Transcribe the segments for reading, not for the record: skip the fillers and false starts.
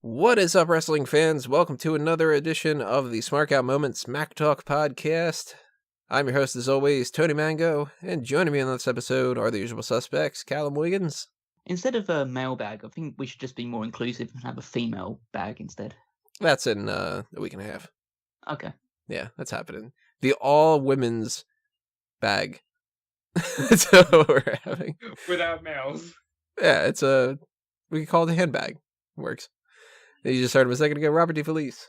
What is up, wrestling fans? Welcome to another edition of the Smark Out Moment Smack Talk podcast. I'm your host, as always, Tony Mango, and joining me on this episode are the usual suspects, Callum Wiggins. Instead of a mailbag, I think we should just be more inclusive and have a female bag instead. That's in a week and a half. Okay. Yeah, that's happening. The all-women's bag. That's what we're having. Without males. Yeah, we can call it a handbag. Works. You just heard him a second ago, Robert DeFelice.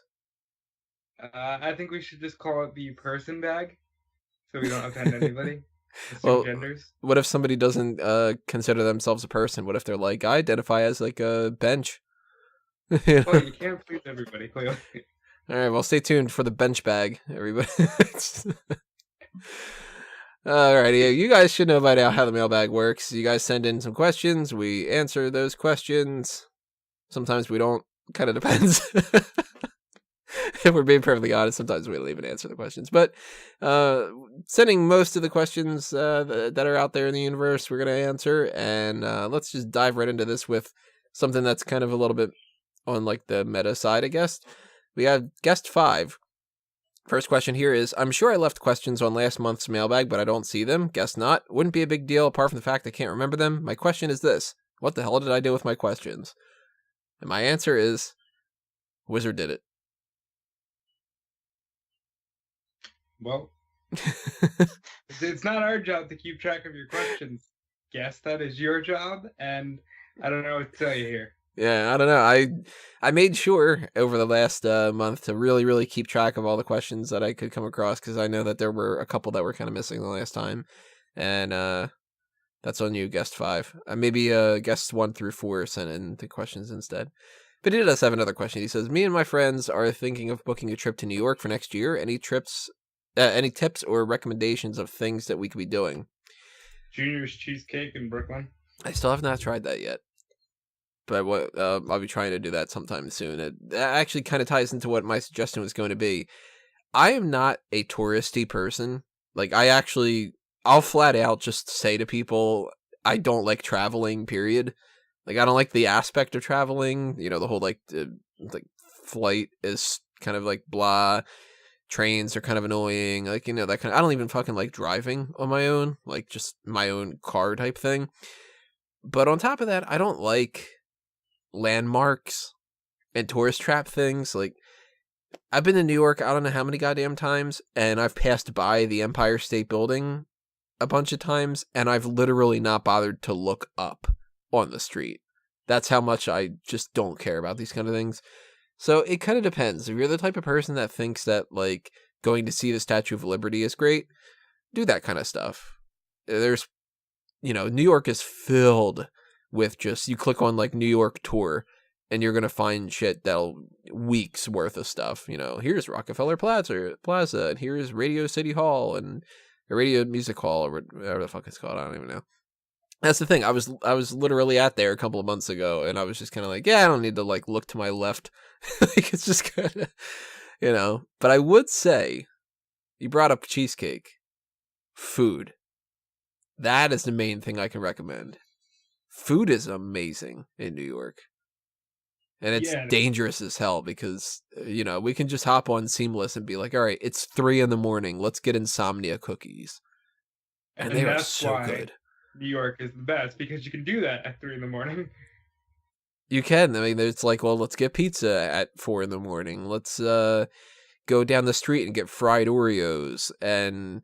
I think we should just call it the person bag, so we don't offend anybody. Well, genders. What if somebody doesn't consider themselves a person? What if they're like, I identify as like a bench? Oh, you can't please everybody, clearly. All right, well, stay tuned for the bench bag, everybody. Alrighty, you guys should know by now how the mailbag works. You guys send in some questions, we answer those questions. Sometimes we don't. Kind of depends. If we're being perfectly honest, sometimes we don't even answer the questions. But sending most of the questions that are out there in the universe, we're going to answer. And let's just dive right into this with something that's kind of a little bit on like the meta side, I guess. We have guest 5. First question here is, I'm sure I left questions on last month's mailbag, but I don't see them. Guess not. Wouldn't be a big deal apart from the fact I can't remember them. My question is this. What the hell did I do with my questions? And my answer is, Wizard did it. Well, it's not our job to keep track of your questions. Guess that is your job, and I don't know what to tell you here. Yeah, I don't know. I made sure over the last month to really, really keep track of all the questions that I could come across, because I know that there were a couple that were kind of missing the last time. And that's on you, guest 5. Maybe guests 1 through 4 sent in the questions instead. But he does have another question. He says, me and my friends are thinking of booking a trip to New York for next year. Any tips or recommendations of things that we could be doing? Junior's Cheesecake in Brooklyn. I still have not tried that yet. But I'll be trying to do that sometime soon. It actually kind of ties into what my suggestion was going to be. I am not a touristy person. Like, I'll flat out just say to people, I don't like traveling, period. Like, I don't like the aspect of traveling. You know, the whole, like flight is kind of like blah. Trains are kind of annoying. Like, you know, that kind of, I don't even fucking like driving on my own. Like, just my own car type thing. But on top of that, I don't like landmarks and tourist trap things. Like, I've been to New York, I don't know how many goddamn times, and I've passed by the Empire State Building a bunch of times, and I've literally not bothered to look up on the street. That's how much I just don't care about these kind of things. So it kind of depends. If you're the type of person that thinks that, like, going to see the Statue of Liberty is great, do that kind of stuff. There's, you know, New York is filled with just, you click on, like, New York tour, and you're going to find shit that'll, weeks worth of stuff. You know, here's Rockefeller Plaza, and here's Radio City Hall, and Radio Music Hall, or whatever the fuck it's called, I don't even know. That's the thing, I was literally at there a couple of months ago, and I was just kind of like, yeah, I don't need to, like, look to my left. Like, it's just kind of, you know. But I would say, you brought up cheesecake. Food. That is the main thing I can recommend. Food is amazing in New York. And it's dangerous as hell because, you know, we can just hop on Seamless and be like, all right, it's 3 a.m. Let's get insomnia cookies. And they are so good. New York is the best because you can do that at 3 a.m. You can. I mean, it's like, well, let's get pizza at 4 a.m. Let's go down the street and get fried Oreos. And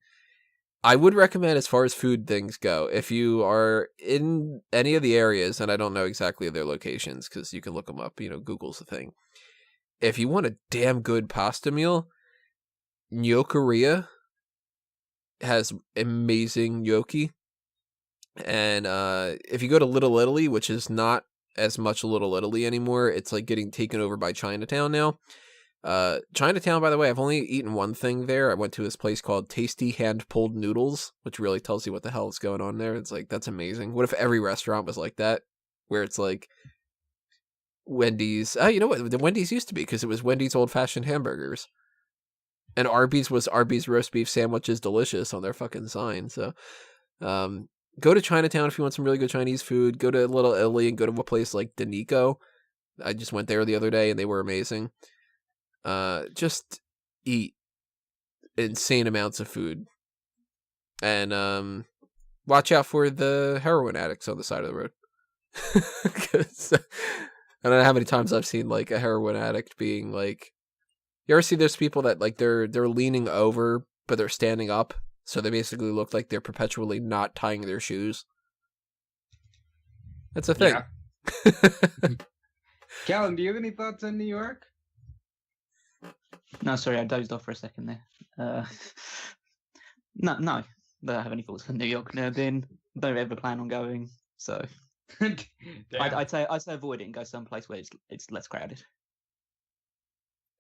I would recommend, as far as food things go, if you are in any of the areas, and I don't know exactly their locations because you can look them up, you know, Google's the thing. If you want a damn good pasta meal, Gnoccheria has amazing gnocchi. And if you go to Little Italy, which is not as much Little Italy anymore, it's like getting taken over by Chinatown now. Chinatown, by the way, I've only eaten one thing there. I went to this place called Tasty Hand-Pulled Noodles, which really tells you what the hell is going on there. It's like, that's amazing. What if every restaurant was like that? Where it's like Wendy's. Oh, you know what? The Wendy's used to be, because it was Wendy's old-fashioned hamburgers. And Arby's was Arby's roast beef sandwiches delicious on their fucking sign. So, go to Chinatown if you want some really good Chinese food. Go to Little Italy and go to a place like Danico. I just went there the other day and they were amazing. Just eat insane amounts of food. And watch out for the heroin addicts on the side of the road. 'Cause I don't know how many times I've seen like a heroin addict being like, you ever see those people that like they're leaning over but they're standing up, so they basically look like they're perpetually not tying their shoes. That's a thing. Yeah. Callan, do you have any thoughts on New York? No, sorry, I dozed off for a second there. No, I don't have any thoughts on New York. Never been. Don't ever plan on going. So I'd say avoid it and go someplace where it's less crowded.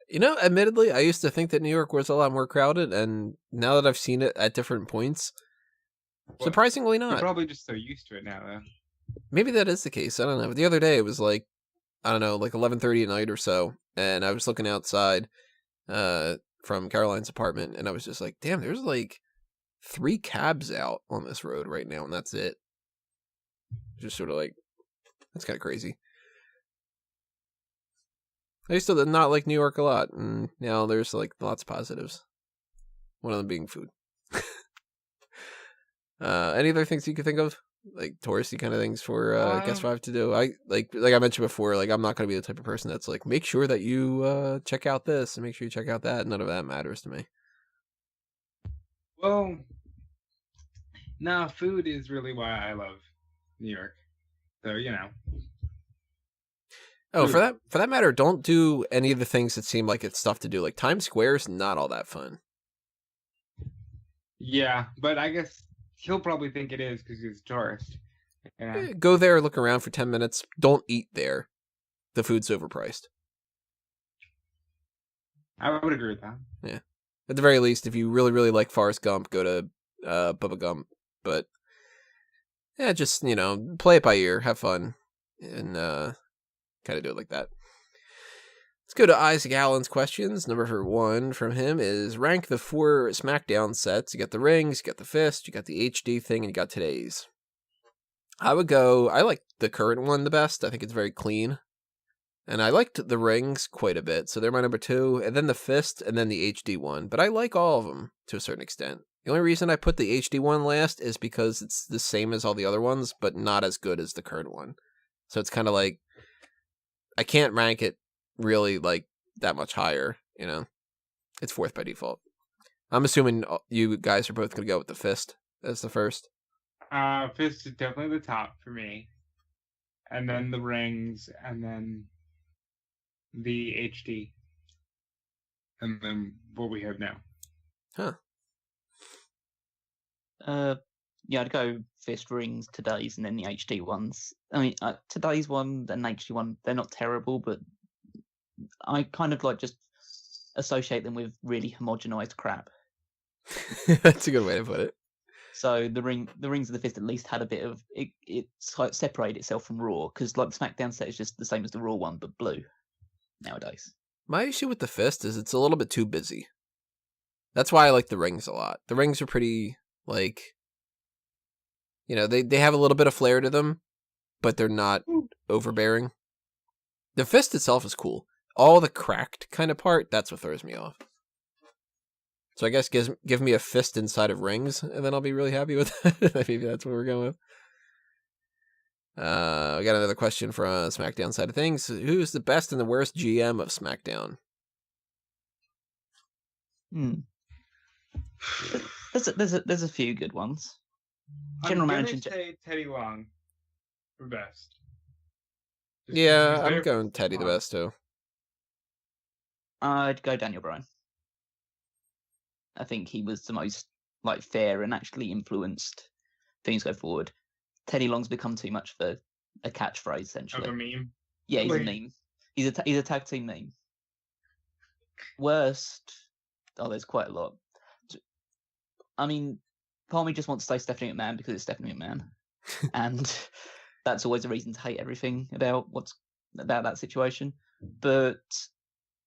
You know, admittedly, I used to think that New York was a lot more crowded, and now that I've seen it at different points, surprisingly You're not. probably just so used to it now, though. Maybe that is the case. I don't know. But the other day, it was like, I don't know, like 11:30 at night or so, and I was looking outside from Caroline's apartment, and I was just like, damn, there's like 3 cabs out on this road right now, and that's it. Just sort of like, that's kind of crazy. I used to not like New York a lot, and now there's like lots of positives. One of them being food. Any other things you could think of, like touristy kind of things for Guest 5 to do? I like I mentioned before, like I'm not going to be the type of person that's like, make sure that you check out this and make sure you check out that. None of that matters to me. Well, no, food is really why I love New York. So, you know. Oh, for that matter, don't do any of the things that seem like it's stuff to do. Like Times Square is not all that fun. Yeah, but I guess he'll probably think it is because he's a tourist. Yeah. Go there, look around for 10 minutes. Don't eat there. The food's overpriced. I would agree with that. Yeah. At the very least, if you really, really like Forrest Gump, go to Bubba Gump. But yeah, just, you know, play it by ear, have fun, and kind of do it like that. Let's go to Isaac Allen's questions. Number 1 from him is, rank the 4 SmackDown sets. You got the rings, you got the fist, you got the HD thing, and you got today's. I like the current one the best. I think it's very clean. And I liked the rings quite a bit, so they're my number 2, and then the fist, and then the HD one. But I like all of them to a certain extent. The only reason I put the HD one last is because it's the same as all the other ones, but not as good as the current one. So it's kind of like, I can't rank it really like that much higher, you know. It's 4th by default. I'm assuming you guys are both going to go with the fist as the first. Fist is definitely the top for me. And then the rings, and then the HD. And then what we have now. Huh. Yeah, I'd go fist, rings, today's, and then the HD ones. I mean, today's one and HD one, they're not terrible, but I kind of like just associate them with really homogenized crap. That's a good way to put it. So the rings of the fist at least had a bit of it separated itself from Raw, because like the SmackDown set is just the same as the Raw one but blue nowadays. My issue with the fist is it's a little bit too busy. That's why I like the rings a lot. The rings are pretty, like, you know, they have a little bit of flair to them, but they're not overbearing. The fist itself is cool. All the cracked kind of part, that's what throws me off. So I guess give me a fist inside of rings, and then I'll be really happy with that. Maybe that's what we're going with. I got another question from SmackDown side of things. Who's the best and the worst GM of SmackDown? There's a few good ones. General manager. I'm gonna say Teddy Long for best. Yeah, I'm going Teddy the best too. I'd go Daniel Bryan. I think he was the most like fair and actually influenced things go forward. Teddy Long's become too much for a catchphrase, essentially. Of a meme. Yeah, he's a meme. He's a tag team meme. Worst. Oh, there's quite a lot. I mean, part of me just wants to say Stephanie McMahon because it's Stephanie McMahon, and that's always a reason to hate everything about that situation. But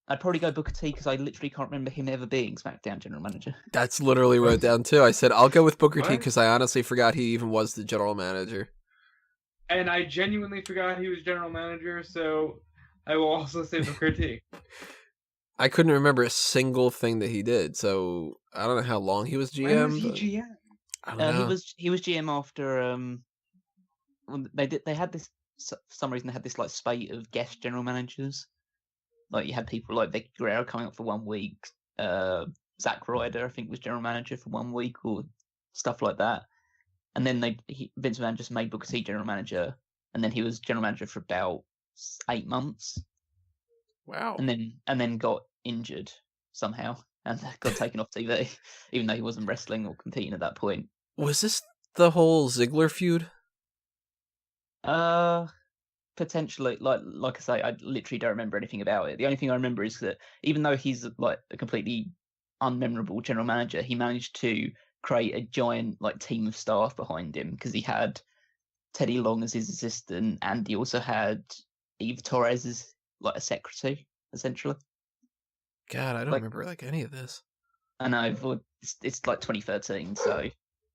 I'd probably go Booker T because I literally can't remember him ever being SmackDown general manager. That's literally wrote down too. I said I'll go with Booker T because I honestly forgot he even was the general manager. And I genuinely forgot he was general manager, so I will also say Booker T. I couldn't remember a single thing that he did, so I don't know how long he was GM. When was he but GM? I don't know. He was GM after when they had this, for some reason they had this like spate of guest general managers. Like you had people like Vic Guerrero coming up for 1 week. Zack Ryder, I think, was general manager for 1 week or stuff like that. And then Vince McMahon just made Booker T general manager, and then he was general manager for about 8 months. Wow. And then got injured somehow and got taken off TV, even though he wasn't wrestling or competing at that point. Was this the whole Ziggler feud? Potentially. Like I say, I literally don't remember anything about it. The only thing I remember is that even though he's like a completely unmemorable general manager, he managed to create a giant like team of staff behind him, because he had Teddy Long as his assistant, and he also had Eve Torres as like a secretary, essentially. God, I don't Like- remember like any of this. I know, but it's like 2013, so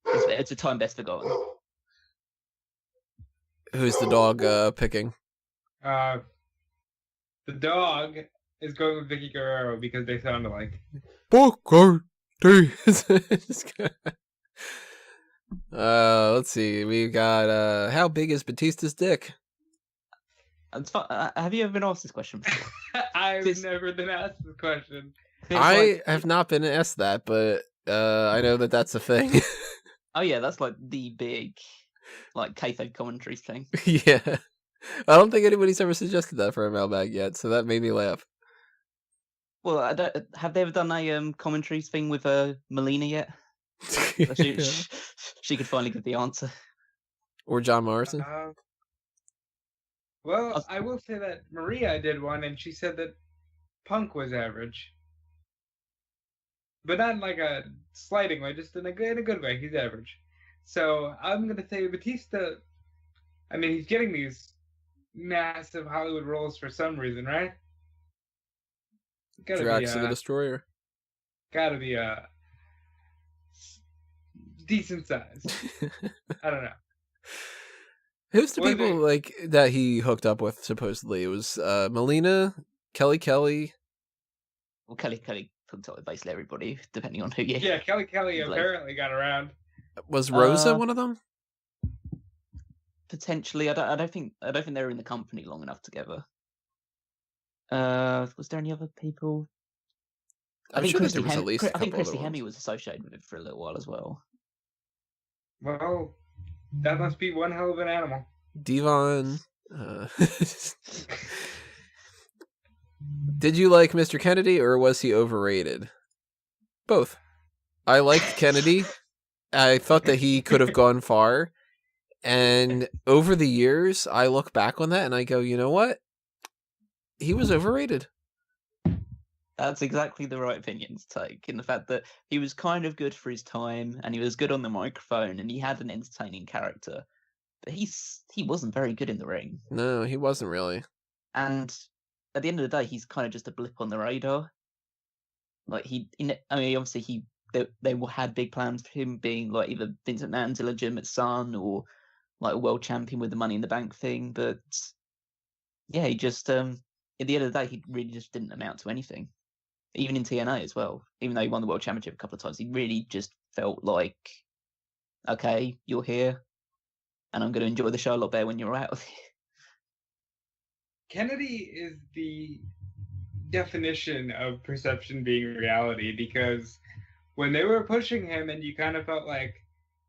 it's a time best forgotten. Who's the dog picking? The dog is going with Vicky Guerrero because they sound alike. Booker T. Let's see. We've got how big is Batista's dick? It's fun. Have you ever been asked this question before? I've never been asked this question. I have not been asked that, but I know that that's a thing. Oh yeah, that's like the big, like kayfabe commentary thing. Yeah. I don't think anybody's ever suggested that for a mailbag yet, so that made me laugh. Well, have they ever done a commentary thing with Melina yet? She could finally give the answer. Or John Morrison. Well, I will say that Maria did one, and she said that Punk was average, but not in like a slighting way, just in a good way. He's average. So I'm gonna say Batista. I mean, he's getting these massive Hollywood roles for some reason, right? Drax the Destroyer. Gotta be a decent size. I don't know. Who's the people like that he hooked up with? Supposedly, it was Melina, Kelly. Well, Kelly hooked up with basically everybody, depending on who you. Yeah, Kelly apparently got around. Was Rosa one of them? Potentially, I don't think they were in the company long enough together. Was there any other people? I think there was at least a couple. I think Christy Hemme was associated with it for a little while as well. Well, that must be one hell of an animal. Devon. Did you like Mr. Kennedy, or was he overrated? Both. I liked Kennedy. I thought that he could have gone far. And over the years, I look back on that and I go, you know what? He was overrated. That's exactly the right opinion to take, in the fact that he was kind of good for his time, and he was good on the microphone, and he had an entertaining character. But he wasn't very good in the ring. No, he wasn't really. And at the end of the day, he's kind of just a blip on the radar. Like obviously they had big plans for him being like either Vince McMahon's illegitimate son or like a world champion with the Money in the Bank thing. But yeah, he just at the end of the day, he really just didn't amount to anything. Even in TNA as well, even though he won the world championship a couple of times, he really just felt like, okay, you're here, and I'm going to enjoy the show a lot better when you're out of here. Kennedy is the definition of perception being reality, because when they were pushing him and you kind of felt like,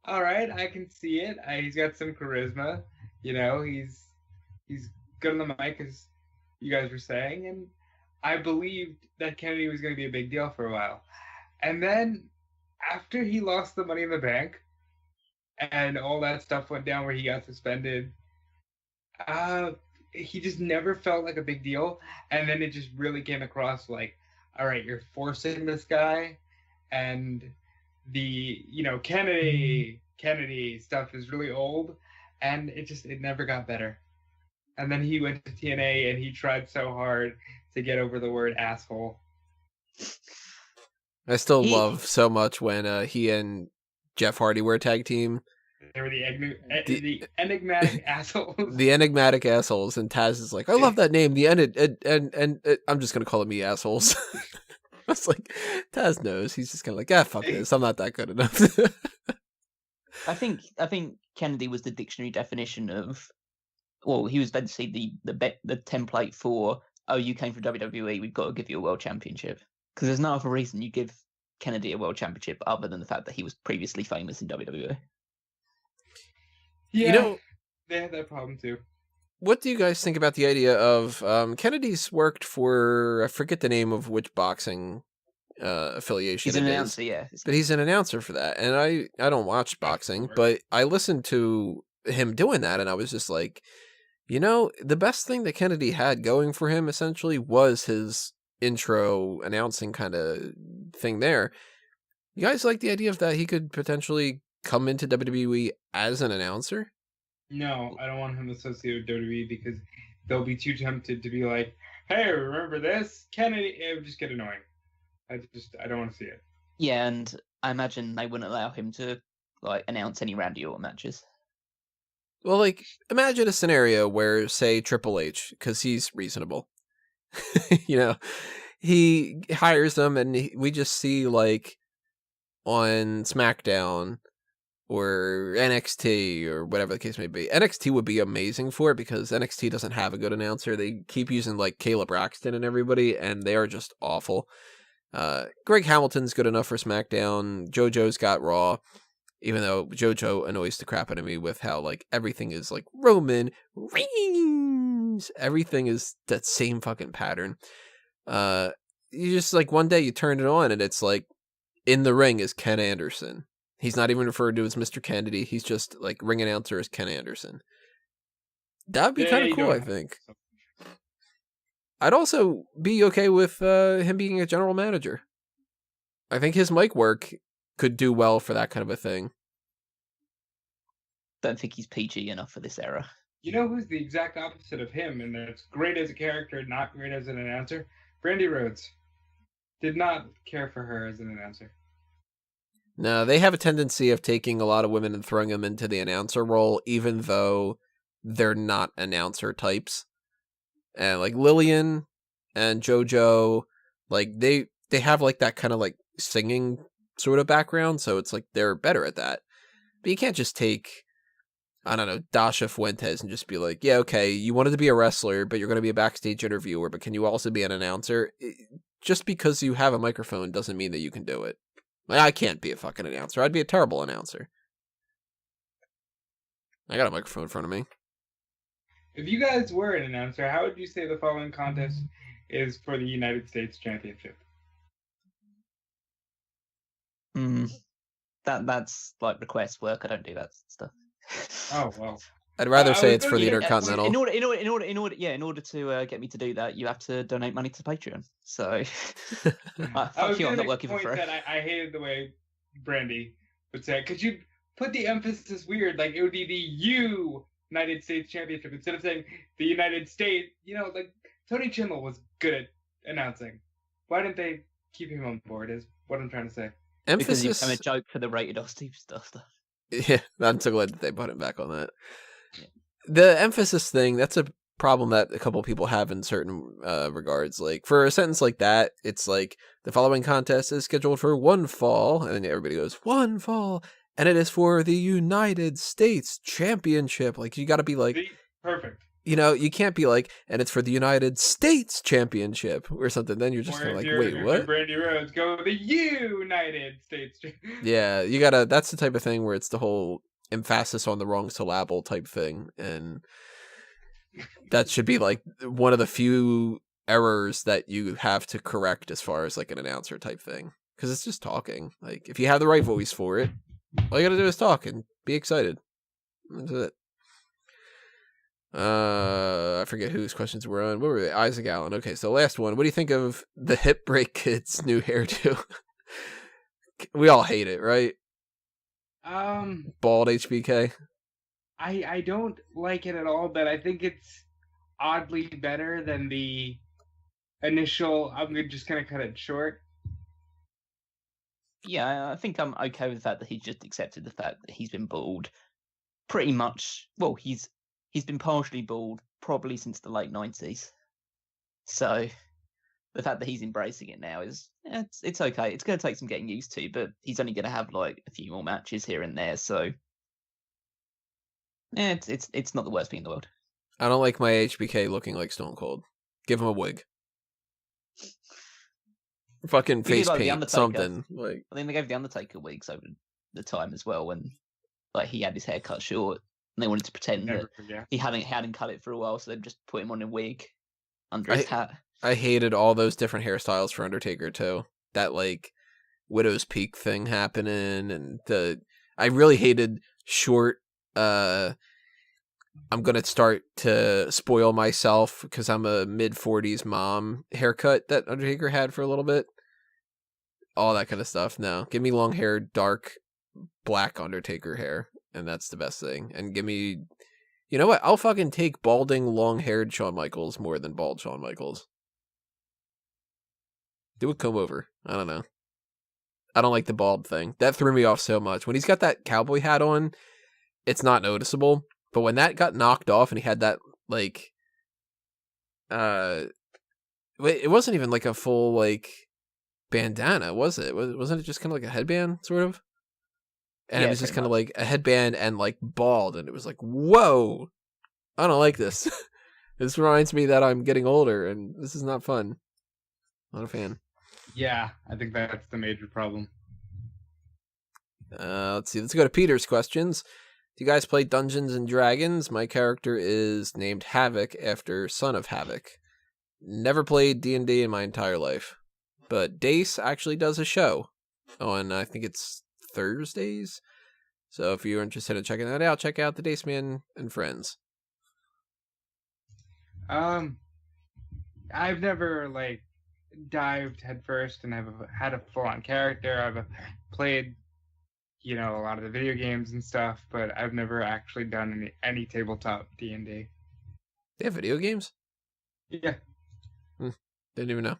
all right, I can see it. He's got some charisma. You know, he's good on the mic, as you guys were saying, and I believed that Kennedy was going to be a big deal for a while. And then after he lost the Money in the Bank and all that stuff went down where he got suspended, he just never felt like a big deal. And then it just really came across like, all right, you're forcing this guy, and the, Kennedy stuff is really old, and it never got better. And then he went to TNA and he tried so hard to get over the word asshole. I still love so much when he and Jeff Hardy were a tag team, They were the enigmatic assholes. The enigmatic assholes, and Taz is like, I love that name. The and I'm just gonna call them the assholes. I was like, Taz knows. He's just kind of like, fuck this. I'm not that good enough. I think Kennedy was the dictionary definition of. Well, he was basically the template for. Oh, you came from WWE. We've got to give you a world championship, because there's no other reason you give Kennedy a world championship other than the fact that he was previously famous in WWE. Yeah, they had that problem too. What do you guys think about the idea of Kennedy's worked for, I forget the name of which boxing affiliation He's an announcer, yeah. But he's an announcer for that. And I don't watch boxing, but I listened to him doing that, and I was just like, the best thing that Kennedy had going for him essentially was his intro announcing kind of thing there. You guys like the idea of that he could potentially come into WWE as an announcer? No, I don't want him associated with WWE because they'll be too tempted to be like, hey, remember this? Kennedy, it would just get annoying. I don't want to see it. Yeah, and I imagine they wouldn't allow him to announce any Randy Orton matches. Well, imagine a scenario where, say, Triple H, because he's reasonable, he hires them, and we just see, on SmackDown or NXT or whatever the case may be. NXT would be amazing for it because NXT doesn't have a good announcer. They keep using, Caleb Braxton and everybody, and they are just awful. Greg Hamilton's good enough for SmackDown. JoJo's got Raw. Even though JoJo annoys the crap out of me with how, everything is, Roman Reigns. Everything is that same fucking pattern. You just, one day you turn it on and it's, in the ring is Ken Anderson. He's not even referred to as Mr. Kennedy. He's just, ring announcer as Ken Anderson. That'd be kind of cool, I think. I'd also be okay with him being a general manager. I think his mic work could do well for that kind of a thing. Don't think he's PG enough for this era. You know who's the exact opposite of him, and that's great as a character, not great as an announcer? Brandy Rhodes. Did not care for her as an announcer. No, they have a tendency of taking a lot of women and throwing them into the announcer role, even though they're not announcer types. And Lillian and JoJo, they have that kind of singing sort of background, so it's they're better at that. But you can't just take, I don't know, Dasha Fuentes and just be like, yeah, okay, you wanted to be a wrestler, but you're going to be a backstage interviewer, but can you also be an announcer? Just because you have a microphone doesn't mean that you can do it. I can't be a fucking announcer. I'd be a terrible announcer. I got a microphone in front of me. If you guys were an announcer, how would you say the following contest is for the United States Championship? That's request work. I don't do that stuff. Oh well. I'd rather say it's for the Intercontinental. In order to get me to do that, you have to donate money to Patreon. So fuck you, I'm not working for free. I hated the way Brandy would say it. Could you put the emphasis weird? It would be the United States Championship instead of saying the United States. Tony Chimmel was good at announcing. Why didn't they keep him on board? Is what I'm trying to say. Because he became a joke for the Rated R Steve stuff. Yeah, I'm so glad that they put him back on that. Yeah. The emphasis thing, that's a problem that a couple people have in certain regards. For a sentence like that, it's the following contest is scheduled for one fall, and then everybody goes, one fall, and it is for the United States Championship. You gotta be perfect. You can't be and it's for the United States Championship or something. Then you're just kind of wait, what? Brandy Rhodes, go the United States. Yeah, you gotta. That's the type of thing where it's the whole emphasis on the wrong syllable type thing, and that should be one of the few errors that you have to correct as far as an announcer type thing, because it's just talking. If you have the right voice for it, all you gotta do is talk and be excited. That's it. I forget whose questions were on. What were they? Isaac Allen. Okay, so last one. What do you think of the Hip Break Kid's new hairdo? We all hate it, right? Bald HBK. I don't like it at all, but I think it's oddly better than the initial. I'm just gonna cut it short. Yeah, I think I'm okay with the fact that he's just accepted the fact that he's been bald pretty much. Well, he's been partially bald probably since the late 90s. So the fact that he's embracing it now is it's okay. It's going to take some getting used to, but he's only going to have like a few more matches here and there. So it's not the worst thing in the world. I don't like my HBK looking like Stone Cold. Give him a wig. Fucking face like paint, something. Like, I think they gave the Undertaker wigs over the time as well when like he had his hair cut short and they wanted to pretend that he hadn't cut it for a while, so they just put him on a wig under his hat. I hated all those different hairstyles for Undertaker too. That like Widow's Peak thing happening, and I really hated short. I'm gonna start to spoil myself because I'm a mid-40s mom haircut that Undertaker had for a little bit. All that kind of stuff. No, give me long hair, dark black Undertaker hair, and that's the best thing. And give me, you know what? I'll fucking take balding, long-haired Shawn Michaels more than bald Shawn Michaels. Do a comb over. I don't know. I don't like the bald thing. That threw me off so much. When he's got that cowboy hat on, it's not noticeable. But when that got knocked off and he had that, like, it wasn't even like a full, like, bandana, was it? Wasn't it just kind of like a headband, sort of? And it was just kind of like a headband and, like, bald. And it was like, whoa, I don't like this. This reminds me that I'm getting older and this is not fun. Not a fan. Yeah, I think that's the major problem. Let's see. Let's go to Peter's questions. Do you guys play Dungeons and Dragons? My character is named Havoc after Son of Havoc. Never played D&D in my entire life. But Dace actually does a show on, I think it's Thursdays. So if you're interested in checking that out, check out the Dace Man and Friends. I've never, like, dived headfirst and have had a full-on character. I've played, you know, a lot of the video games and stuff, but I've never actually done any tabletop D&D. They have video games? Yeah. Didn't even know.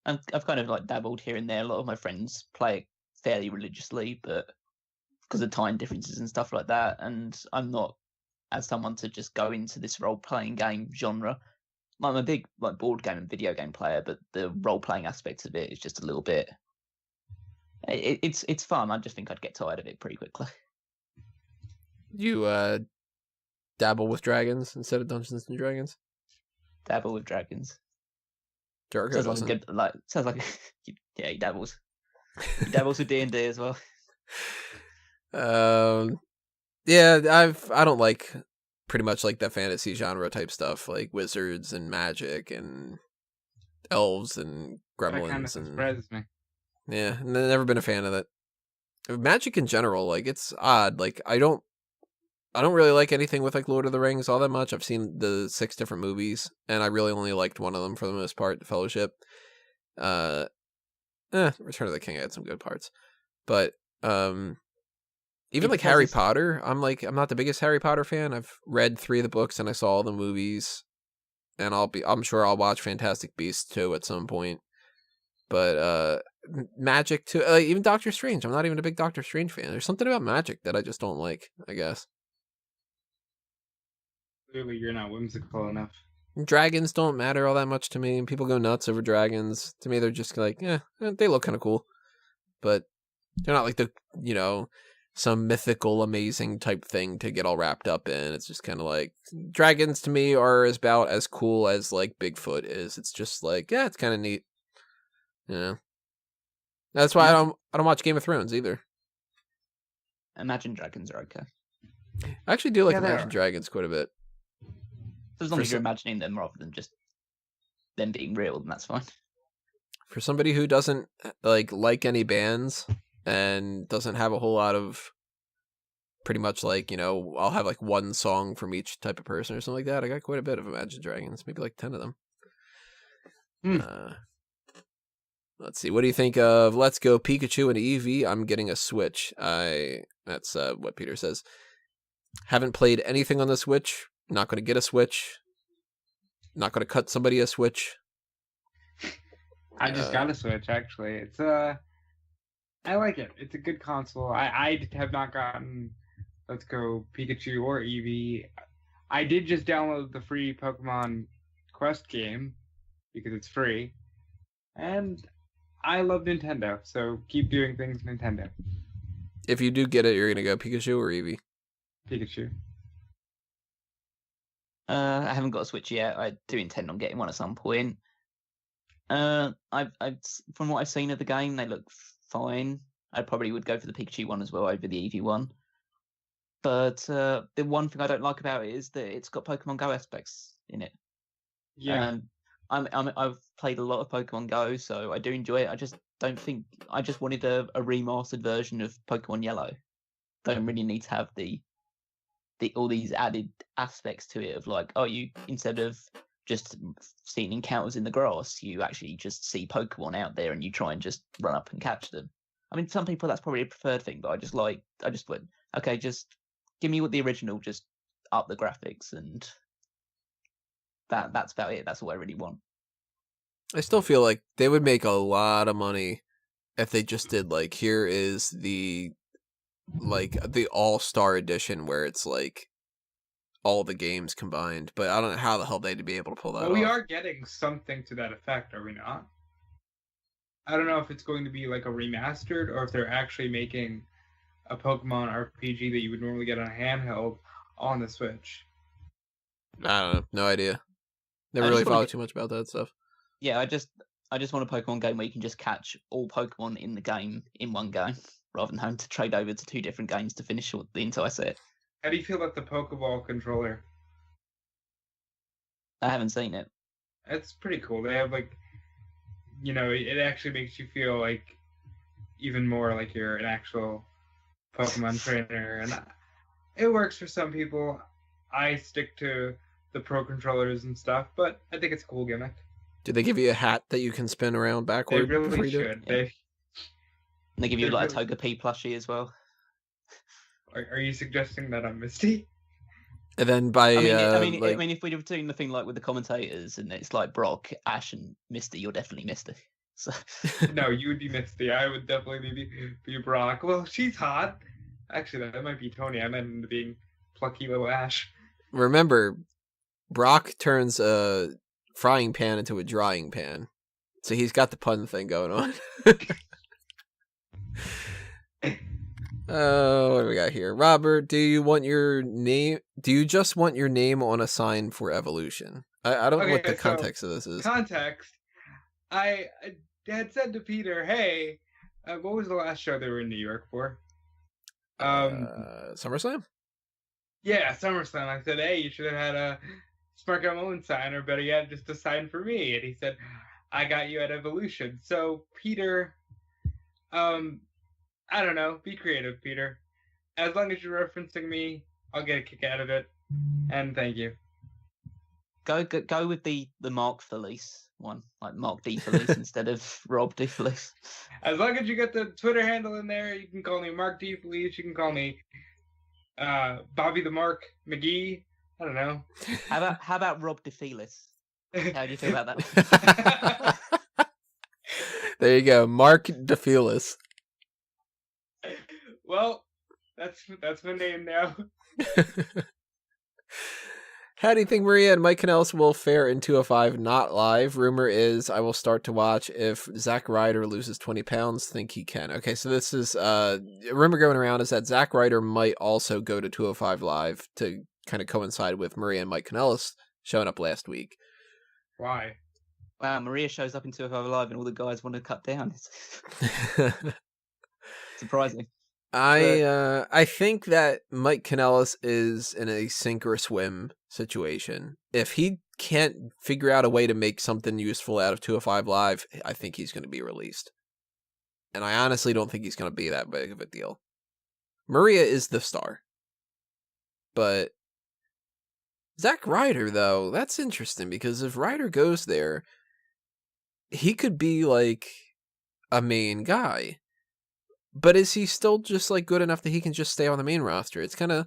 I've kind of like dabbled here and there. A lot of my friends play it fairly religiously, but because of time differences and stuff like that, and I'm not as someone to just go into this role-playing game genre. I'm a big like board game and video game player, but the role-playing aspect of it is just a little bit. It's fun. I just think I'd get tired of it pretty quickly. You dabble with dragons instead of Dungeons and Dragons? Dabble with dragons. Jargo sounds doesn't. like a good, like sounds like yeah, he dabbles. He dabbles with D&D as well. Yeah, I don't like pretty much like the fantasy genre type stuff, like wizards and magic and elves and gremlins. That kind of surprises me. Yeah, I've never been a fan of it. Magic in general, like it's odd. Like I don't really like anything with like Lord of the Rings all that much. I've seen the 6 different movies, and I really only liked one of them for the most part, The Fellowship. Return of the King had some good parts, but even like Harry Potter, I'm not the biggest Harry Potter fan. I've read 3 of the books and I saw all the movies, and I'm sure I'll watch Fantastic Beasts 2 at some point. But Magic too, even Doctor Strange. I'm not even a big Doctor Strange fan. There's something about magic that I just don't like, I guess. Clearly, you're not whimsical enough. Dragons don't matter all that much to me. People go nuts over dragons. To me, they're just like, they look kind of cool, but they're not like the, some mythical, amazing type thing to get all wrapped up in. It's just kind of like dragons to me are about as cool as like Bigfoot is. It's just like, it's kind of neat. That's why I don't watch Game of Thrones either. Imagine Dragons are okay. I actually do like Imagine Dragons quite a bit. So as long as you're imagining them rather than just them being real, then that's fine. For somebody who doesn't like any bands and doesn't have a whole lot of pretty much like, I'll have like one song from each type of person or something like that. I got quite a bit of Imagine Dragons, maybe like 10 of them. Let's see. What do you think of Let's Go Pikachu and Eevee? I'm getting a Switch. That's what Peter says. Haven't played anything on the Switch. Not going to get a Switch. Not going to cut somebody a Switch. I just got a Switch, actually. It's I like it. It's a good console. I have not gotten Let's go Pikachu or Eevee. I did just download the free Pokemon Quest game because it's free. And I love Nintendo, so keep doing things Nintendo. If you do get it, you're gonna go Pikachu or Eevee? Pikachu. I haven't got a Switch yet. I do intend on getting one at some point. I've from what I've seen of the game, they look fine. I probably would go for the Pikachu one as well over the Eevee one. But the one thing I don't like about it is that it's got Pokemon Go aspects in it. Yeah. I've played a lot of Pokemon Go, so I do enjoy it. I just don't think I just wanted a remastered version of Pokemon Yellow. Don't really need to have the all these added aspects to it of like, oh, you instead of just seeing encounters in the grass, you actually just see Pokemon out there and you try and just run up and capture them. I mean, some people that's probably a preferred thing, but I just went, okay, just give me what the original, just up the graphics, and that's about it. That's all I really want. I still feel like they would make a lot of money if they just did like, here is the all-star edition where it's like all the games combined, but I don't know how the hell they'd be able to pull that off. We are getting something to that effect, are we not? I don't know if it's going to be like a remastered or if they're actually making a Pokemon RPG that you would normally get on a handheld on the Switch. I don't know. No idea. Never really followed too much about that stuff. Yeah, I just want a Pokemon game where you can just catch all Pokemon in the game in one go, rather than having to trade over to 2 different games to finish the entire set. How do you feel about the Pokeball controller? I haven't seen it. It's pretty cool. They have like, it actually makes you feel like even more like you're an actual Pokemon trainer, and it works for some people. I stick to the Pro controllers and stuff, but I think it's a cool gimmick. Do they give you a hat that you can spin around backward? They really should. Yeah. They give you like a Togepi plushie as well. Are you suggesting that I'm Misty? And then by I mean, if we were doing the thing like with the commentators and it's like Brock, Ash, and Misty, you're definitely Misty. So no, you would be Misty. I would definitely be Brock. Well, she's hot. Actually, that might be Tony. I meant him to being plucky little Ash. Remember, Brock turns a frying pan into a drying pan, so he's got the pun thing going on. What do we got here? Robert, do you just want your name on a sign for evolution? I don't know what the context of this is. Context. I had said to Peter, hey, what was the last show they were in New York for? SummerSlam? Yeah, SummerSlam. I said, hey, you should have had a Smark Out Moment sign, or better yet, just a sign for me. And he said, I got you at Evolution. So, Peter, I don't know. Be creative, Peter. As long as you're referencing me, I'll get a kick out of it. And thank you. Go with the Mark Felice one, like Mark D. Felice instead of Rob D. Felice. As long as you get the Twitter handle in there, you can call me Mark D. Felice. You can call me Bobby the Mark McGee. I don't know. How about Rob De Felice? How do you feel about that? There you go, Mark De Felice. Well, that's my name now. How do you think Maria and Mike Kanellis will fare in 205 not live? Rumor is I will start to watch if Zack Ryder loses 20 pounds. Think he can. Okay, so this is a rumor going around is that Zack Ryder might also go to 205 live to kind of coincide with Maria and Mike Kanellis showing up last week. Why? Wow, Maria shows up in 205 live and all the guys want to cut down. Surprising. I think that Mike Kanellis is in a sink or swim situation. If he can't figure out a way to make something useful out of 205 Live, I think he's going to be released. And I honestly don't think he's going to be that big of a deal. Maria is the star. But Zack Ryder, though, that's interesting because if Ryder goes there, he could be like a main guy. But is he still just like good enough that he can just stay on the main roster? It's kind of,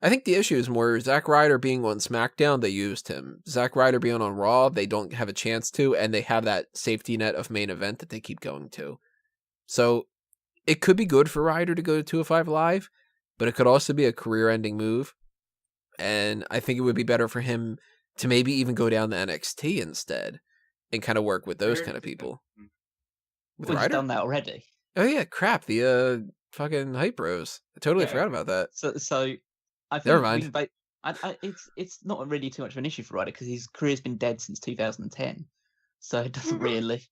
I think the issue is more Zack Ryder being on SmackDown, they used him. Zack Ryder being on Raw, they don't have a chance to, and they have that safety net of main event that they keep going to. So it could be good for Ryder to go to 205 Live, but it could also be a career-ending move. And I think it would be better for him to maybe even go down to NXT instead and kind of work with those kind of people. With We've Ryder? done that already. Oh yeah, crap. The fucking Hype Bros. I totally forgot about that. So I Never think mind. it's not really too much of an issue for Ryder because his career's been dead since 2010. So it doesn't really,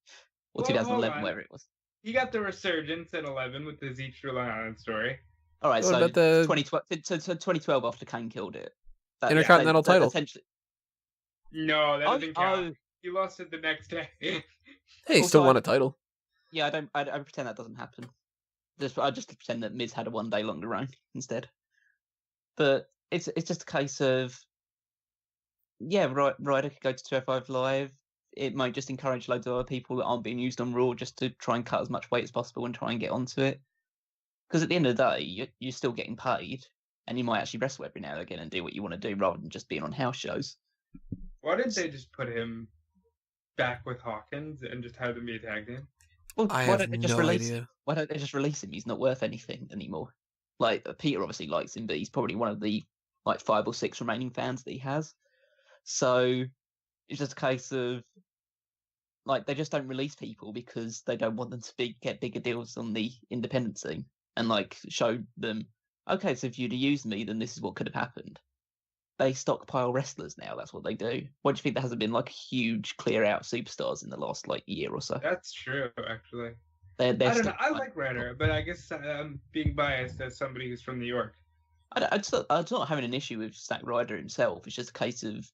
or Well, 2011, whatever it was. He got the resurgence at 11 with the Zeke Island story. All right, What so about the 2012 after Kane killed it. Intercontinental title? Essentially, No, that doesn't count. He lost it the next day. Hey, he Also, still won a title. yeah, I pretend that doesn't happen. I just pretend that Miz had a 1 day longer run instead. But it's just a case of, yeah, Ryder could go to 205 Live. It might just encourage loads of other people that aren't being used on Raw just to try and cut as much weight as possible and try and get onto it. Because at the end of the day, you're still getting paid, and you might actually wrestle every now and again and do what you want to do rather than just being on house shows. Why didn't they just put him back with Hawkins and just have them be a tag team? Well, I why have don't they just no release? idea. Why don't they just release him? He's not worth anything anymore. Like Peter obviously likes him, but he's probably one of the 5 or 6 remaining fans that he has. So it's just a case of they just don't release people because they don't want them to get bigger deals on the independent scene and show them, okay, so if you'd have used me, then this is what could have happened. They stockpile wrestlers now. That's what they do. Why do you think there hasn't been a huge clear out of superstars in the last year or so? That's true, actually. They're I don't know. I still like Ryder, but I guess I'm being biased as somebody who's from New York. I'm not having an issue with Zack Ryder himself. It's just a case of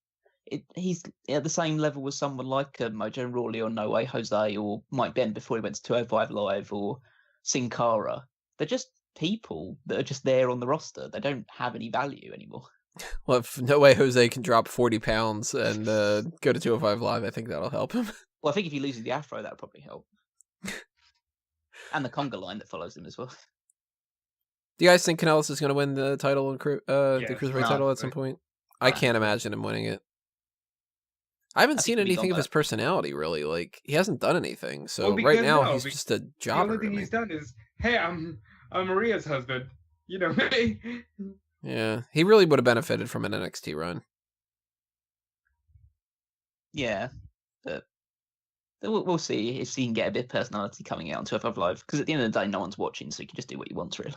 he's at the same level as someone like Mojo Rawley or No Way Jose or Mike Bennett before he went to 205 Live or Sin Cara. They're just people that are just there on the roster. They don't have any value anymore. Well, if No Way Jose can drop 40 pounds and go to 205 Live, I think that'll help him. Well, I think if he loses the afro, that would probably help. And the conga line that follows him as well. Do you guys think Kanellis is going to win the title and the Yes, Cruiserweight title at some point? I can't imagine him winning it. I haven't seen anything of his personality, really. He hasn't done anything. So right now, he's just a jobber. The only thing he's done is, hey, I'm Maria's husband. You know me. Yeah, he really would have benefited from an NXT run. Yeah, but we'll see if he can get a bit of personality coming out on 205 Live. Because at the end of the day, no one's watching, so you can just do what you want, really.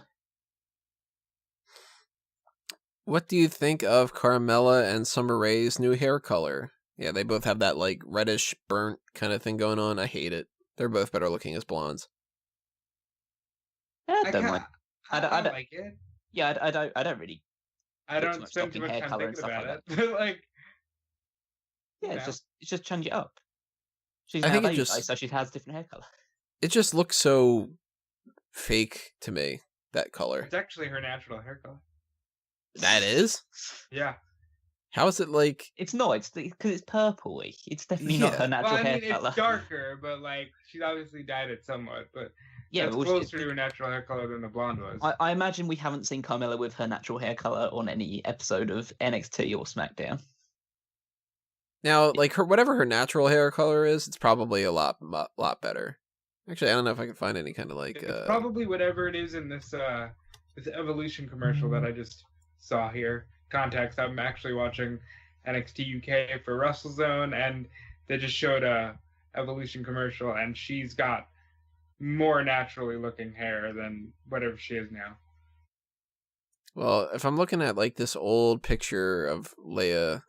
What do you think of Carmella and Summer Rae's new hair color? Yeah, they both have that reddish burnt kind of thing going on. I hate it. They're both better looking as blondes. I don't mind. I don't like it. Yeah, I don't really. I don't spend too much hair time color and thinking stuff about like it. Yeah, it's just change it up. She's I now think it baby, just- so she has different hair color. It just looks so fake to me, that color. It's actually her natural hair color. That is? Yeah. How is it It's not. It's because it's purpley. It's definitely not her natural hair color. It's darker, but she's obviously dyed it somewhat. But Yeah, that's closer to her natural hair color than the blonde was. I imagine we haven't seen Carmella with her natural hair color on any episode of NXT or SmackDown. Now, whatever her natural hair color is, it's probably a lot better. Actually, I don't know if I can find any kind of It's probably whatever it is in this Evolution commercial that I just saw here. Context: I'm actually watching NXT UK for WrestleZone, and they just showed a Evolution commercial, and she's got more naturally looking hair than whatever she is now. Well, if I'm looking at this old picture of Leia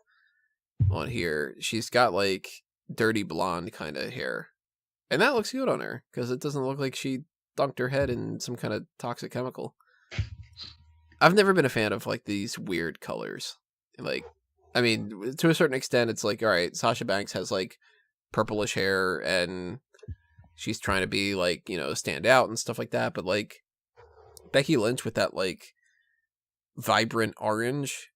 on here, she's got dirty blonde kind of hair, and that looks good on her because it doesn't look like she dunked her head in some kind of toxic chemical. I've never been a fan of these weird colors. I mean, to a certain extent, it's all right, Sasha Banks has purplish hair and she's trying to be stand out and stuff like that. But Becky Lynch with that vibrant orange.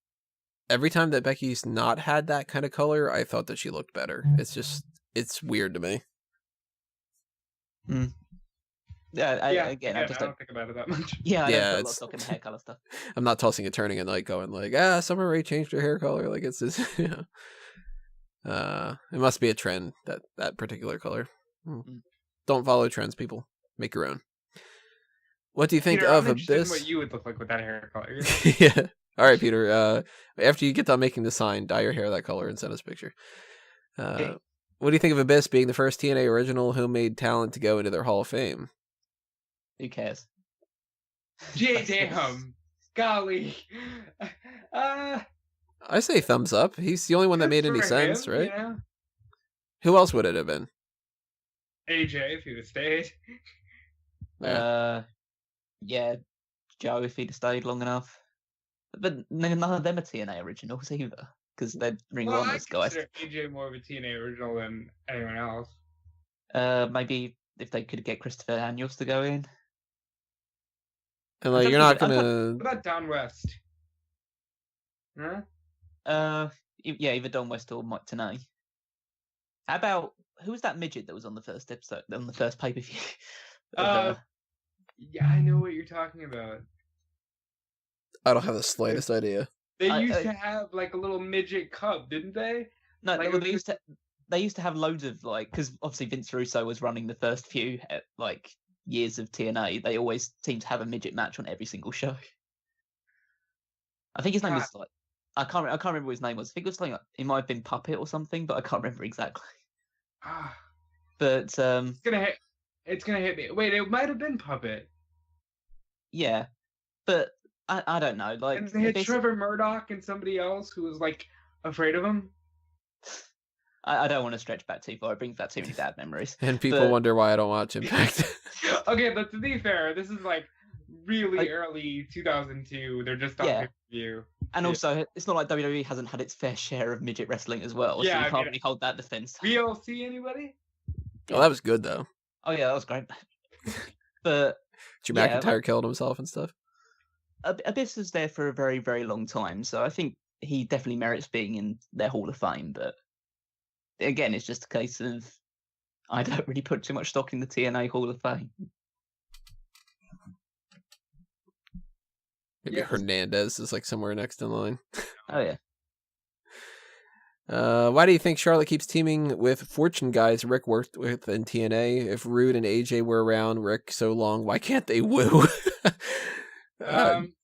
Every time that Becky's not had that kind of color, I thought that she looked better. It's weird to me. I just don't think about it that much. Yeah, I don't put a lot of hair color stuff. I'm not tossing and turning and going Summer Rae changed her hair color. It's just, it must be a trend, that particular color. Don't follow trends, people. Make your own. What do you think Peter, of I'm interested in Abyss? what you would look like with that hair color. You know? Yeah. All right, Peter. After you get done making the sign, dye your hair that color and send us a picture. Okay. What do you think of Abyss being the first TNA original homemade talent to go into their Hall of Fame? Who cares? Gee, damn. Golly. I say thumbs up. He's the only one that Good made any for sense, him, right? You know? Who else would it have been? AJ, if he'd have stayed. Yeah, Joe if he'd have stayed long enough. But none of them are TNA originals either, because they're Ring of Well, I Honor's guys. consider AJ more of a TNA original than anyone else. Maybe if they could get Christopher Daniels to go in. And I like, don't you're not think- I gonna. What about Don West? Huh? Yeah, either Don West or Mike Tenay. How about who was that midget that was on the first episode, on the first pay per view? Yeah, I know what you're talking about. I don't have the slightest idea. They I- used I- to have like a little midget cub, didn't they? No, Like, they used to have loads of like, because obviously Vince Russo was running the first few like years of TNA. They always seemed to have a midget match on every single show. I think his name was like I can't remember what his name was. I think it was like it might have been Puppet or something, but I can't remember exactly. Ah, But it's gonna hit me. Wait, it might have been Puppet. yeah, but I don't know. Like And they had Abyss- Trevor Murdoch and somebody else who was like afraid of him. I don't want to stretch back too far. It brings back too many bad memories. And people But- wonder why I don't watch Impact. Okay, but to be fair, this is like really Like- early 2002. They're just on Yeah. pay-per-view. And Yeah. also, it's not like WWE hasn't had its fair share of midget wrestling as well, Yeah, so I you can't mean- really hold that defense. VLC, anybody? Oh, that was good though. Oh yeah, that was great. But Drew Yeah, McIntyre killed himself and stuff. Abyss was there for a very, very long time, so I think he definitely merits being in their Hall of Fame. But again, it's just a case of I don't really put too much stock in the TNA Hall of Fame. Maybe Yeah. Hernandez is like somewhere next in line. Oh yeah. Why do you think Charlotte keeps teaming with Fortune guys Rick worked with in TNA? If Rude and AJ were around Rick so long, why can't they woo?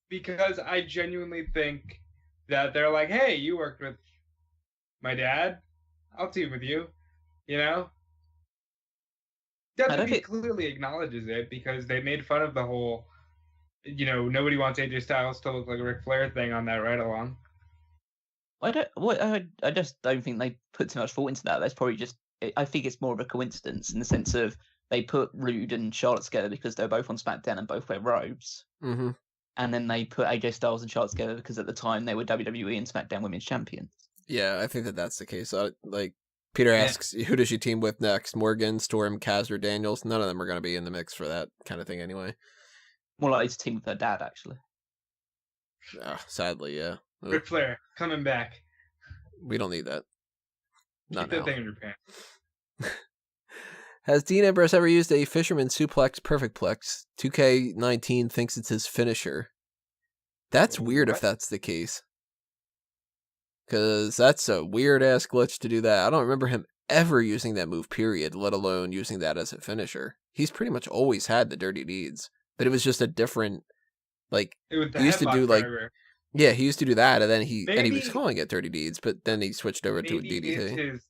Because I genuinely think that they're like, hey, you worked with my dad, I'll team with you. You know? don't WWE think- clearly acknowledges it because they made fun of the whole, nobody wants AJ Styles to look like a Ric Flair thing on that ride along. I just don't think they put too much thought into that. That's probably just. I think it's more of a coincidence in the sense of they put Rude and Charlotte together because they're both on SmackDown and both wear robes, Mm-hmm. and then they put AJ Styles and Charlotte together because at the time they were WWE and SmackDown Women's Champions. Yeah, I think that's the case. Like Peter asks, who does she team with next? Morgan, Storm, Kaz, or Daniels? None of them are going to be in the mix for that kind of thing anyway. More likely to team with her dad, actually. Sadly, yeah. Ugh, Ric Flair coming back. we don't need that. Not Keep that now. thing in your pants. Has Dean Ambrose ever used a Fisherman Suplex Perfectplex? 2K19 thinks it's his finisher. That's weird if What? that's the case. Because that's a weird-ass glitch to do that. I don't remember him ever using that move, period, let alone using that as a finisher. He's pretty much always had the Dirty Deeds. But it was just a different, like, It was the He used to headlock do, like, driver. yeah, he used to do that, and then he was Maybe- calling it Dirty Deeds, but then he switched over to a Maybe DDT. it's his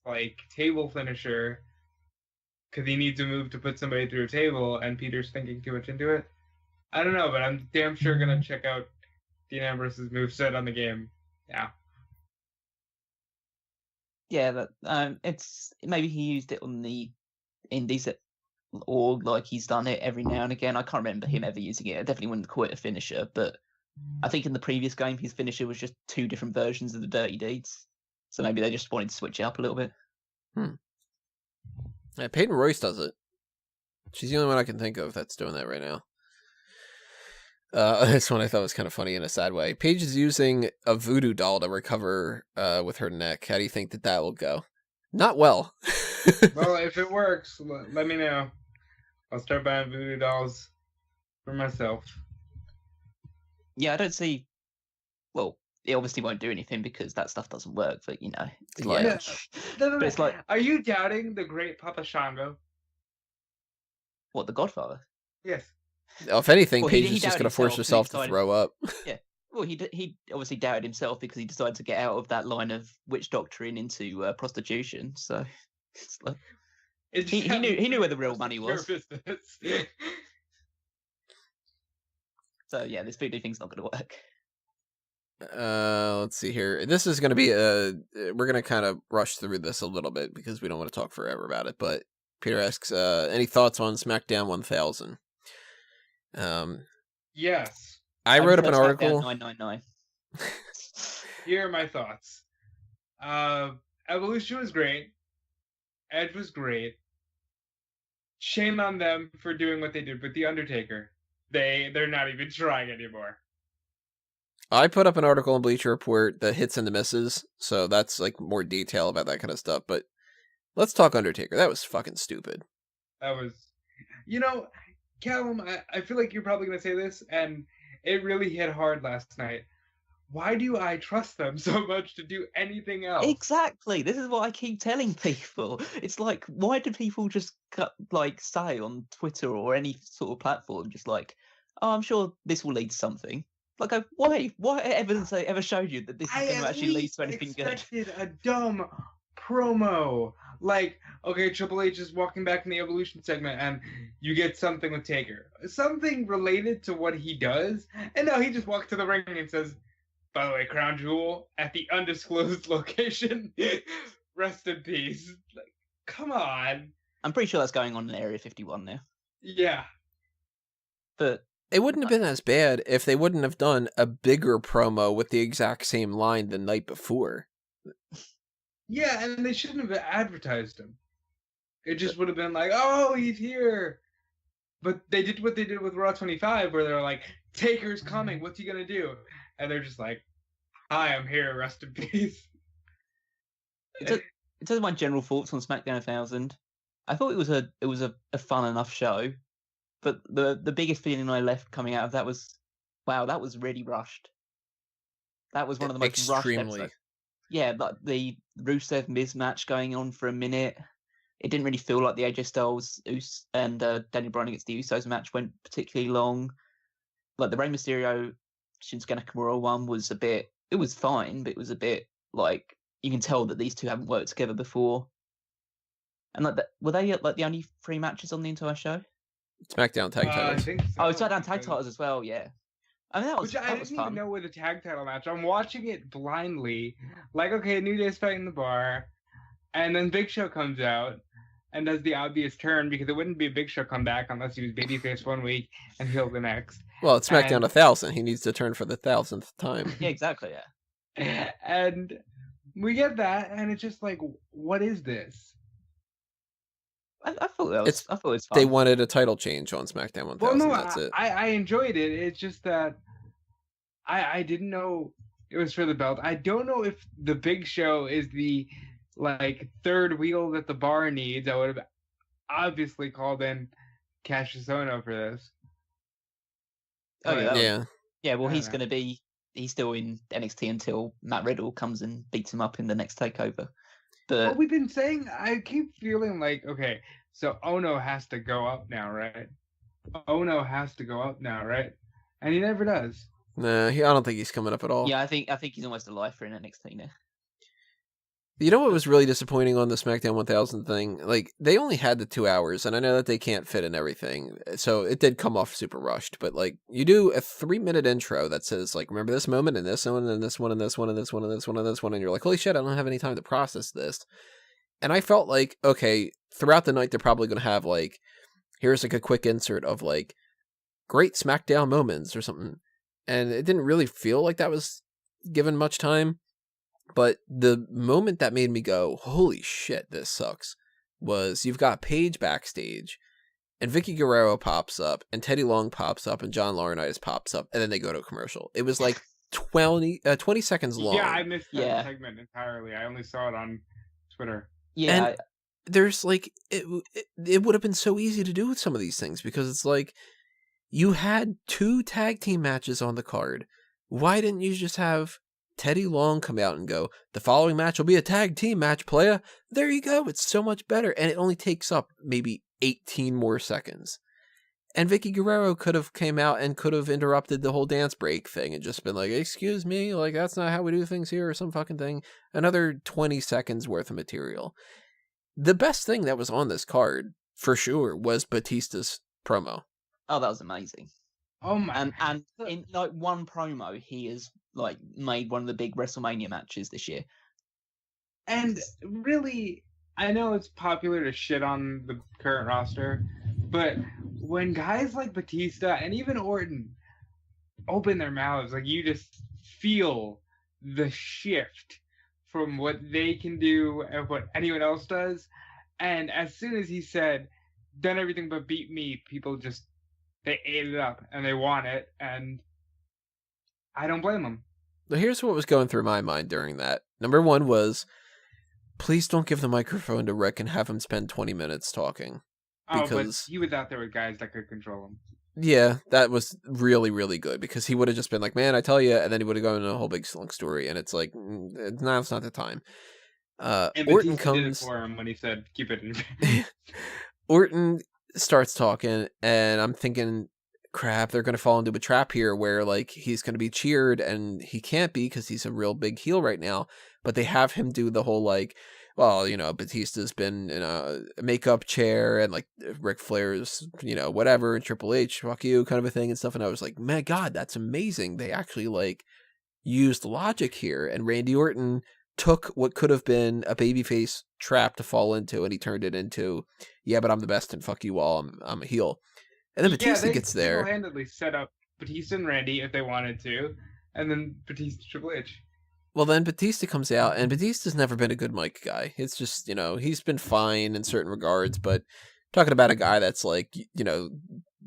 table finisher because he needs a move to put somebody through a table, and Peter's thinking too much into it. I don't know, but I'm damn sure gonna check out Dean Ambrose's moveset on the game. Yeah, Yeah, that it's maybe he used it on the indies, or like he's done it every now and again. I can't remember him ever using it. I definitely wouldn't call it a finisher, but I think in the previous game his finisher was just two different versions of the Dirty Deeds. So maybe they just wanted to switch it up a little bit. Yeah, Peyton Royce does it. She's the only one I can think of that's doing that right now. This one I thought was kind of funny in a sad way. Paige is using a voodoo doll to recover with her neck. How do you think that will go? Not well. well, if it works, let me know. I'll start buying voodoo dolls for myself. Yeah, I don't see. Well, it obviously won't do anything because that stuff doesn't work. But it's Yeah. like, No. But it's like- Are you doubting the great Papa Shango? what, the Godfather? Yes. If anything, Well, Paige he is just doubted going to force himself, herself and he to throw up. Yeah. Well, he obviously doubted himself because he decided to get out of that line of witch doctoring into prostitution. So it's like, he knew where the real money was. So yeah, this voodoo thing's not going to work. Let's see here. This is going to be we're going to kind of rush through this a little bit because we don't want to talk forever about it. But Peter asks, any thoughts on SmackDown 1000? Yes. I wrote up an SmackDown article. 999. Here are my thoughts. Evolution was great. Edge was great. Shame on them for doing what they did with The Undertaker. They're not even trying anymore. I put up an article in Bleacher Report that hits and misses, so that's like more detail about that kind of stuff. But let's talk Undertaker. That was fucking stupid. That was, Callum, I feel like you're probably going to say this, and it really hit hard last night. Why do I trust them so much to do anything else? Exactly. This is what I keep telling people. It's like, why do people just say on Twitter or any sort of platform, just like, oh, I'm sure this will lead to something. Like, why? What evidence they ever showed you that this is going to actually lead to anything good? I expected a dumb promo. Like, okay, Triple H is walking back in the Evolution segment, and you get something with Taker. Something related to what he does. And no, he just walks to the ring and says, by the way, Crown Jewel, at the undisclosed location, rest in peace. Like, come on. I'm pretty sure that's going on in Area 51 now. Yeah. But it wouldn't have been as bad if they wouldn't have done a bigger promo with the exact same line the night before. Yeah, and they shouldn't have advertised him. It just would have been like, oh, he's here. But they did what they did with Raw 25, where they're like, Taker's coming, what's he going to do? And they're just like, hi, I'm here, rest in peace. In terms of my general thoughts on SmackDown 1000, I thought it was a fun enough show. But the biggest feeling I left coming out of that was, wow, that was really rushed. That was one of the most rushed episodes. Yeah, like the Rusev Miz match going on for a minute. It didn't really feel like the AJ Styles and Daniel Bryan against the Usos match went particularly long. Like the Rey Mysterio Shinsuke Nakamura one was it was fine, but it was a bit like you can tell that these two haven't worked together before. And like were they like the only 3 matches on the entire show? SmackDown tag titles. I think so. Oh, SmackDown tag titles as well, yeah. I mean, I didn't even know with the tag title match. I'm watching it blindly. Like, okay, New Day's fighting the Bar, and then Big Show comes out and does the obvious turn because it wouldn't be a Big Show comeback unless he was babyface one week and heel the next. Well, it's SmackDown 1000. He needs to turn for the 1000th time. Yeah, exactly, yeah. And we get that, and it's just like, what is this? I thought it was fun. They wanted a title change on SmackDown 1000. Well, no, that's it. I enjoyed it. It's just that I didn't know it was for the belt. I don't know if the Big Show is the third wheel that the Bar needs. I would have obviously called in Cassius Ohno for this. Oh yeah. Yeah, well, he's still in NXT until Matt Riddle comes and beats him up in the next takeover. But what we've been saying, I keep feeling like, okay, so Ohno has to go up now, right? Ohno has to go up now, right? And he never does. Nah, I don't think he's coming up at all. Yeah, I think he's almost a lifer in NXT now. You know what was really disappointing on the SmackDown 1000 thing? Like, they only had the 2 hours, and I know that they can't fit in everything, so it did come off super rushed, but, like, you do a 3-minute intro that says, like, remember this moment, and this one, and this one, and this one, and this one, and this one, and this one, and you're like, holy shit, I don't have any time to process this. And I felt like, okay, throughout the night, they're probably going to have, like, here's, like, a quick insert of, like, great SmackDown moments or something, and it didn't really feel like that was given much time. But the moment that made me go, holy shit, this sucks, was you've got Paige backstage, and Vicky Guerrero pops up, and Teddy Long pops up, and John Laurinaitis pops up, and then they go to a commercial. It was like 20 seconds long. Yeah, I missed that segment entirely. I only saw it on Twitter. Yeah. And there's like, it would have been so easy to do with some of these things, because it's like, you had 2 tag team matches on the card. Why didn't you just have Teddy Long come out and go, the following match will be a tag team match, playa? There you go. It's so much better. And it only takes up maybe 18 more seconds. And Vicky Guerrero could have came out and could have interrupted the whole dance break thing and just been like, excuse me, like, that's not how we do things here, or some fucking thing. Another 20 seconds worth of material. The best thing that was on this card, for sure, was Batista's promo. Oh, that was amazing. Oh my! And in like one promo, he has like made one of the big WrestleMania matches this year. And really, I know it's popular to shit on the current roster, but when guys like Batista and even Orton open their mouths, like, you just feel the shift from what they can do and what anyone else does. And as soon as he said, "Done everything but beat me," people just, they ate it up and they want it, and I don't blame them. But here's what was going through my mind during that. Number one was, please don't give the microphone to Rick and have him spend 20 minutes talking. Because but he was out there with guys that could control him. Yeah, that was really, really good, because he would have just been like, man, I tell you, and then he would have gone into a whole big long story, and it's like, no, it's not the time. And Orton Batista did it for him when he said, keep it in. Orton starts talking, and I'm thinking, crap, they're going to fall into a trap here where, like, he's going to be cheered, and he can't be because he's a real big heel right now, but they have him do the whole, like, well, you know, Batista's been in a makeup chair, and, like, Ric Flair's, you know, whatever, and Triple H, fuck you, kind of a thing and stuff, and I was like, my God, that's amazing. They actually, like, used logic here, and Randy Orton took what could have been a babyface trap to fall into, and he turned it into, yeah, but I'm the best, and fuck you all, I'm a heel. And then Batista gets there. They single-handedly set up Batista and Randy if they wanted to, and then Batista Triple H. Well, then Batista comes out, and Batista's never been a good mic guy. It's just, you know, he's been fine in certain regards, but talking about a guy that's like, you know,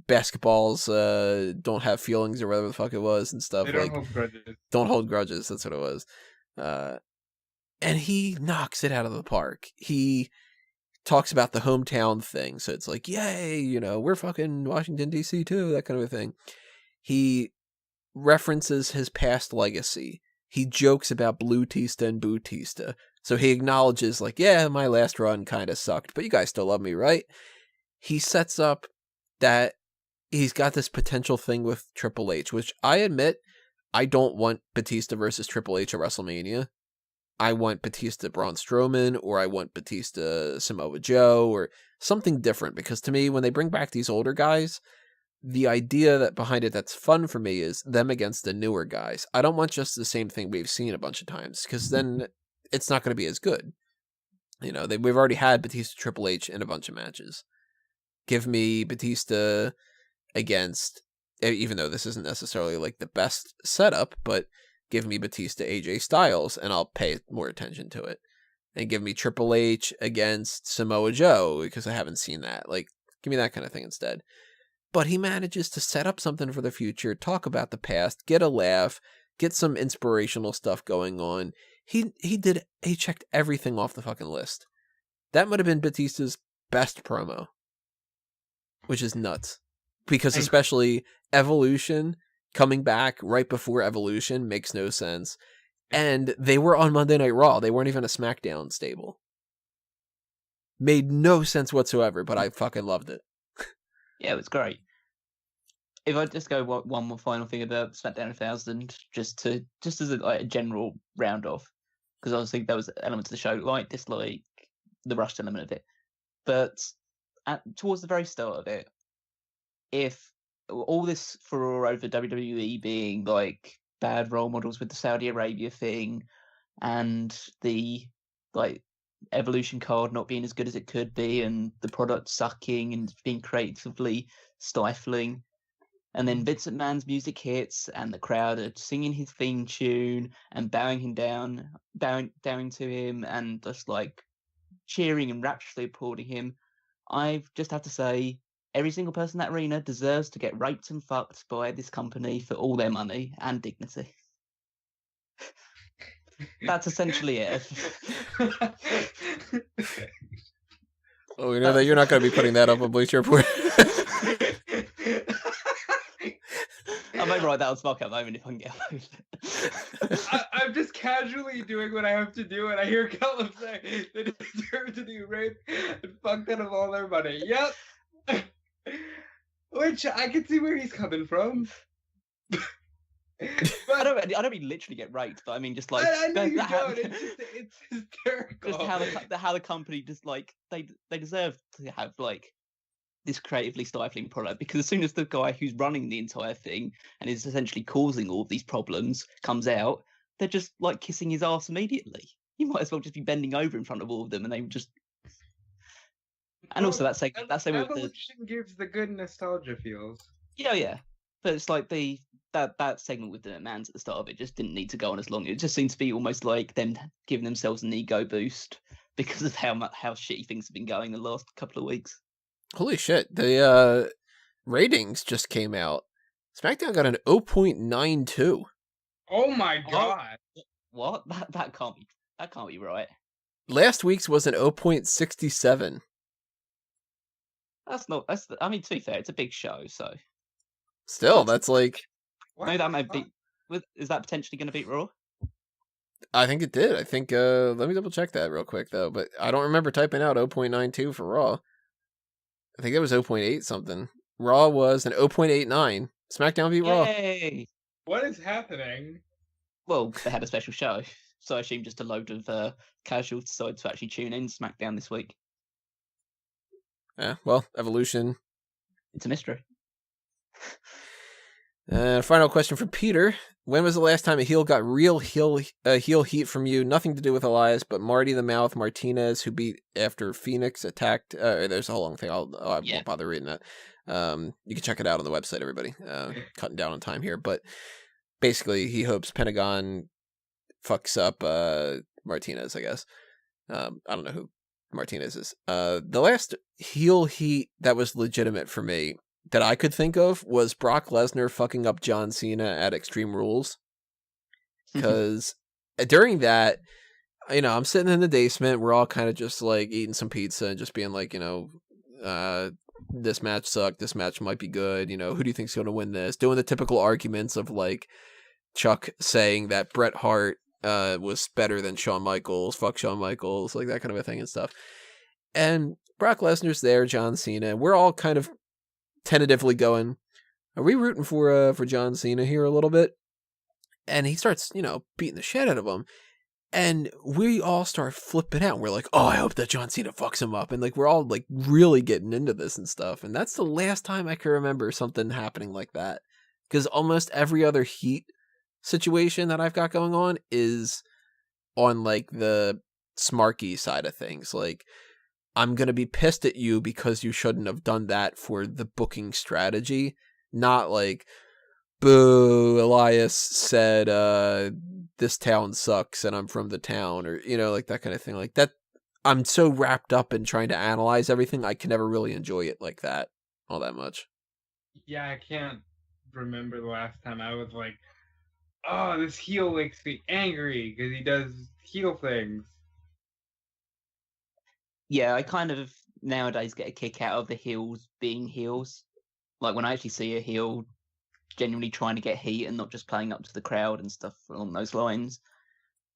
basketballs don't have feelings or whatever the fuck it was and stuff. They don't like, hold grudges. Don't hold grudges, that's what it was. And he knocks it out of the park. He talks about the hometown thing, so it's like, yay, you know, we're fucking Washington, D.C. too, that kind of a thing. He references his past legacy. He jokes about Blue Tista and Bootista. So he acknowledges, like, yeah, my last run kind of sucked, but you guys still love me, right? He sets up that he's got this potential thing with Triple H, which I admit, I don't want Batista versus Triple H at WrestleMania. I want Batista Braun Strowman, or I want Batista Samoa Joe, or something different, because to me, when they bring back these older guys, the idea that behind it that's fun for me is them against the newer guys. I don't want just the same thing we've seen a bunch of times, because then it's not going to be as good. You know, we've already had Batista Triple H in a bunch of matches. Give me Batista against, even though this isn't necessarily like the best setup, but give me Batista AJ Styles, and I'll pay more attention to it. And give me Triple H against Samoa Joe, because I haven't seen that. Like, give me that kind of thing instead. But he manages to set up something for the future, talk about the past, get a laugh, get some inspirational stuff going on. He checked everything off the fucking list. That would have been Batista's best promo, which is nuts. Because especially Evolution, coming back right before Evolution makes no sense. And they were on Monday Night Raw. They weren't even a SmackDown stable. Made no sense whatsoever, but I fucking loved it. Yeah, it was great. If I just go one more final thing about SmackDown 1000, just as a general round off, because obviously there was elements of the show like dislike, the rushed element of it, but towards the very start of it, if all this furore over WWE being like bad role models with the Saudi Arabia thing, and the like Evolution card not being as good as it could be, and the product sucking and being creatively stifling, and then Vince McMahon's music hits and the crowd are singing his theme tune and bowing to him and just like cheering and rapturously applauding him, I just have to say every single person in that arena deserves to get raped and fucked by this company for all their money and dignity. That's essentially it. Oh, we know that you're not going to be putting that up on Bleacher Report. I may write that on Smark Out Moment if I can get away with it. I'm just casually doing what I have to do, and I hear Callum say they deserve to do rape and fuck them of all their money. Yep. Which I can see where he's coming from. I don't mean literally get raped, but I mean just like I know you how, don't. It's hysterical. just how the company just like they deserve to have like this creatively stifling product, because as soon as the guy who's running the entire thing and is essentially causing all of these problems comes out, they're just like kissing his ass immediately. You might as well just be bending over in front of all of them, and they just. And also that segment with the evolution gives the good nostalgia feels. yeah, but it's like that segment with the McMahons at the start of it just didn't need to go on as long. It just seemed to be almost like them giving themselves an ego how shitty things have been going the last couple of weeks. Holy shit! The ratings just came out. SmackDown got an 0.92. Oh my god! What? That can't be right. Last week's was an 0.67. That's not. I mean, to be fair, it's a big show, so. Still, that's like. No, that might beat. Is that potentially going to beat Raw? I think it did. I think. Let me double check that real quick though. But I don't remember typing out 0.92 for Raw. I think that was 0.8 something. Raw was an 0.89. SmackDown beat Raw. Yay! What is happening? Well, they had a special show, so I assume just a load of casuals decided to actually tune in SmackDown this week. Yeah, well, Evolution. It's a mystery. Final question from Peter. When was the last time a heel got real heel heat from you? Nothing to do with Elias, but Marty the Mouth Martinez, who beat after Phoenix attacked. There's a whole long thing. I won't bother reading that. You can check it out on the website, everybody. Cutting down on time here. But basically, he hopes Pentagon fucks up Martinez, I guess. I don't know who Martinez is. The last heel heat that was legitimate for me that I could think of was Brock Lesnar fucking up John Cena at Extreme Rules. Because during that, I'm sitting in the basement. We're all kind of just like eating some pizza and just being like, this match sucked. This match might be good. Who do you think's going to win this? Doing the typical arguments of like Chuck saying that Bret Hart was better than Shawn Michaels. Fuck Shawn Michaels. Like that kind of a thing and stuff. And Brock Lesnar's there, John Cena. We're all kind of tentatively going, are we rooting for John Cena here a little bit? And he starts, beating the shit out of him. And we all start flipping out. We're like, oh, I hope that John Cena fucks him up. And like, we're all like really getting into this and stuff. And that's the last time I can remember something happening like that. Because almost every other heat situation that I've got going on is on like the smarky side of things. Like, I'm going to be pissed at you because you shouldn't have done that for the booking strategy. Not like, boo, Elias said, this town sucks and I'm from the town, or, like that kind of thing. Like that, I'm so wrapped up in trying to analyze everything, I can never really enjoy it like that, all that much. Yeah, I can't remember the last time I was like, oh, this heel makes me angry because he does heel things. Yeah, I kind of nowadays get a kick out of the heels being heels. Like when I actually see a heel genuinely trying to get heat and not just playing up to the crowd and stuff along those lines,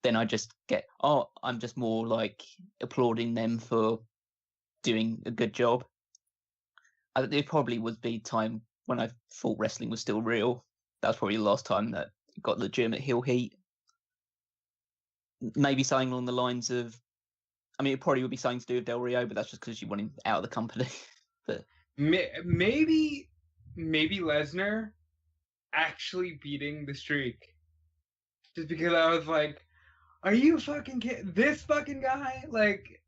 then I just get, I'm just more like applauding them for doing a good job. It probably would be time when I thought wrestling was still real. That was probably the last time that it got legitimate heel heat. Maybe something along the lines of, I mean, it probably would be something to do with Del Rio, but that's just because you want him out of the company. But maybe Lesnar actually beating the streak, just because I was like, are you fucking kidding? This fucking guy? Like,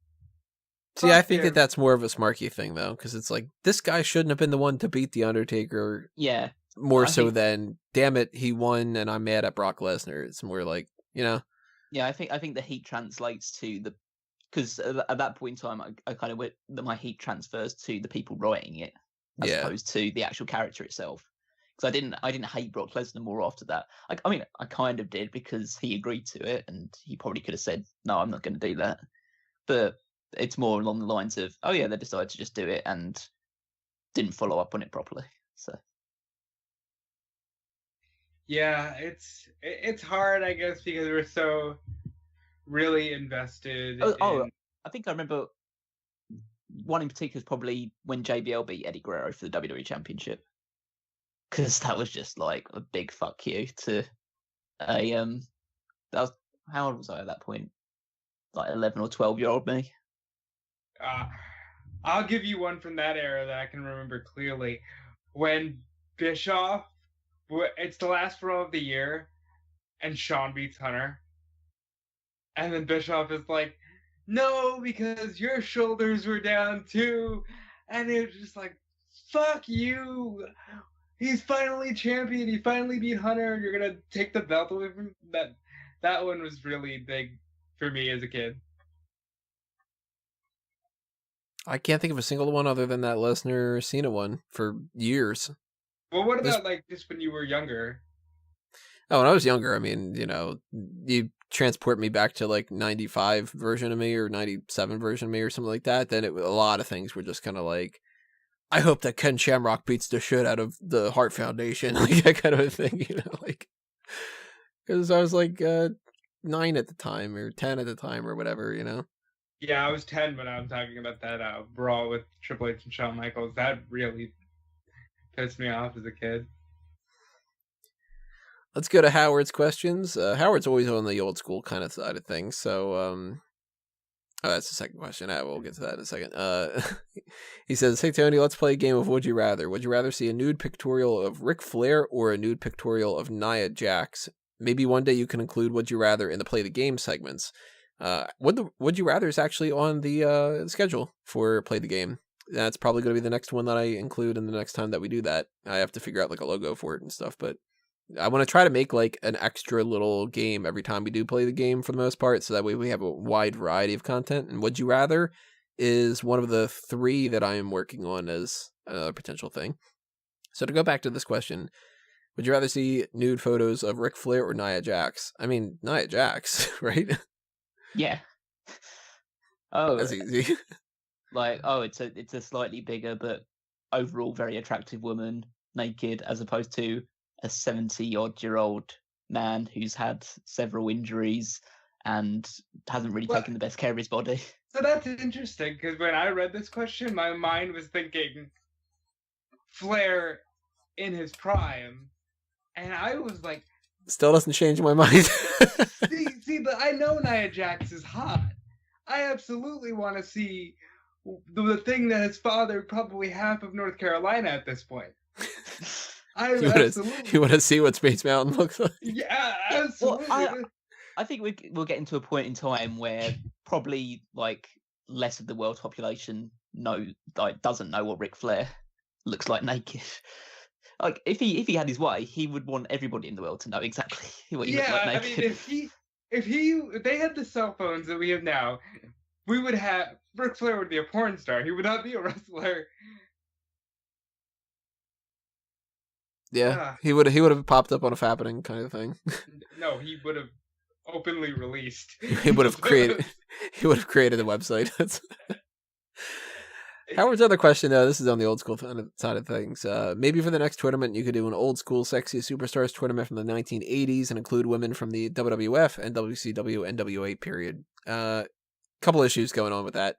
see, I think that's more of a Smarky thing though, because it's like, this guy shouldn't have been the one to beat the Undertaker. Yeah, more so than, damn it, he won and I'm mad at Brock Lesnar. It's more like, Yeah, I think the heat translates to the, because at that point in time, I kind of went that my heat transfers to the people writing it as opposed to the actual character itself. Because I didn't hate Brock Lesnar more after that. I mean, I kind of did because he agreed to it, and he probably could have said, "No, I'm not going to do that." But it's more along the lines of, "Oh yeah, they decided to just do it and didn't follow up on it properly." So. Yeah, it's hard, I guess, because we're so really invested. I think I remember one in particular is probably when JBL beat Eddie Guerrero for the WWE Championship, because that was just like a big fuck you to a that was, how old was I at that point? Like 11 or 12-year-old me. I'll give you one from that era that I can remember clearly. When Bischoff, it's the last Raw of the year, and Shawn beats Hunter. And then Bischoff is like, no, because your shoulders were down too. And it was just like, fuck you. He's finally champion. He finally beat Hunter, and you're going to take the belt away from him. That one was really big for me as a kid. I can't think of a single one other than that Lesnar Cena one for years. Well, what about like just when you were younger? Oh, when I was younger, I mean, you transport me back to like 95 version of me or 97 version of me or something like that, then a lot of things were just kind of like, I hope that Ken Shamrock beats the shit out of the Hart Foundation, like that kind of a thing, like, because I was like 9 at the time or 10 at the time or whatever, Yeah, I was 10 when I was talking about that brawl with Triple H and Shawn Michaels. That really pissed me off as a kid. Let's go to Howard's questions. Howard's always on the old school kind of side of things. So, oh, that's the second question. We'll get to that in a second. He says, hey, Tony, let's play a game of Would You Rather. Would you rather see a nude pictorial of Ric Flair or a nude pictorial of Nia Jax? Maybe one day you can include Would You Rather in the Play the Game segments. Would You Rather is actually on the schedule for Play the Game. That's probably going to be the next one that I include in the next time that we do that. I have to figure out like a logo for it and stuff, but I want to try to make like an extra little game every time we do play the game for the most part, so that way we have a wide variety of content. And Would You Rather is one of the 3 that I am working on as another potential thing. So to go back to this question, would you rather see nude photos of Ric Flair or Nia Jax? I mean, Nia Jax, right? Yeah. Oh, That's easy. Like, it's a slightly bigger but overall very attractive woman naked, as opposed to a 70-odd-year-old man who's had several injuries and hasn't really taken the best care of his body. So that's interesting, because when I read this question, my mind was thinking Flair in his prime, and I was like, still doesn't change my mind. see, but I know Nia Jax is hot. I absolutely want to see the thing that has fathered probably half of North Carolina at this point. You want to see what Space Mountain looks like? Yeah, absolutely. Well, I think we'll get into a point in time where probably like less of the world's population doesn't know what Ric Flair looks like naked. Like if he had his way, he would want everybody in the world to know exactly what he looked like naked. I mean, if they had the cell phones that we have now, we would have Ric Flair would be a porn star. He would not be a wrestler. Yeah, he would have popped up on a Fappening kind of thing. No, he would have openly released. He would have created a website. Howard's other question, though, this is on the old school side of things. Maybe for the next tournament, you could do an old school Sexiest Superstars tournament from the 1980s and include women from the WWF and WCW NWA period. Couple issues going on with that.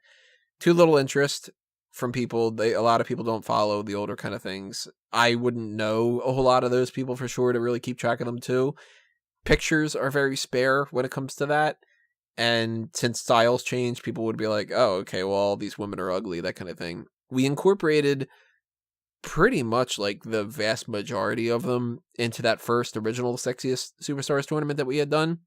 Too little interest from people. A lot of people don't follow the older kind of things. I wouldn't know a whole lot of those people for sure to really keep track of them too. Pictures are very spare when it comes to that. And since styles change, people would be like, oh, okay, well, all these women are ugly, that kind of thing. We incorporated pretty much like the vast majority of them into that first original Sexiest Superstars tournament that we had done.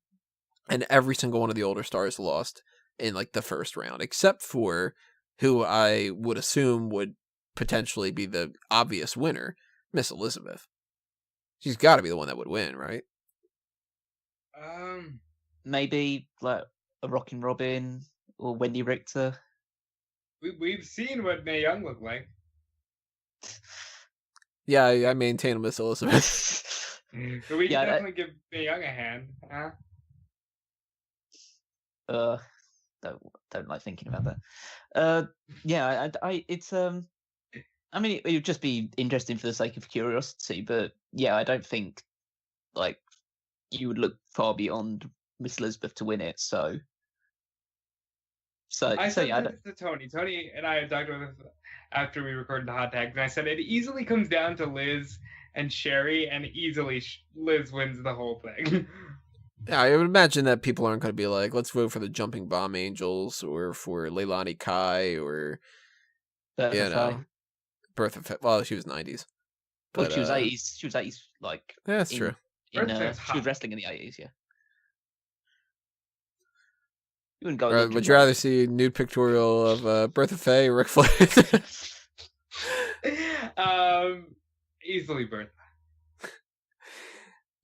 And every single one of the older stars lost in like the first round, except for who I would assume would potentially be the obvious winner, Miss Elizabeth. She's got to be the one that would win, right? Maybe like a Rockin' Robin or Wendy Richter. We've seen what Mae Young looked like. Yeah, I maintain Miss Elizabeth. But we can definitely give Mae Young a hand, huh? Don't like thinking about that. It's I mean, it would just be interesting for the sake of curiosity, but yeah, I don't think like you would look far beyond Miss Elizabeth to win it. So I said yeah, this to Tony. Tony and I had talked about this after we recorded the hot tags, and I said it easily comes down to Liz and Sherry, and easily Liz wins the whole thing. Yeah, I would imagine that people aren't going to be like, let's vote for the Jumping Bomb Angels or for Leilani Kai or, Bertha Faye. Bertha Faye. Well, she was 90s. Well, But, she was 80s. She was 80s, like. Yeah, that's true. She was wrestling in the 80s, yeah. You wouldn't go. Would you rather see a nude pictorial of Bertha Faye or Ric Flair? Easily Bertha.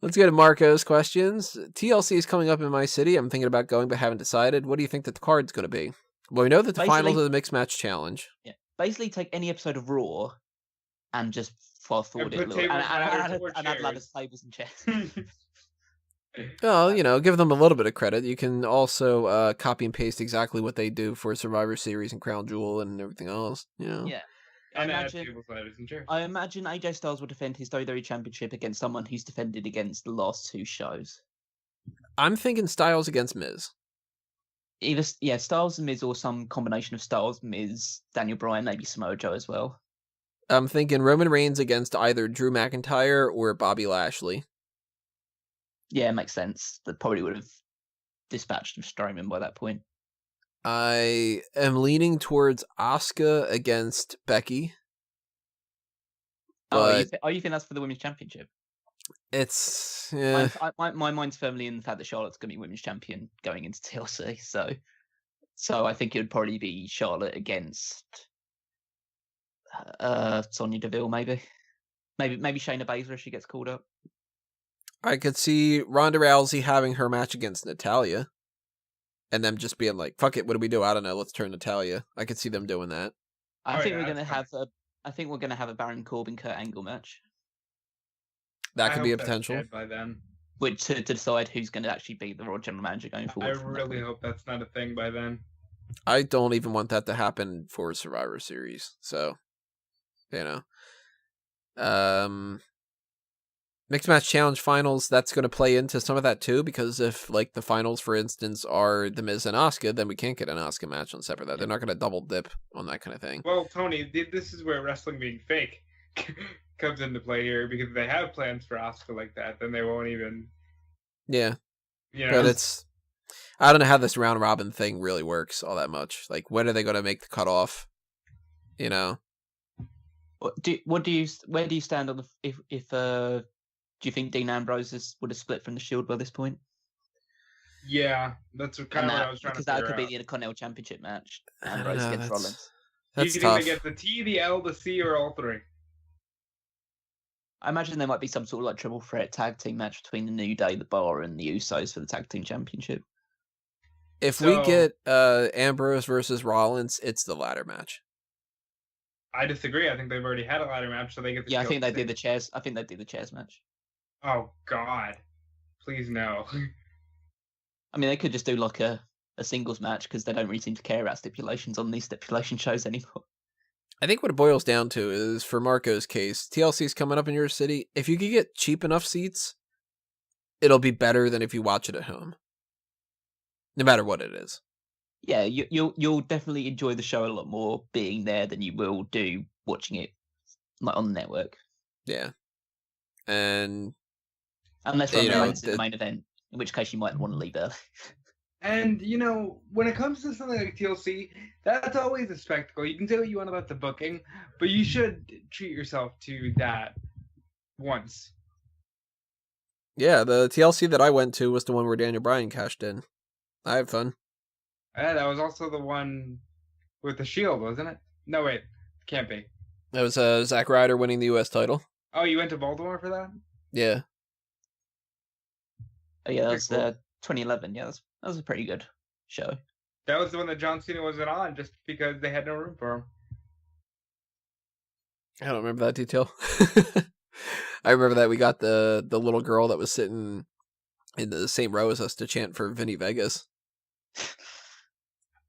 Let's go to Marco's questions. TLC is coming up in my city. I'm thinking about going, but haven't decided. What do you think that the card's going to be? Well, we know that the finals of the Mixed Match Challenge. Yeah, basically take any episode of Raw and just fast forward it a little, and add ladders, tables, and chairs. Well, give them a little bit of credit. You can also copy and paste exactly what they do for Survivor Series and Crown Jewel and everything else. Yeah. I imagine AJ Styles will defend his WWE Championship against someone who's defended against the last 2 shows. I'm thinking Styles against Miz. Either Styles and Miz, or some combination of Styles, Miz, Daniel Bryan, maybe Samoa Joe as well. I'm thinking Roman Reigns against either Drew McIntyre or Bobby Lashley. Yeah, makes sense. That probably would have dispatched Strowman by that point. I am leaning towards Asuka against Becky. But you think that's for the Women's Championship? It's... My mind's firmly in the fact that Charlotte's going to be Women's Champion going into TLC, so I think it would probably be Charlotte against Sonya Deville, maybe Shayna Baszler if she gets called up. I could see Ronda Rousey having her match against Natalya, and them just being like, "Fuck it, what do we do? I don't know. Let's turn Natalya." I could see them doing that. I think we're gonna have a Baron Corbin Kurt Angle match. That could be a potential by then. Which to decide who's going to actually be the Raw General Manager going forward. I really hope that's not a thing by then. I don't even want that to happen for Survivor Series. So, Mixed Match Challenge finals, that's going to play into some of that too, because if like the finals, for instance, are The Miz and Asuka, then we can't get an Asuka match on separate that. They're not going to double dip on that kind of thing. Well, Tony, this is where wrestling being fake comes into play here, because if they have plans for Asuka like that, then they won't even. Yeah. But I don't know how this round robin thing really works all that much. Like, when are they going to make the cutoff? Where do you stand on the do you think Dean Ambrose would have split from the Shield by this point? Yeah, that's kind of what I was trying to figure out. Because that could be the Intercontinental Championship match. Ambrose against Rollins. That's you tough. can either get the T, the L, the C, or all 3. I imagine there might be some sort of like triple threat tag team match between the New Day, the Bar, and the Usos for the tag team championship. If we get Ambrose versus Rollins, it's the ladder match. I disagree. I think they've already had a ladder match, so they get. I think they did the chairs. I think they did the chairs match. Oh God, please no. I mean, they could just do like a singles match, because they don't really seem to care about stipulations on these stipulation shows anymore. I think what it boils down to is, for Marco's case, TLC's coming up in your city. If you could get cheap enough seats, it'll be better than if you watch it at home. No matter what it is. Yeah, you'll definitely enjoy the show a lot more being there than you will do watching it like on the network. Yeah. And unless Roman's in the main event, in which case you might want to leave early. And, when it comes to something like TLC, that's always a spectacle. You can say what you want about the booking, but you should treat yourself to that once. Yeah, the TLC that I went to was the one where Daniel Bryan cashed in. I had fun. Yeah, that was also the one with the Shield, wasn't it? No, wait. Can't be. That was Zack Ryder winning the U.S. title. Oh, you went to Baltimore for that? Yeah. Oh, yeah, that was 2011. Yeah, that was a pretty good show. That was the one that John Cena wasn't on just because they had no room for him. I don't remember that detail. I remember that we got the little girl that was sitting in the same row as us to chant for Vinny Vegas.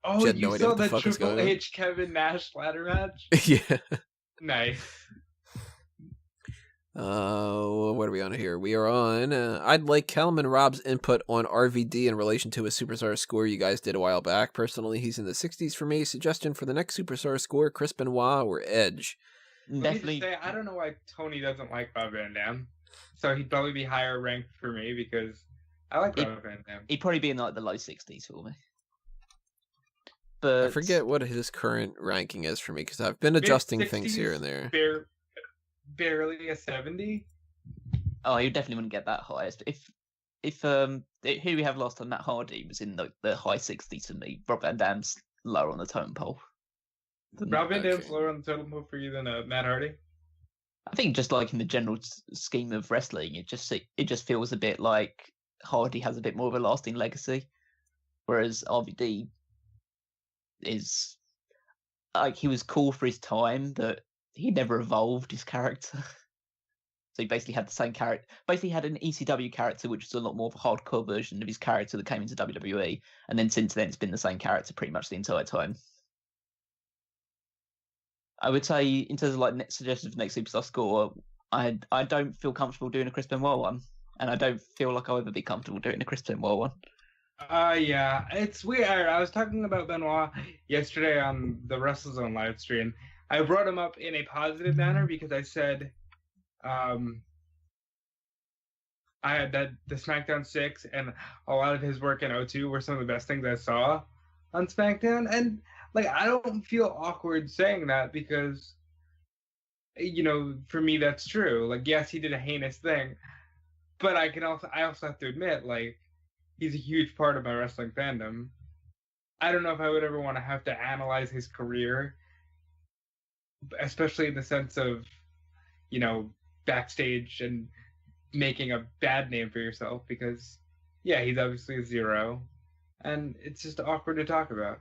Oh, you saw the Triple H Kevin Nash ladder match? Yeah. Nice. What are we on here? We are on. I'd like Callum and Rob's input on RVD in relation to a superstar score you guys did a while back. Personally, he's in the 60s for me. Suggestion for the next superstar score: Chris Benoit or Edge. Let me just say, I don't know why Tony doesn't like Rob Van Dam. So he'd probably be higher ranked for me because I like Rob Van Dam. He'd probably be in like the low 60s for me. But I forget what his current ranking is for me because I've been adjusting things here and there. Barely a 70. Oh, you definitely wouldn't get that high. If who we have last time, Matt Hardy was in the high 60s for me. Rob Van Dam's lower on the totem pole. Rob Van Dam's lower on the totem pole for you than Matt Hardy? I think just like in the general scheme of wrestling, it just feels a bit like Hardy has a bit more of a lasting legacy, whereas RVD is like he was cool for his time, but he never evolved his character. So he basically had the same character. Basically had an ECW character, which was a lot more of a hardcore version of his character that came into WWE, and then since then it's been the same character pretty much the entire time. I would say, in terms of like suggestions for next superstar score, I don't feel comfortable doing a Chris Benoit one, and I don't feel like I'll ever be comfortable doing a Chris Benoit one. Yeah, it's weird. I was talking about Benoit yesterday on the WrestleZone live stream. I brought him up in a positive manner because I said, I had that the SmackDown 6 and a lot of his work in O2 were some of the best things I saw on SmackDown, and like I don't feel awkward saying that because, you know, for me that's true. Like, yes, he did a heinous thing, but I also have to admit, like, he's a huge part of my wrestling fandom. I don't know if I would ever want to have to analyze his career, especially in the sense of, you know, backstage and making a bad name for yourself because, yeah, he's obviously a zero, and it's just awkward to talk about.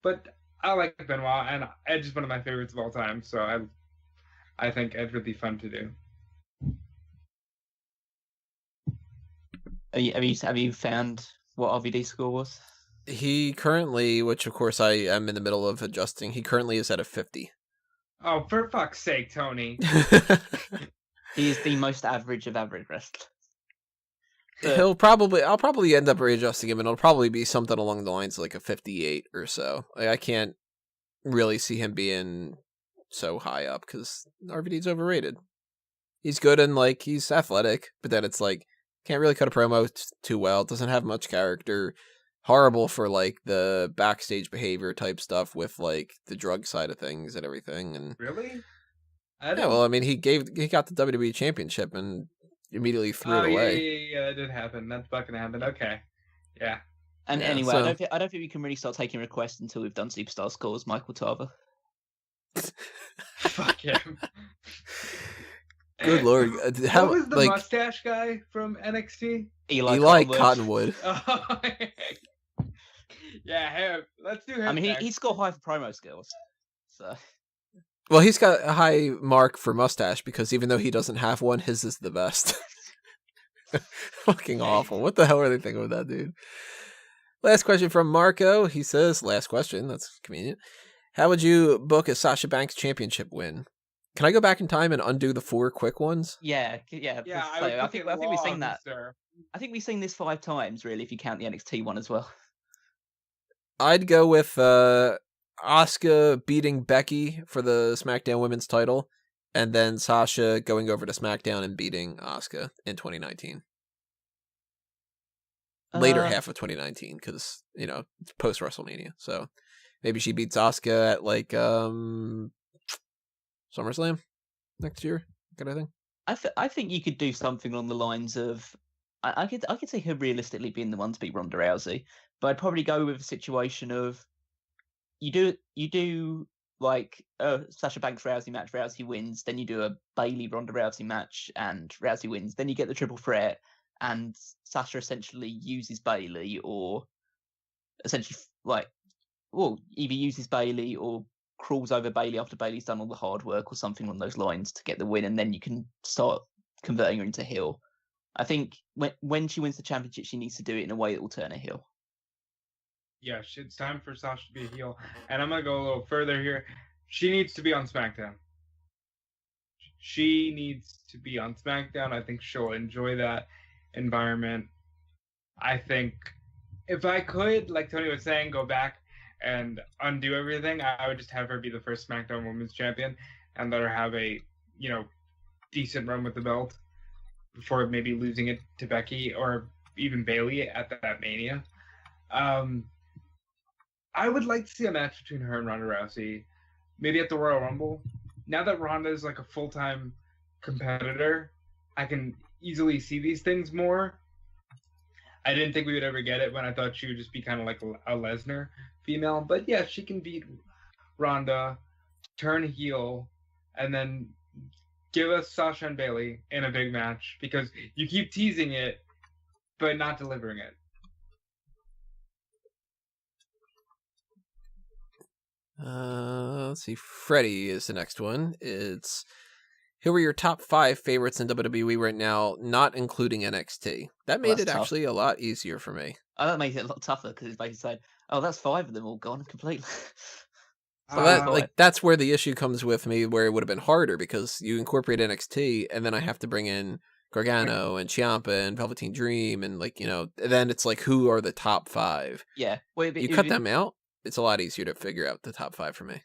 But I like Benoit, and Edge is one of my favorites of all time, so I think Edge would be fun to do. Have you found what RVD's score was? He currently, which of course I am in the middle of adjusting, he currently is at a 50. Oh, for fuck's sake, Tony. He is the most average of average wrestlers. I'll probably end up readjusting him, and it'll probably be something along the lines of like a 58 or so. Like, I can't really see him being so high up because RVD's overrated. He's good and like he's athletic, but then it's like can't really cut a promo too well. Doesn't have much character. Horrible for like the backstage behavior type stuff with like the drug side of things and everything. And really, yeah, well, I mean, he got the WWE Championship and immediately threw it away. Yeah, that did happen. That's fucking happened. Okay, yeah. And Yeah, anyway, so- I don't think we can really start taking requests until we've done superstar scores. Michael Tarver. Fuck him. Good lord! What was the mustache guy from NXT? Eli Cottonwood. Oh, yeah, him. Let's do him. I mean, next. he's got high for promo skills. So Well, he's got a high mark for mustache because even though he doesn't have one, his is the best. Fucking awful. What the hell are they thinking with that, dude? Last question from Marco. He says, last question. That's convenient. How would you book a Sasha Banks championship win? Can I go back in time and undo the 4 quick ones? yeah. I think we've seen that. Sir. I think we've seen this 5 times, really, if you count the NXT one as well. I'd go with Asuka beating Becky for the SmackDown Women's title, and then Sasha going over to SmackDown and beating Asuka in 2019. Later half of 2019, because, you know, it's post WrestleMania. So maybe she beats Asuka at like SummerSlam next year, kind of thing. I think you could do something along the lines of I could see her realistically being the one to beat Ronda Rousey, but I'd probably go with a situation of you do like a Sasha Banks Rousey match, Rousey wins, then you do a Bayley Ronda Rousey match and Rousey wins, then you get the triple threat and Sasha essentially uses Bayley or essentially either uses Bayley or crawls over Bayley after Bayley's done all the hard work or something along those lines to get the win, and then you can start converting her into heel. I think when she wins the championship, she needs to do it in a way that will turn her heel. Yeah, it's time for Sasha to be a heel. And I'm going to go a little further here. She needs to be on SmackDown. She needs to be on SmackDown. I think she'll enjoy that environment. I think if I could, like Tony was saying, go back and undo everything, I would just have her be the first SmackDown Women's Champion and let her have a, decent run with the belt before maybe losing it to Becky or even Bayley at that Mania. I would like to see a match between her and Ronda Rousey, maybe at the Royal Rumble. Now that Ronda is like a full-time competitor, I can easily see these things more. I didn't think we would ever get it when I thought she would just be kind of like a Lesnar female. But yeah, she can beat Ronda, turn heel, and then give us Sasha and Bayley in a big match because you keep teasing it, but not delivering it. Let's see. Freddie is the next one. It's who are your top 5 favorites in WWE right now, not including NXT? That made it tough. actually a lot easier for me. Oh, that makes it a lot tougher because it's basically saying, "Oh, that's 5 of them all gone completely." Well, that's where the issue comes with me, where it would have been harder because you incorporate NXT, and then I have to bring in Gargano and Ciampa and Velveteen Dream, and then it's like, who are the top 5? Yeah, well, You cut them out, it's a lot easier to figure out the top 5 for me.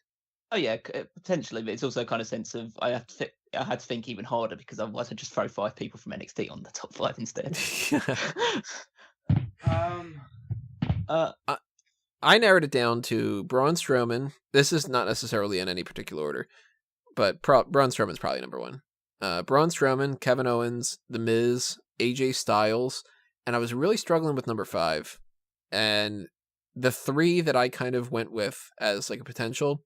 Oh yeah, potentially, but it's also kind of sense of I had to think even harder because otherwise I'd just throw 5 people from NXT on the top 5 instead. I narrowed it down to Braun Strowman. This is not necessarily in any particular order, but Braun Strowman's probably number 1. Braun Strowman, Kevin Owens, The Miz, AJ Styles, and I was really struggling with number 5. And the 3 that I kind of went with as like a potential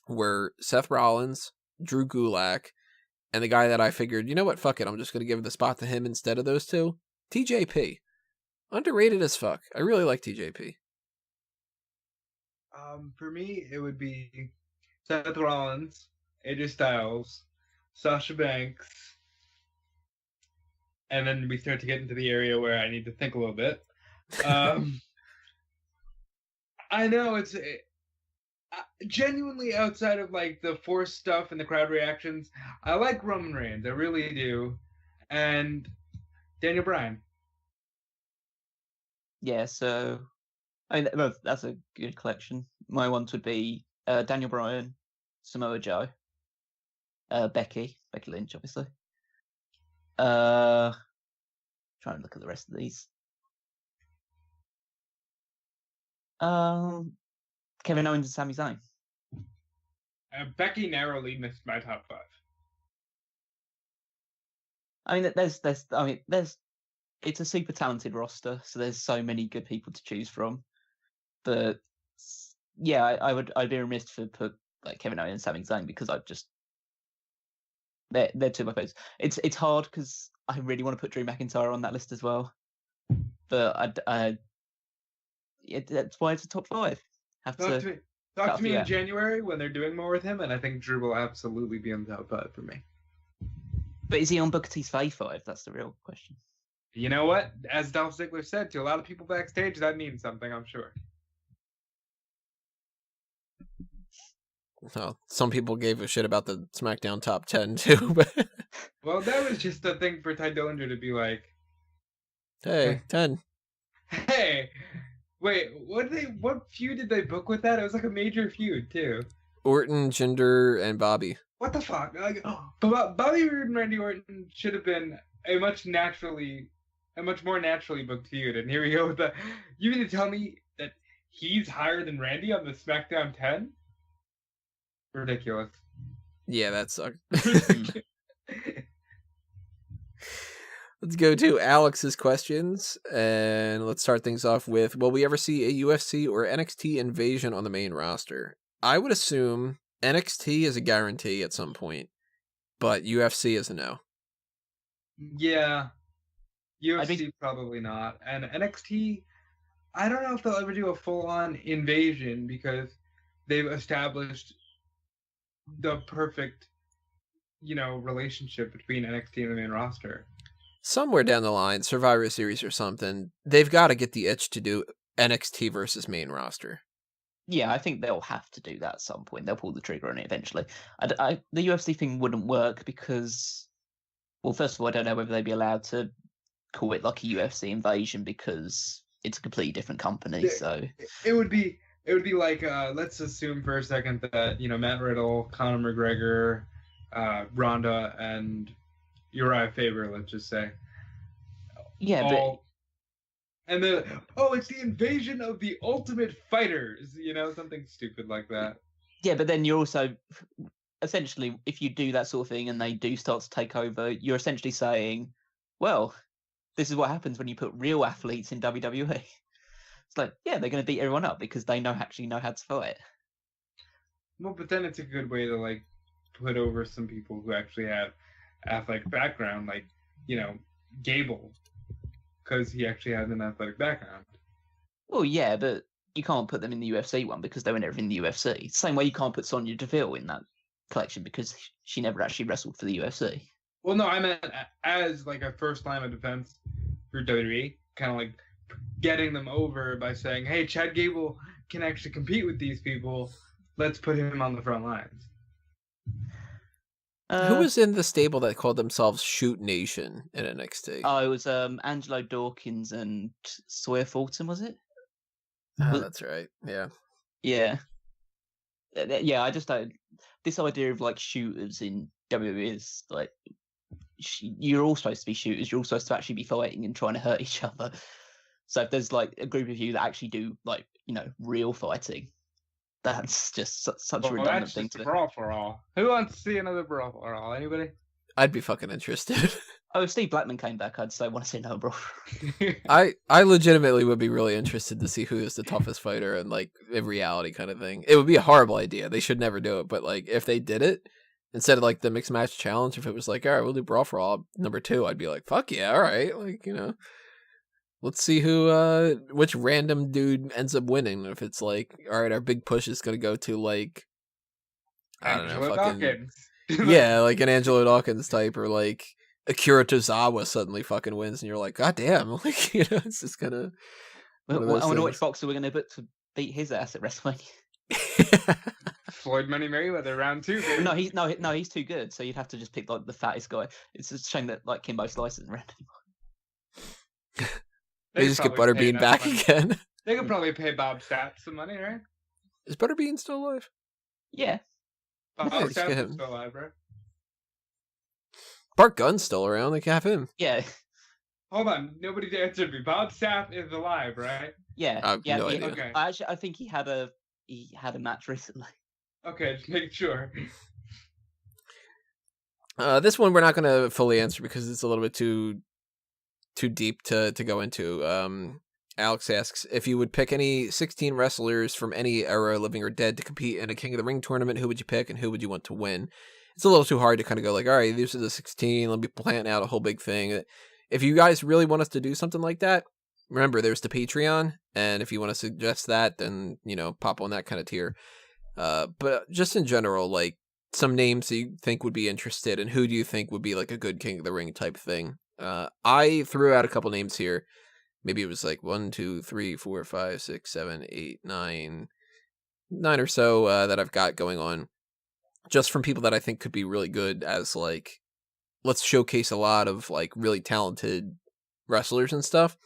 were Seth Rollins, Drew Gulak, and the guy that I figured, you know what, fuck it, I'm just going to give the spot to him instead of those 2, TJP. Underrated as fuck. I really like TJP. For me, it would be Seth Rollins, AJ Styles, Sasha Banks, and then we start to get into the area where I need to think a little bit. I know it's genuinely outside of like the forced stuff and the crowd reactions. I like Roman Reigns, I really do, and Daniel Bryan. Yeah, so I mean that's a good collection. My ones would be Daniel Bryan, Samoa Joe, Becky Lynch, obviously. Trying to look at the rest of these. Kevin Owens and Sami Zayn. Becky narrowly missed my top 5. I mean, there's it's a super talented roster, so there's so many good people to choose from. But yeah, I'd be remiss to put like Kevin Owens and Sami Zayn because they're 2 of my favorites. It's hard because I really want to put Drew McIntyre on that list as well, but that's why it's a top 5. Talk to me in January when they're doing more with him, and I think Drew will absolutely be in the top 5 for me. But is he on Booker T's Fave 5? That's the real question. You know what? As Dolph Ziggler said to a lot of people backstage, that means something, I'm sure. Well, some people gave a shit about the SmackDown top 10 too, but well, that was just a thing for Ty Dillinger to be like, hey, 10. Hey, wait, what feud did they book with that? It was like a major feud too. Orton, Jinder, and Bobby. What the fuck? Like, Bobby Roode and Randy Orton should have been a much more naturally booked feud, and here we go with that. You mean to tell me that he's higher than Randy on the SmackDown 10? Ridiculous. Yeah, that sucked. Let's go to Alex's questions, and let's start things off with, will we ever see a UFC or NXT invasion on the main roster? I would assume NXT is a guarantee at some point, but UFC is a no. Yeah. UFC probably not. And NXT, I don't know if they'll ever do a full-on invasion because they've established the perfect, relationship between NXT and the main roster. Somewhere down the line, Survivor Series or something, they've got to get the itch to do NXT versus main roster. Yeah, I think they'll have to do that at some point. They'll pull the trigger on it eventually. The UFC thing wouldn't work because, well, first of all, I don't know whether they'd be allowed to call it like a UFC invasion because it's a completely different company. So it would be like let's assume for a second that Matt Riddle, Conor McGregor, Ronda, and Uriah Faber, let's just say, yeah, all, and then it's the invasion of the Ultimate Fighters, something stupid like that. But then you're also essentially, if you do that sort of thing and they do start to take over, you're essentially saying, well, this is what happens when you put real athletes in WWE. It's like, yeah, they're going to beat everyone up because they actually know how to fight. Well, but then it's a good way to like put over some people who actually have athletic background, like Gable, because he actually has an athletic background. Well, yeah, but you can't put them in the UFC one because they were never in the UFC. Same way you can't put Sonya Deville in that collection because she never actually wrestled for the UFC. Well, no, I meant as like a first line of defense for WWE, kind of like getting them over by saying, hey, Chad Gable can actually compete with these people. Let's put him on the front lines. Who was in the stable that called themselves Shoot Nation in NXT? Oh, it was Angelo Dawkins and Sawyer Fulton, was it? Oh, that's right. Yeah. Yeah. Yeah, I just don't. This idea of like shooters in WWE is like, you're all supposed to be shooters. You're all supposed to actually be fighting and trying to hurt each other. So if there's like a group of you that actually do like real fighting, that's just such a redundant thing to do. Brawl for all. Who wants to see another brawl for all? Anybody? I'd be fucking interested. Oh, if Steve Blackman came back, I'd say I want to see another brawl. I legitimately would be really interested to see who is the toughest fighter and like in reality kind of thing. It would be a horrible idea. They should never do it. But like if they did it instead of like the mixed match challenge, if it was like, all right, we'll do brawl for all number 2, I'd be like, fuck yeah, all right, like let's see which random dude ends up winning. If it's like, all right, our big push is gonna go to like I don't know, fucking Dawkins. yeah, like an Angelo Dawkins type, or like Akira Tozawa suddenly fucking wins, and you're like, god damn, like it's just gonna. I wonder which boxer we're gonna put to beat his ass at WrestleMania. Floyd Money Mayweather round 2. Baby. No, he's too good. So you'd have to just pick like the fattest guy. It's a shame that like Kimbo Slice isn't around anymore. They just get Butterbean back again. They could probably pay Bob Sapp some money, right? Is Butterbean still alive? Yeah. Bob Nice, Sapp get is him. still alive, right? Bart Gunn's still around. They can have him. Yeah. Hold on, nobody answered me. Bob Sapp is alive, right? Yeah. Yeah. No idea. Okay. I think he had a match recently. Okay, just make sure. This one we're not going to fully answer because it's a little bit too deep to go into. Alex asks, if you would pick any 16 wrestlers from any era, living or dead, to compete in a King of the Ring tournament, who would you pick and who would you want to win? It's a little too hard to kind of go like, all right, these are the 16. Let me plan out a whole big thing. If you guys really want us to do something like that, remember, there's the Patreon. And if you want to suggest that, then, pop on that kind of tier. But just in general, like some names that you think would be interested and who do you think would be like a good King of the Ring type thing? I threw out a couple names here. Maybe it was like 1, 2, 3, 4, 5, 6, 7, 8, 9 or so that I've got going on. Just from people that I think could be really good as like, let's showcase a lot of like really talented wrestlers and stuff.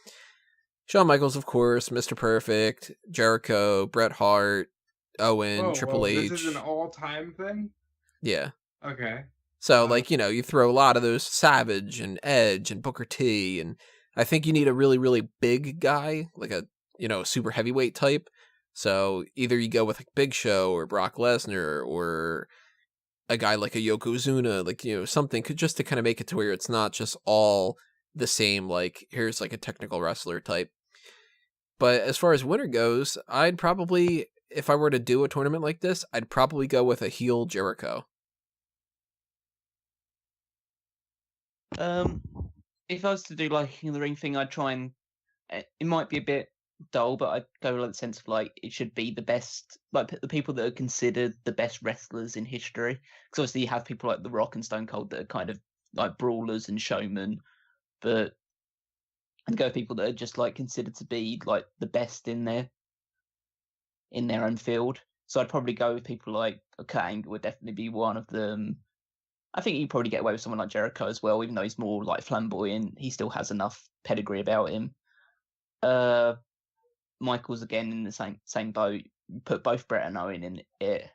Shawn Michaels, of course, Mr. Perfect, Jericho, Bret Hart, Owen, Triple H. This is an all-time thing? Yeah. Okay. So like, you throw a lot of those Savage and Edge and Booker T, and I think you need a really, really big guy, like a, super heavyweight type. So either you go with like Big Show or Brock Lesnar or a guy like a Yokozuna, like, something just to kind of make it to where it's not just all the same, like here's like a technical wrestler type. But as far as winner goes, I'd probably, if I were to do a tournament like this, I'd probably go with a heel Jericho. If I was to do like King of the Ring thing, I'd try and it might be a bit dull, but I'd go with the sense of like it should be the best, like the people that are considered the best wrestlers in history. Because obviously you have people like The Rock and Stone Cold that are kind of like brawlers and showmen, but I'd go with people that are just like considered to be like the best in their in their own field. So I'd probably go with people like Kurt Angle would definitely be one of them. I think you'd probably get away with someone like Jericho as well, even though he's more like flamboyant. He still has enough pedigree about him. Michael's again in the same boat. Put both Brett and Owen in it.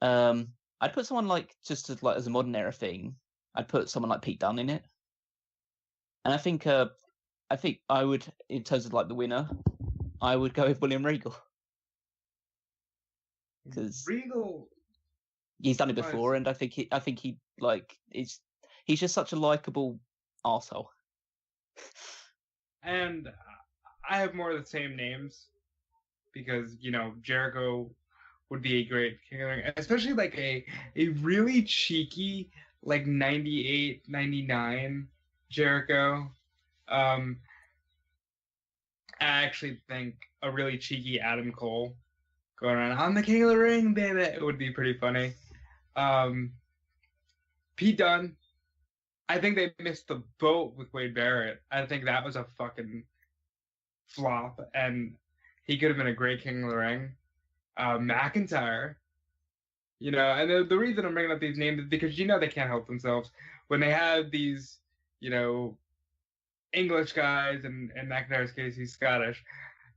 I'd put someone like just as a modern era thing. I'd put someone like Pete Dunne in it, and I think I would, in terms of like the winner, I would go with William Regal because Regal, he's done it before, and I think he he's just such a likable arsehole. And I have more of the same names because Jericho would be a great King of the Ring, especially like a really cheeky like 98, 99 Jericho. I actually think a really cheeky Adam Cole going around, "I'm the King of the Ring, baby." It would be pretty funny. Pete Dunne, I think they missed the boat with Wade Barrett. I think that was a fucking flop, and he could have been a great King of the Ring. McIntyre, and the reason I'm bringing up these names is because they can't help themselves when they have these, English guys, and in McIntyre's case he's Scottish.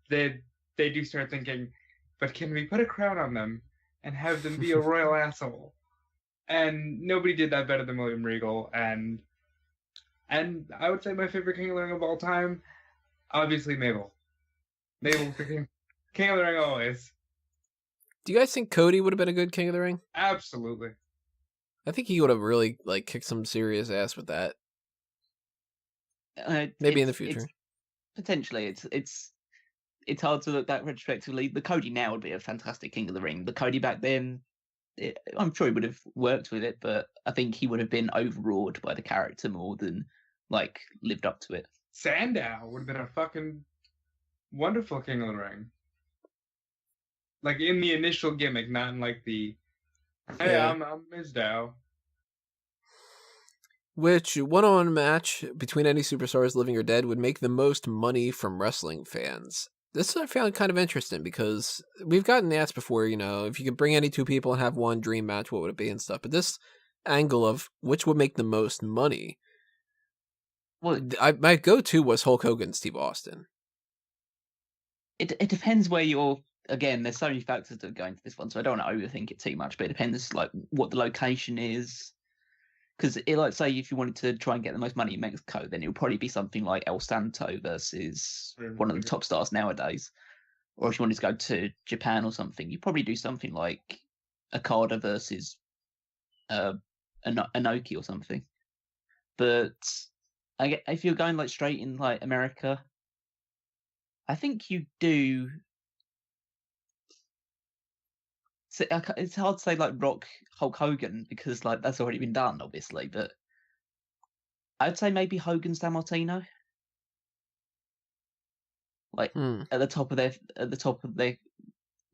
They do start thinking, but can we put a crown on them and have them be a royal asshole? And nobody did that better than William Regal. And I would say my favorite King of the Ring of all time, obviously Mabel. Mabel's the King of the Ring always. Do you guys think Cody would have been a good King of the Ring? Absolutely. I think he would have really kicked some serious ass with that. Maybe in the future. Potentially, it's hard to look back retrospectively. The Cody now would be a fantastic King of the Ring. The Cody back then, I'm sure he would have worked with it, but I think he would have been overawed by the character more than lived up to it. Sandow would have been a fucking wonderful King of the Ring. Like in the initial gimmick, not in the, hey, yeah. I'm Ms. Dow. Which one-on-one match between any superstars, living or dead, would make the most money from wrestling fans? This I found kind of interesting because we've gotten asked before, if you could bring any two people and have one dream match, what would it be and stuff. But this angle of which would make the most money, well, my go-to was Hulk Hogan, Steve Austin. It depends where you're. Again, there's so many factors that go into this one, so I don't want to overthink it too much. But it depends, what the location is. Because, say, if you wanted to try and get the most money in Mexico, then it would probably be something like El Santo versus one of the top stars nowadays. Or if you wanted to go to Japan or something, you'd probably do something like Okada versus Inoki or something. But if you're going straight in America, I think you do. So it's hard to say Rock Hulk Hogan because that's already been done, obviously. But I'd say maybe Hogan San Martino, at the top of their.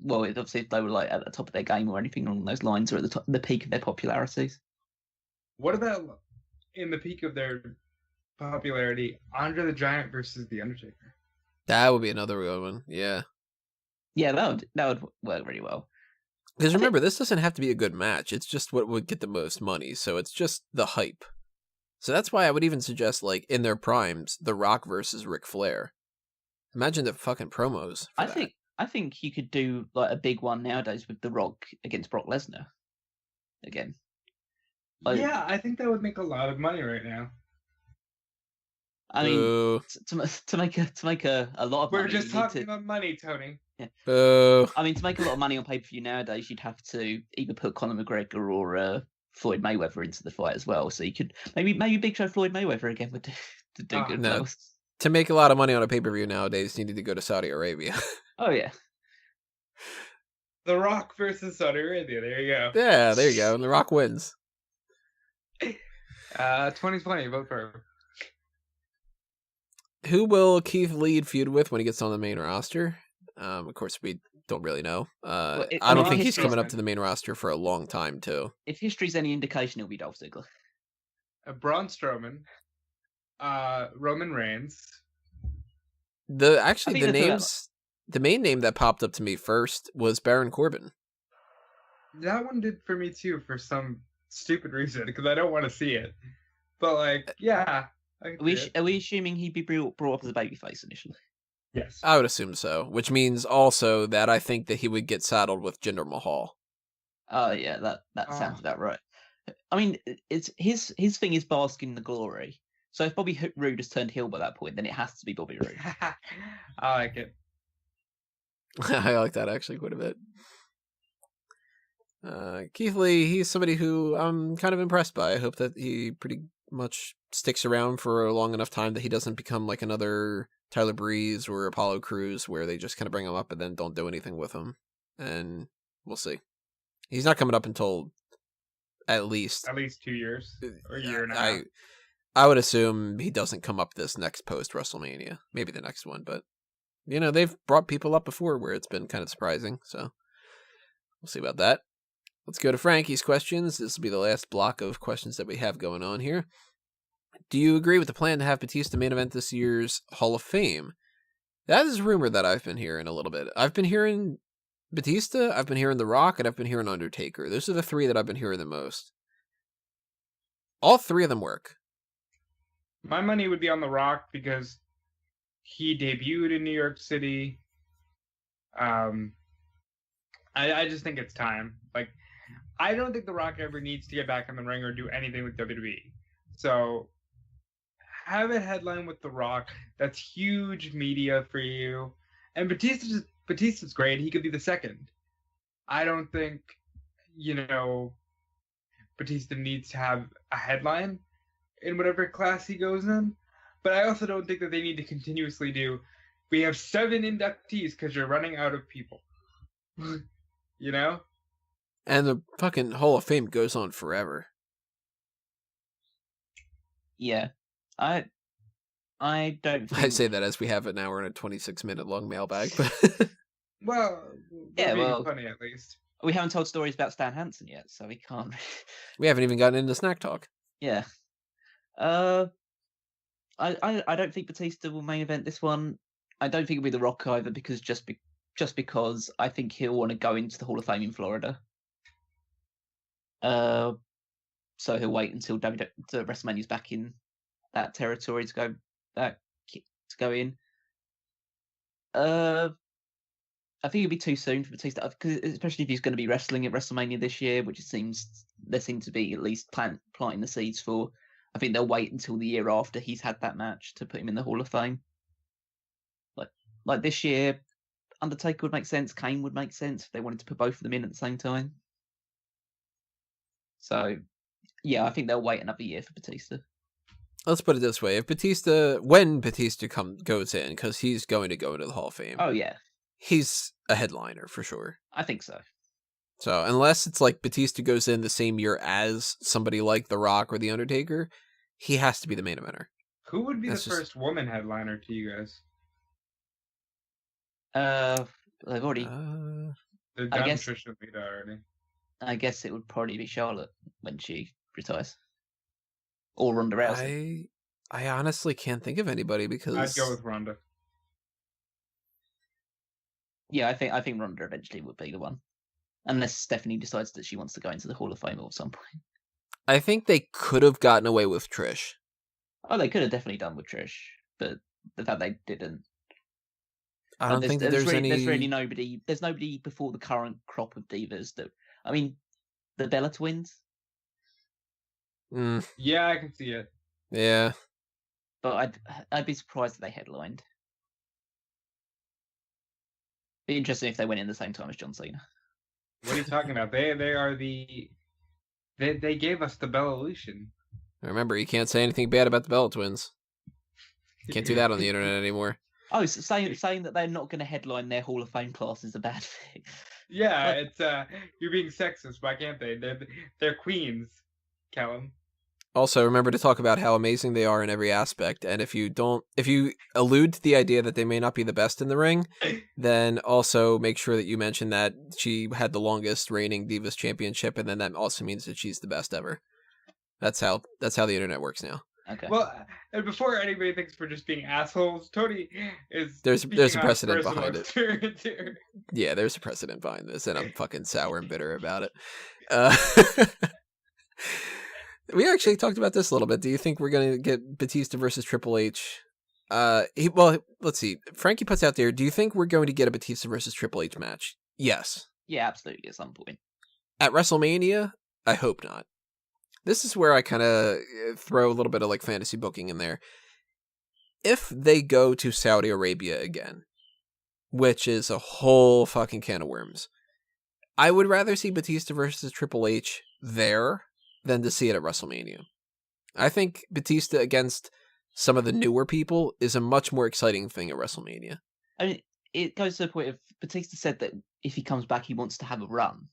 Well, obviously if they were at the top of their game or anything along those lines, or at the peak of their popularities. What about in the peak of their popularity, Andre the Giant versus the Undertaker? That would be another good one. Yeah. Yeah, that would work really well. Because remember, this doesn't have to be a good match. It's just what would get the most money. So it's just the hype. So that's why I would even suggest, in their primes, The Rock versus Ric Flair. Imagine the fucking promos. I think you could do a big one nowadays with The Rock against Brock Lesnar. Again. Yeah, I think that would make a lot of money right now. I mean, to make a lot of money. We're just talking about money, Tony. Yeah. I mean, to make a lot of money on pay-per-view nowadays, you'd have to either put Conor McGregor or Floyd Mayweather into the fight as well. So you could maybe Big Show Floyd Mayweather again would do good. No. To make a lot of money on a pay-per-view nowadays, you need to go to Saudi Arabia. Oh yeah. The Rock versus Saudi Arabia. There you go. Yeah, there you go. And The Rock wins. 2020, vote for him. Who will Keith Lee feud with when he gets on the main roster? Of course, we don't really know. I don't think he's coming up to the main roster for a long time, too. If history's any indication, it'll be Dolph Ziggler. Braun Strowman. Roman Reigns. The names the main name that popped up to me first was Baron Corbin. That one did for me too, for some stupid reason, because I don't want to see it. But like, yeah, I can see it. Are we assuming he'd be brought up as a babyface initially? Yes. I would assume so, which means also that I think that he would get saddled with Jinder Mahal. Oh yeah, that sounds about right. I mean, it's his thing is basking in the glory. So if Bobby Roode has turned heel by that point, then it has to be Bobby Roode. I like it. I like that actually quite a bit. Keith Lee, he's somebody who I'm kind of impressed by. I hope that he pretty much sticks around for a long enough time that he doesn't become like another Tyler Breeze or Apollo Crews where they just kind of bring him up and then don't do anything with him. And we'll see. He's not coming up until at least 2 years or a year and a half. I would assume he doesn't come up this next post WrestleMania, maybe the next one, but you know, they've brought people up before where it's been kind of surprising, so we'll see about that. Let's go to Frankie's questions. This will be the last block of questions that we have going on here. Do you agree with the plan to have Batista main event this year's Hall of Fame? That is a rumor that I've been hearing a little bit. I've been hearing Batista, I've been hearing The Rock, and I've been hearing Undertaker. Those are the three that I've been hearing the most. All three of them work. My money would be on The Rock because he debuted in New York City. I just think it's time. Like, I don't think The Rock ever needs to get back in the ring or do anything with WWE. So have a headline with The Rock. That's huge media for you. And Batista's great. He could be the second. I don't think, Batista needs to have a headline in whatever class he goes in. But I also don't think that they need to continuously we have 7 inductees because you're running out of people. You know? And the fucking Hall of Fame goes on forever. Yeah. I don't think... I say that as we have an hour and a 26-minute long mailbag, but... Well, funny at least. We haven't told stories about Stan Hansen yet, so we can't... We haven't even gotten into snack talk. Yeah. I don't think Batista will main event this one. I don't think it'll be The Rock either, because just because I think he'll want to go into the Hall of Fame in Florida. So he'll wait until WrestleMania's back in that territory to go in. I think it'd be too soon for Batista, especially if he's going to be wrestling at WrestleMania this year, which there seem to be at least planting the seeds for. I think they'll wait until the year after he's had that match to put him in the Hall of Fame. Like this year, Undertaker would make sense. Kane would make sense if they wanted to put both of them in at the same time. So, yeah, I think they'll wait another year for Batista. Let's put it this way: when Batista goes in, because he's going to go into the Hall of Fame. Oh yeah, he's a headliner for sure. I think so. So unless it's like Batista goes in the same year as somebody like The Rock or The Undertaker, he has to be the main eventer. Who would be the first woman headliner to you guys? They've already. They've done Trisha Lita already. I guess it would probably be Charlotte when she retires, or Ronda Rousey. I honestly can't think of anybody because I'd go with Ronda. Yeah, I think Ronda eventually would be the one, unless Stephanie decides that she wants to go into the Hall of Fame at some point. I think they could have gotten away with Trish. Oh, they could have definitely done with Trish, but the fact they didn't. I don't think there's any. There's really nobody. There's nobody before the current crop of divas that. I mean, the Bella Twins. Yeah, I can see it. Yeah, but I'd be surprised if they headlined. Be interesting if they went in the same time as John Cena. What are you talking about? They are the. They gave us the Bella-lution. Remember, you can't say anything bad about the Bella Twins. You can't do that on the internet anymore. Oh, so saying that they're not going to headline their Hall of Fame class is a bad thing. Yeah, it's you're being sexist. Why can't they? They're queens, Callum. Also, remember to talk about how amazing they are in every aspect, and if you allude to the idea that they may not be the best in the ring, then also make sure that you mention that she had the longest reigning Divas Championship, and then that also means that she's the best ever. That's how the internet works now. Okay. Well, and before anybody thinks we're just being assholes, Tony is There's speaking a on precedent personal behind it. experience here. Yeah, there's a precedent behind this, and I'm fucking sour and bitter about it. We actually talked about this a little bit. Do you think we're gonna get Batista versus Triple H? Well, let's see. Frankie puts out there, do you think we're going to get a Batista versus Triple H match? Yes. Yeah, absolutely. At some point. At WrestleMania, I hope not. This is where I kind of throw a little bit of like fantasy booking in there. If they go to Saudi Arabia again, which is a whole fucking can of worms, I would rather see Batista versus Triple H there than to see it at WrestleMania. I think Batista against some of the newer people is a much more exciting thing at WrestleMania. I mean, it goes to the point of Batista said that if he comes back, he wants to have a run.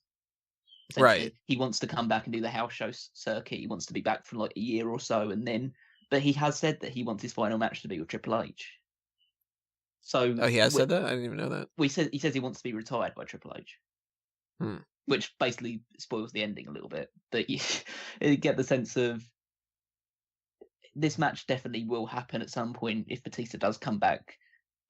Right. He wants to come back and do the house show circuit. He wants to be back for like a year or so, and then. But he has said that he wants his final match to be with Triple H. So. Oh, he has said that? I didn't even know that. He says he wants to be retired by Triple H. Which basically spoils the ending a little bit. But you get the sense of this match definitely will happen at some point if Batista does come back.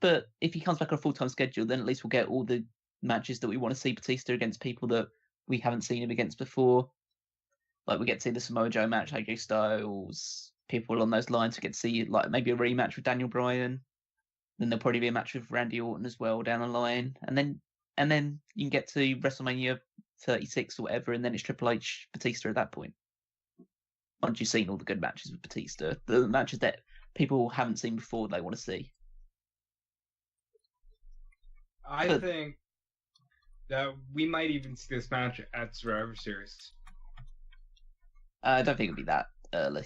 But if he comes back on a full-time schedule, then at least we'll get all the matches that we want to see Batista against people that we haven't seen him against before. Like, we get to see the Samoa Joe match, AJ Styles, people along those lines. We get to see, like, maybe a rematch with Daniel Bryan. Then there'll probably be a match with Randy Orton as well down the line. And then you can get to WrestleMania 36 or whatever, and then it's Triple H Batista at that point. Once you've seen all the good matches with Batista, the matches that people haven't seen before they want to see. I think that we might even see this match at Survivor Series. I don't think it'll be that early.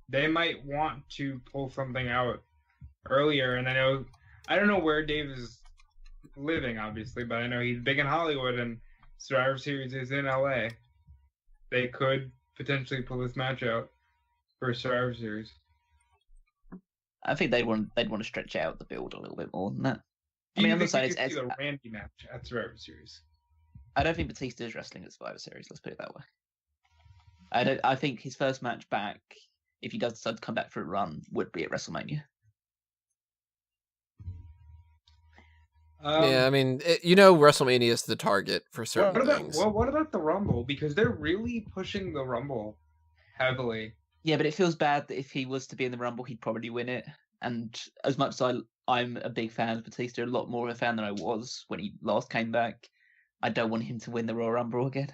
They might want to pull something out earlier, and I don't know where Dave is living, obviously, but I know he's big in Hollywood, and Survivor Series is in LA. They could potentially pull this match out for Survivor Series. I think they'd want to stretch out the build a little bit more than that. I mean, I'm not saying it's a Randy match at Survivor Series. I don't think Batista is wrestling at Survivor Series. Let's put it that way. I think his first match back, if he does decide to come back for a run, would be at WrestleMania. Yeah, I mean, WrestleMania is the target for certain things. What about the Rumble? Because they're really pushing the Rumble heavily. Yeah, but it feels bad that if he was to be in the Rumble, he'd probably win it. And as much as I'm a big fan of Batista, a lot more of a fan than I was when he last came back, I don't want him to win the Royal Rumble again.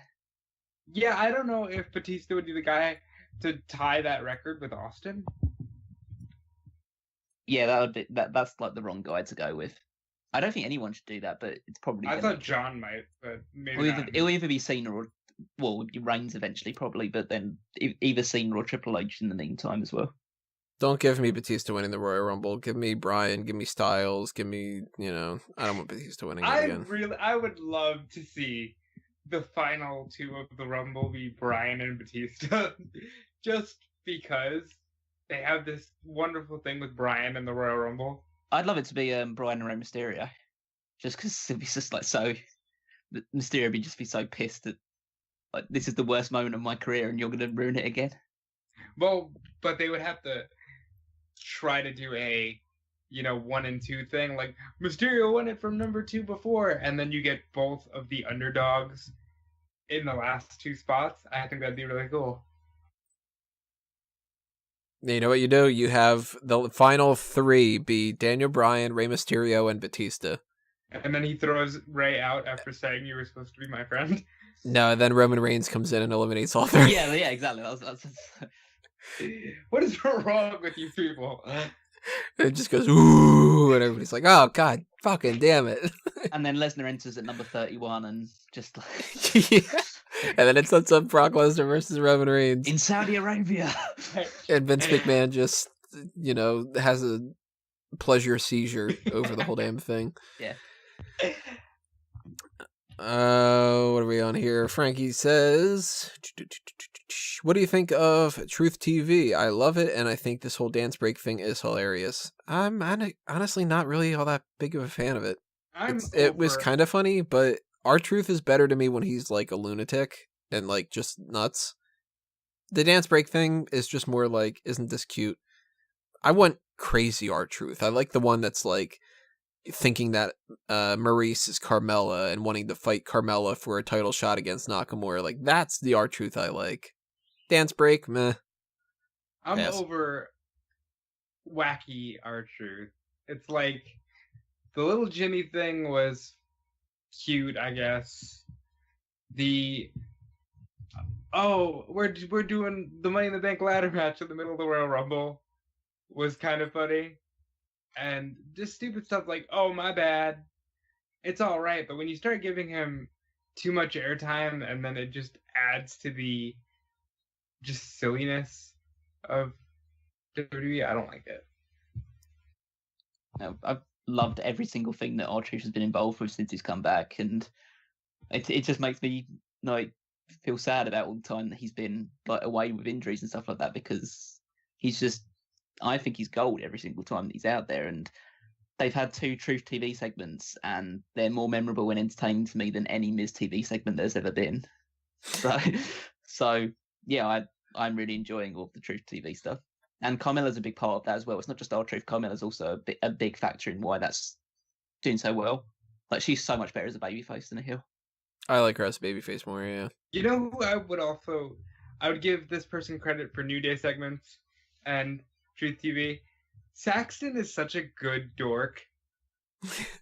Yeah, I don't know if Batista would be the guy to tie that record with Austin. Yeah, that's like the wrong guy to go with. I don't think anyone should do that, but it's probably. I thought John might, but maybe not. It'll either be Cena or Reigns eventually, probably, but then either Cena or Triple H in the meantime as well. Don't give me Batista winning the Royal Rumble. Give me Bryan. Give me Styles. Give me, I don't want Batista winning again. I would love to see the final two of the Rumble be Bryan and Batista, just because they have this wonderful thing with Bryan in the Royal Rumble. I'd love it to be Bryan and Rey Mysterio, just because it'd be just like so. Mysterio would just be so pissed that like this is the worst moment of my career and you're going to ruin it again. Well, but they would have to try to do a 1 and 2 thing, like Mysterio won it from number 2 before, and then you get both of the underdogs in the last 2 spots. I think that'd be really cool. You know what you do? You have the final 3 be Daniel Bryan, Rey Mysterio, and Batista. And then he throws Rey out after saying you were supposed to be my friend. No, and then Roman Reigns comes in and eliminates all 3. Yeah, exactly. That's... What is wrong with you people? It just goes, ooh, and everybody's like, oh, God, fucking damn it. And then Lesnar enters at number 31 and just like... Yeah. And then it sets up Brock Lesnar versus Roman Reigns. In Saudi Arabia. And Vince McMahon just, has a pleasure seizure over the whole damn thing. Yeah. What are we on here? Frankie says, what do you think of Truth TV? I love it, and I think this whole dance break thing is hilarious. I'm honestly not really all that big of a fan of it. It was kind of funny, but R-Truth is better to me when he's like a lunatic and like just nuts the dance break thing is just more like, isn't this cute? I want crazy R-Truth. I like the one that's like thinking that Maurice is Carmella and wanting to fight Carmella for a title shot against Nakamura. Like, that's the R-Truth I like. Dance break, meh. I'm Pass. over wacky R-Truth. It's like the little Jimmy thing was cute, I guess. We're doing the Money in the Bank ladder match in the middle of the Royal Rumble was kind of funny. And just stupid stuff like, oh, my bad. It's all right. But when you start giving him too much airtime and then it just adds to the just silliness of WWE, I don't like it. I've loved every single thing that R-Truth has been involved with since he's come back, and it just makes me like feel sad about all the time that he's been like away with injuries and stuff like that, because he's just, I think he's gold every single time that he's out there. And they've had 2 Truth TV segments, and they're more memorable and entertaining to me than any Miz TV segment there's ever been. So yeah, I'm really enjoying all of the Truth TV stuff. And Carmella's a big part of that as well. It's not just R-Truth. Carmella's also a big factor in why that's doing so well. Like, she's so much better as a babyface than a heel. I like her as a babyface more, yeah. You know who I would give this person credit for New Day segments and Truth TV? Saxton is such a good dork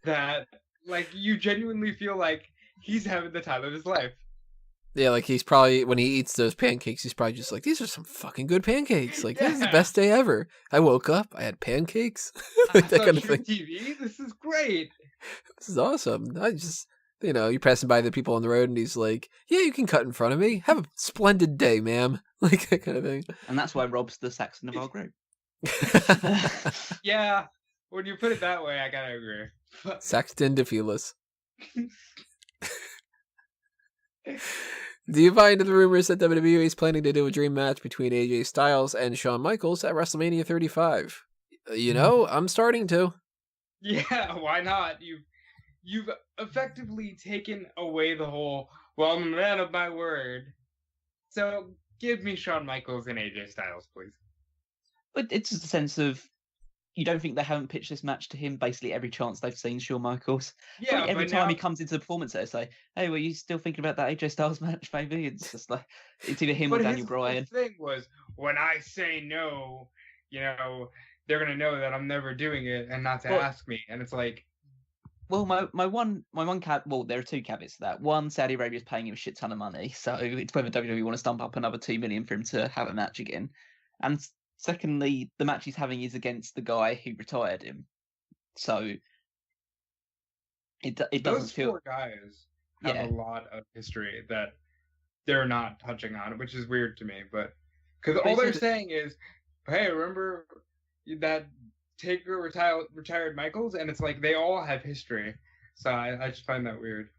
that, like, you genuinely feel like he's having the time of his life. Yeah, like he's probably, when he eats those pancakes, he's probably just like, these are some fucking good pancakes. Like, this is the best day ever. I woke up, I had pancakes. Like, that kind of thing. TV, this is great. This is awesome. I just, you're passing by the people on the road and he's like, yeah, you can cut in front of me. Have a splendid day, ma'am. Like, that kind of thing. And that's why Rob's the Saxon of our group. Yeah, when you put it that way, I gotta agree. Saxton DeFelis. Do you buy into the rumors that WWE is planning to do a dream match between AJ Styles and Shawn Michaels at WrestleMania 35? I'm starting to. Yeah, why not? You've effectively taken away the whole, well, I'm a man of my word. So give me Shawn Michaels and AJ Styles, please. But it's just a sense of, you don't think they haven't pitched this match to him basically every chance they've seen Shawn Michaels? Yeah, like every time he comes into the performance, they say, hey, were you still thinking about that AJ Styles match, maybe? It's just like, it's either him or Daniel Bryan. His thing was, when I say no, they're going to know that I'm never doing it and not to ask me. And it's like... Well, my one there are 2 caveats to that. One, Saudi Arabia is paying him a shit ton of money, so it's whether WWE want to stump up another $2 million for him to have a match again. And secondly, the match he's having is against the guy who retired him, so it doesn't those feel. Those 4 guys have a lot of history that they're not touching on, which is weird to me. But because all they're saying is, "Hey, remember that Taker retired Michaels?" And it's like they all have history. So I just find that weird.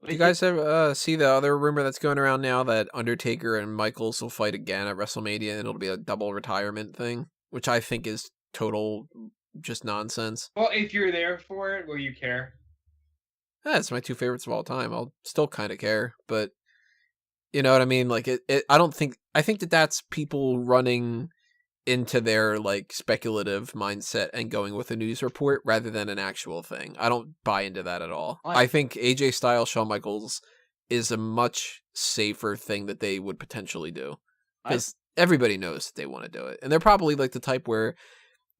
Do you guys ever see the other rumor that's going around now that Undertaker and Michaels will fight again at WrestleMania and it'll be a double retirement thing, which I think is total just nonsense. Well, if you're there for it, will you care? Yeah, it's my 2 favorites of all time. I'll still kind of care, but you know what I mean? Like, I think that that's people running into their like speculative mindset and going with a news report rather than an actual thing. I don't buy into that at all. I think AJ Styles, Shawn Michaels is a much safer thing that they would potentially do, because everybody knows that they want to do it. And they're probably like the type where,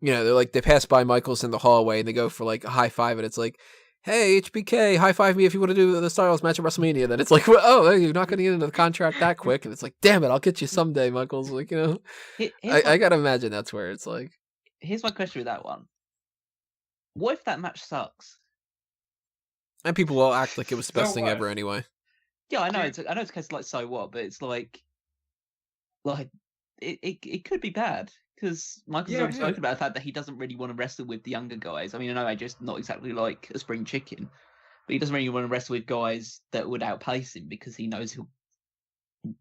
they're like, they pass by Michaels in the hallway and they go for like a high five and it's like, hey, HBK, high five me if you want to do the Styles match at WrestleMania. Then it's like, well, oh, you're not going to get into the contract that quick. And it's like, damn it, I'll get you someday, Michaels. Like, I got to imagine that's where it's like. Here's my question with that one. What if that match sucks? And people will act like it was the best thing ever anyway. Yeah, I know. It's a case of like, so what? But it's like it could be bad. Because Michael's already spoken about the fact that he doesn't really want to wrestle with the younger guys. I mean, I know AJ's not exactly like a spring chicken, but he doesn't really want to wrestle with guys that would outpace him because he knows he'll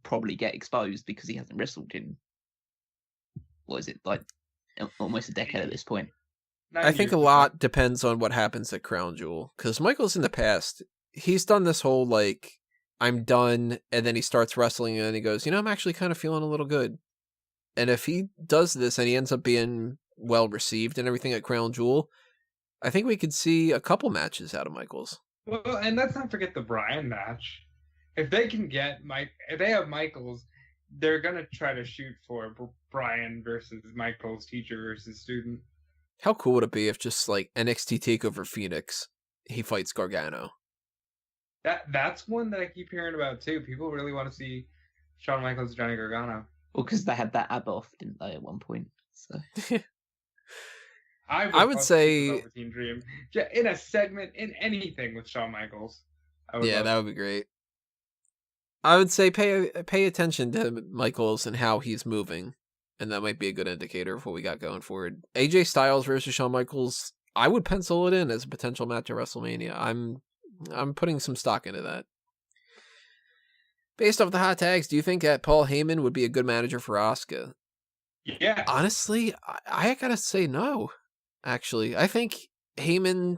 probably get exposed because he hasn't wrestled in, what is it, like almost a decade at this point. I think a lot depends on what happens at Crown Jewel. Because Michael's in the past, he's done this whole like I'm done, and then he starts wrestling, and then he goes, I'm actually kind of feeling a little good. And if he does this and he ends up being well received and everything at Crown Jewel, I think we could see a couple matches out of Michaels. Well, and let's not forget the Bryan match. If they can get if they have Michaels, they're gonna try to shoot for Bryan versus Michaels, teacher versus student. How cool would it be if just like NXT TakeOver Phoenix, he fights Gargano? That's one that I keep hearing about too. People really want to see Shawn Michaels, Johnny Gargano. Well, because they had that ab off, didn't they, at one point? So I would say the Velveteen Dream in a segment in anything with Shawn Michaels. That would be great. I would say pay attention to Michaels and how he's moving, and that might be a good indicator of what we got going forward. AJ Styles versus Shawn Michaels, I would pencil it in as a potential match at WrestleMania. I'm putting some stock into that. Based off the hot tags, do you think that Paul Heyman would be a good manager for Asuka? Yeah. Honestly, I gotta say no. Actually, I think Heyman,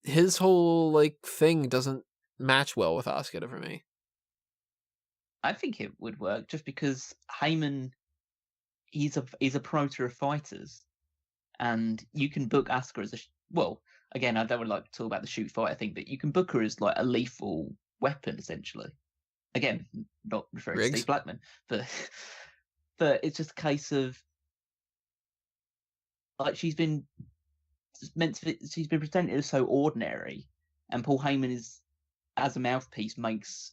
his whole thing doesn't match well with Asuka for me. I think it would work just because Heyman, he's a promoter of fighters, and you can book Asuka as well. Again, I don't really like to talk about the shoot fighter thing, but you can book her as like a lethal weapon essentially. Again, not referring to Steve Blackman, but it's just a case of like she's been presented as so ordinary, and Paul Heyman is, as a mouthpiece, makes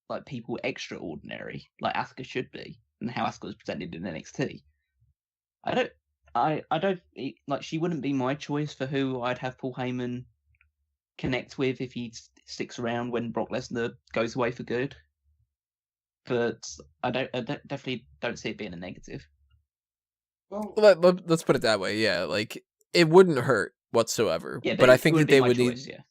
like people extraordinary, like Asuka should be, and how Asuka was presented in NXT. I don't like, she wouldn't be my choice for who I'd have Paul Heyman connect with if he sticks around when Brock Lesnar goes away for good. But I definitely don't see it being a negative. Well, let's put it that way. Yeah, like it wouldn't hurt whatsoever. Yeah, but I think that they would choice, need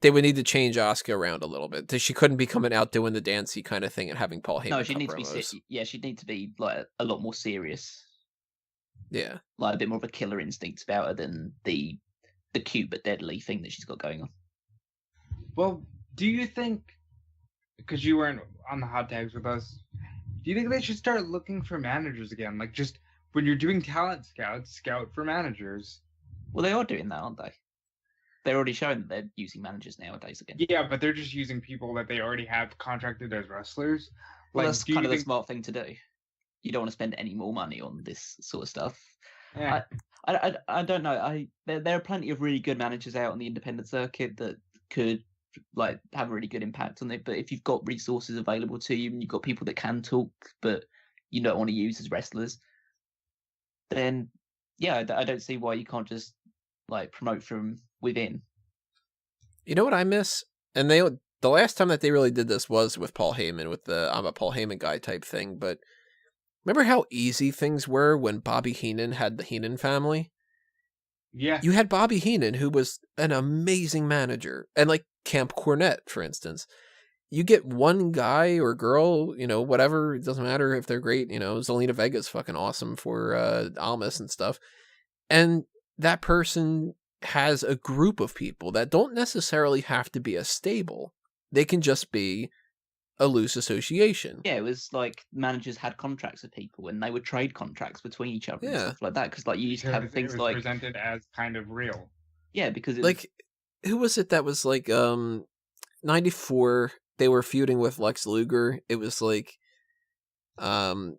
they would need to change Asuka around a little bit. She couldn't be coming out doing the dancey kind of thing and having Paul Heyman. No, she'd need to be. She'd need to be like a lot more serious. Yeah, like a bit more of a killer instinct about her than the cute but deadly thing that she's got going on. Well, do you think, because you weren't on the hot tags with us, do you think they should start looking for managers again? Like, just when you're doing talent scouts, scout for managers. Well, they are doing that, aren't they? They're already showing that they're using managers nowadays again. Yeah, but they're just using people that they already have contracted as wrestlers. Well, that's kind of the smart thing to do. You don't want to spend any more money on this sort of stuff. Yeah. I don't know. There are plenty of really good managers out on the independent circuit that could like have a really good impact on it. But if you've got resources available to you and you've got people that can talk, but you don't want to use as wrestlers, then yeah, I don't see why you can't just like promote from within. You know what I miss? And the last time that they really did this was with Paul Heyman, with the I'm a Paul Heyman guy type thing. But remember how easy things were when Bobby Heenan had the Heenan family? Yeah. You had Bobby Heenan, who was an amazing manager. And like Camp Cornette, for instance. You get one guy or girl, whatever, it doesn't matter if they're great, Zelina Vega's fucking awesome for Almas and stuff. And that person has a group of people that don't necessarily have to be a stable. They can just be a loose association. Yeah, it was like managers had contracts with people and they would trade contracts between each other and stuff like that. Because like you used to have things like presented as kind of real. Yeah, because who was it that was like 94? They were feuding with Lex Luger. It was like Tenryu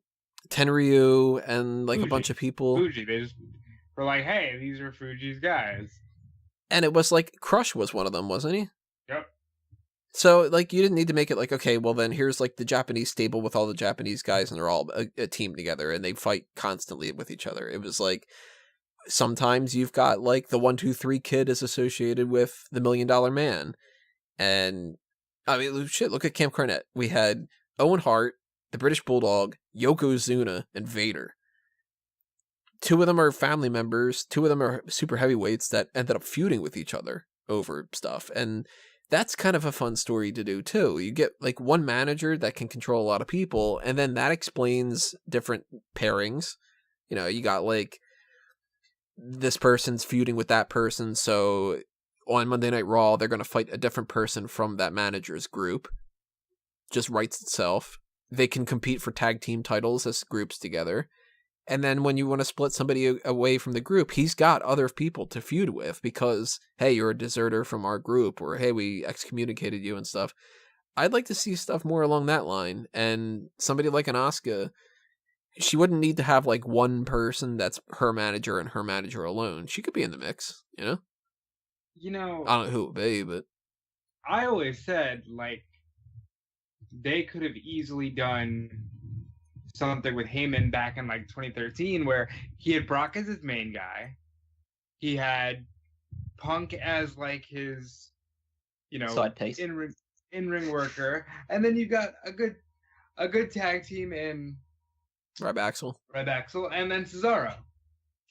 and like Fuji. A bunch of people. Fuji, they just were like, hey, these are Fuji's guys. And it was like Crush was one of them, wasn't he? Yep. So like you didn't need to make it like, okay, well then here's like the Japanese stable with all the Japanese guys and they're all a team together and they fight constantly with each other. It was like sometimes you've got like the 1-2-3 Kid is associated with the $1 Million Man. And I mean, shit, look at Camp Cornette. We had Owen Hart, the British Bulldog, Yokozuna, and Vader. 2 of them are family members. 2 of them are super heavyweights that ended up feuding with each other over stuff. And that's kind of a fun story to do, too. You get like one manager that can control a lot of people, and then that explains different pairings. You got like this person's feuding with that person, so on Monday Night Raw, they're going to fight a different person from that manager's group. just writes itself. They can compete for tag team titles as groups together. And then when you want to split somebody away from the group, he's got other people to feud with because, hey, you're a deserter from our group, or hey, we excommunicated you and stuff. I'd like to see stuff more along that line. And somebody like an Asuka, she wouldn't need to have like one person that's her manager and her manager alone. She could be in the mix, you know? You know, I don't know who it would be, but I always said, like, they could have easily done something with Heyman back in, like, 2013, where he had Brock as his main guy. He had Punk as, like, his, you know, Side piece. in-ring worker. And then you got a good tag team in Ryback. and then Cesaro.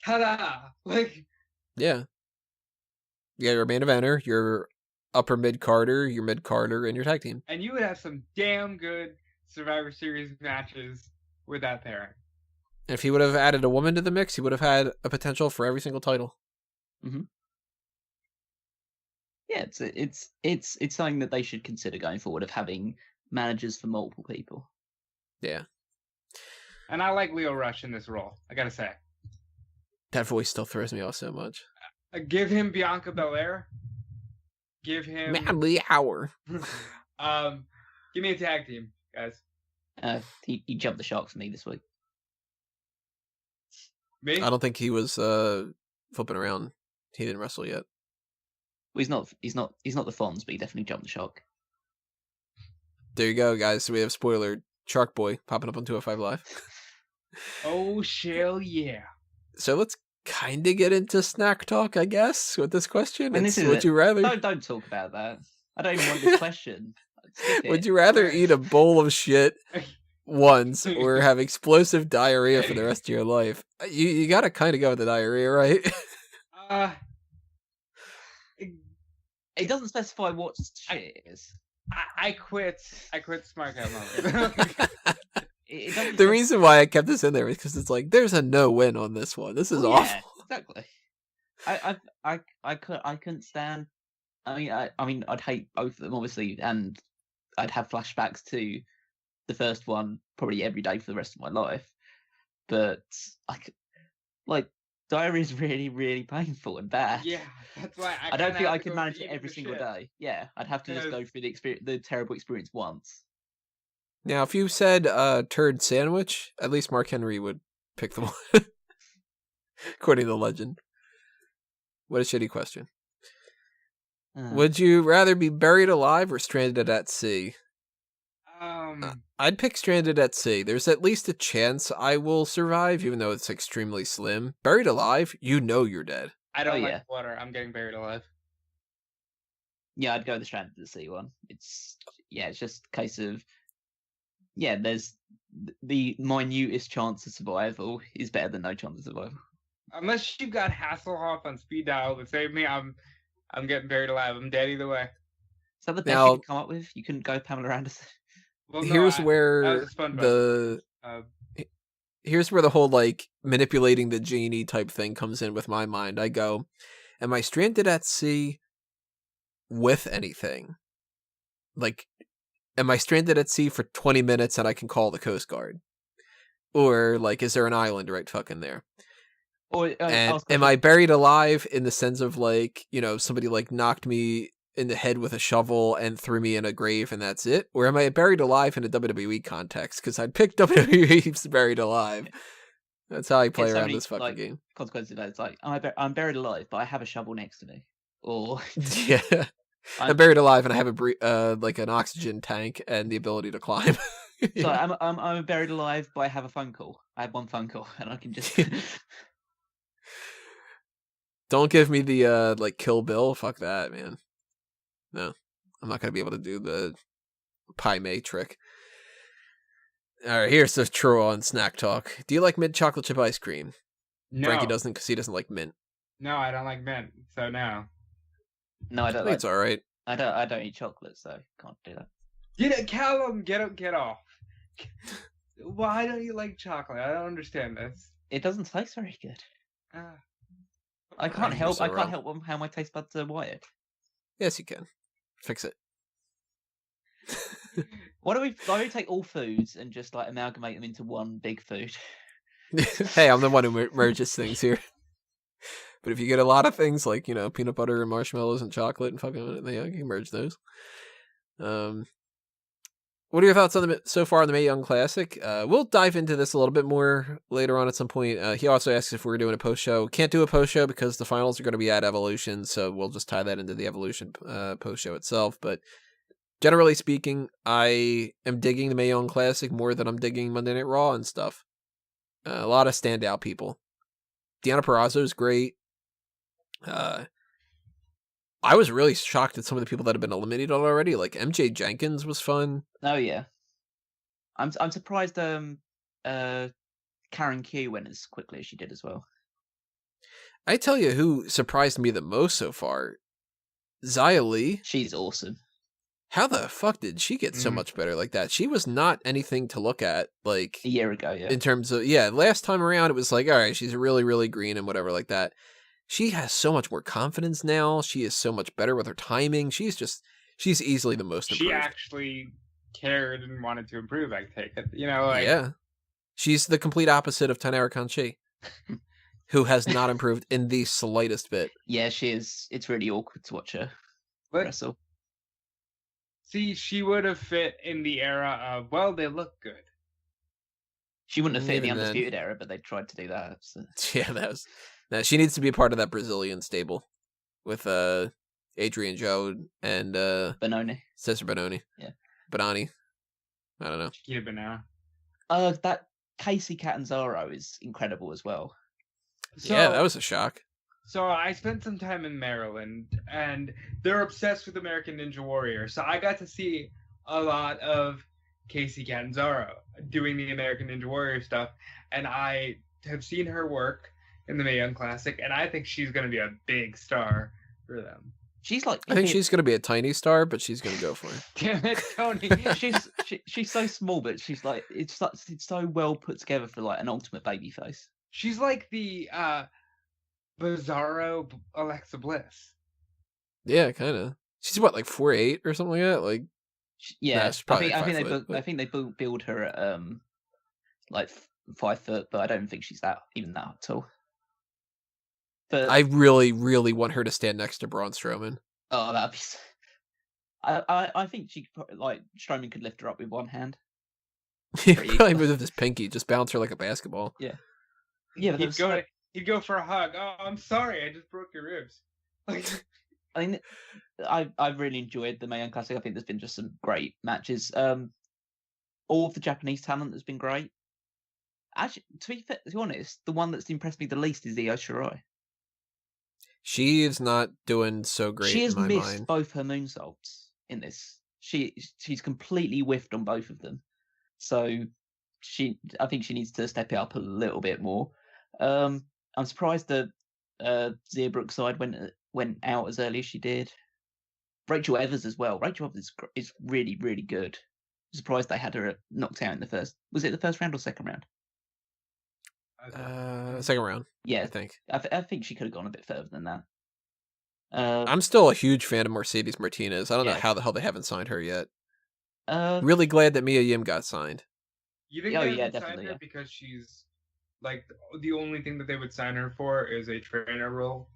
Ta-da! Like, Yeah. Yeah, you're a main eventer, your upper mid-carder, your mid-carder, and your tag team. and you would have some damn good Survivor Series matches with that pairing. If he would have added a woman to the mix, he would have had a potential for every single title. Yeah, it's something that they should consider going forward, of having managers for multiple people. Yeah. And I like Leo Rush in this role, I gotta say. That voice still throws me off so much. Give him Bianca Belair. Give him Manly Hour. give me a tag team, guys. He jumped the shark for me this week. Me? I don't think he was flipping around. He didn't wrestle yet. Well, he's not the Fonz, but he definitely jumped the shark. There you go, guys. So we have spoiler Shark Boy popping up on 205 Live. Oh, shell yeah. So let's kind of get into snack talk, I guess, with this question. And It's, this is would it. you rather? Don't talk about that. I don't even want this question. Skip Would it. you rather eat a bowl of shit once or have explosive diarrhea for the rest of your life? You gotta kind of go with the diarrhea, right? It doesn't specify what shit it is. I quit Smark Out Moment. It doesn't The reason why I kept this in there is because it's like there's a no win on this one. This is awful. Exactly. I couldn't stand. I mean, I'd hate both of them, obviously, and I'd have flashbacks to the first one probably every day for the rest of my life. But diarrhea is really, really painful and bad. Yeah, that's why I don't think I could manage it every single day. Yeah, I'd have to just Because- go through the terrible experience once. Now, if you said turd sandwich, at least Mark Henry would pick the one, according to the legend. What a shitty question. Would you rather be buried alive or stranded at sea? I'd pick stranded at sea. There's at least a chance I will survive, even though it's extremely slim. Buried alive, you know you're dead. I don't Oh, like yeah. water. I'm getting buried alive. Yeah, I'd go the stranded at sea one. It's just a case of there's the minutest chance of survival is better than no chance of survival. Unless you've got Hasselhoff on speed dial to save me, I'm getting buried alive. I'm dead either way. Is that the best Now- you could come up with? You couldn't go Pamela Anderson? Well, no, Here's that where was a SpongeBob. here's where the whole like manipulating the genie type thing comes in with my mind. I go, am I stranded at sea with anything? Like, am I stranded at sea for 20 minutes and I can call the Coast Guard? Or like, is there an island right fucking there? Or And am I buried alive in the sense of like, you know, somebody like knocked me in the head with a shovel and threw me in a grave and that's it? Or am I buried alive in a WWE context? Because I'd pick WWE's Buried Alive. That's how I play so around many, this fucking game. consequences of that? It's like I'm buried alive, but I have a shovel next to me. Or Yeah. I'm buried alive and I have a like an oxygen tank and the ability to climb. so I'm buried alive, but I have a phone call. I have one phone call, and I can just. Don't give me the like Kill Bill. Fuck that, man. No, I'm not gonna be able to do the Pai Mei trick. All right, here's the true on snack talk. Do you like mint chocolate chip ice cream? No, Frankie doesn't because he doesn't like mint. no, I don't like mint. So no. No, I I don't. think it's all right. I don't eat chocolate, so can't do that. Get it, Callum. Get off. Why don't you like chocolate? I don't understand this. It doesn't taste very good. Ah. I can't you're help. so I can't wrong. help how my taste buds are wired. Yes, you can. Fix it. Why don't we take all foods and just like amalgamate them into one big food? Hey, I'm the one who merges things here. But if you get a lot of things like, you know, peanut butter and marshmallows and chocolate and fucking, you can merge those. What are your thoughts on so far on the Mae Young Classic? We'll dive into this a little bit more later on at some point. He also asks if we're doing a post show. Can't do a post show because the finals are going to be at Evolution, so we'll just tie that into the Evolution post show itself. But generally speaking, I am digging the Mae Young Classic more than I'm digging Monday Night Raw and stuff. A lot of standout people. Deonna Purrazzo is great. I was really shocked at some of the people that have been eliminated already. Like MJ Jenkins was fun. Oh yeah, I'm surprised. Karen Q went as quickly as she did as well. I tell you who surprised me the most so far, Xia Li. She's awesome. How the fuck did she get so much better like that? She was not anything to look at like a year ago, yeah. In terms of last time around it was like, all right, she's really, really green and whatever like that. She has so much more confidence now. She is so much better with her timing. She's easily the most improved. She actually cared and wanted to improve, I take it. You know, like... Yeah. She's the complete opposite of Tainara Kanchi, who has not improved in the slightest bit. Yeah, she is. It's really awkward to watch her wrestle. See, she would have fit in the era of, well, they look good. She wouldn't have fit in the Undisputed era, but they tried to do that. So. Yeah, she needs to be a part of that Brazilian stable with Adrian Joe and Benoni. Cesar Benoni. Yeah. Benoni. I don't know. Chiquita Banana. That Casey Catanzaro is incredible as well. So, yeah, that was a shock. So I spent some time in Maryland, and they're obsessed with American Ninja Warrior. So I got to see a lot of Casey Catanzaro doing the American Ninja Warrior stuff, and I have seen her work in the Mae Young Classic, and I think she's going to be a big star for them. She's like, I think she's going to be a tiny star, but she's going to go for it. Damn it, Tony! she's so small, but she's like it's so well put together for like an ultimate baby face. She's like the Bizarro Alexa Bliss. Yeah, kind of. She's what, like 4'8" or something like that. Like, yeah, nah, I think they build her at like 5 foot, but I don't think she's even that tall. But I really, really want her to stand next to Braun Strowman. Oh, that'd be. I think she like Strowman could lift her up with one hand. He'd probably move with his pinky, just bounce her like a basketball. Yeah. Yeah, but he'd go for a hug. Oh, I'm sorry, I just broke your ribs. I mean, I've really enjoyed the Mae Young Classic. I think there's been just some great matches. All of the Japanese talent has been great. Actually, to be honest, the one that's impressed me the least is Io Shirai. She is not doing so great. She has in my missed mind. both her moonsaults in this. She's completely whiffed on both of them. So I think she needs to step it up a little bit more. I'm surprised that Zia Brookside went out as early as she did. Rachel Evers as well. Rachel Evers is really, really good. I'm surprised they had her knocked out in the first. Was it the first round or second round? Second round. Yeah, I think. I think she could have gone a bit further than that. I'm still a huge fan of Mercedes Martinez. I don't know how the hell they haven't signed her yet. Really glad that Mia Yim got signed. You think they would sign her because she's like the only thing that they would sign her for is a trainer role?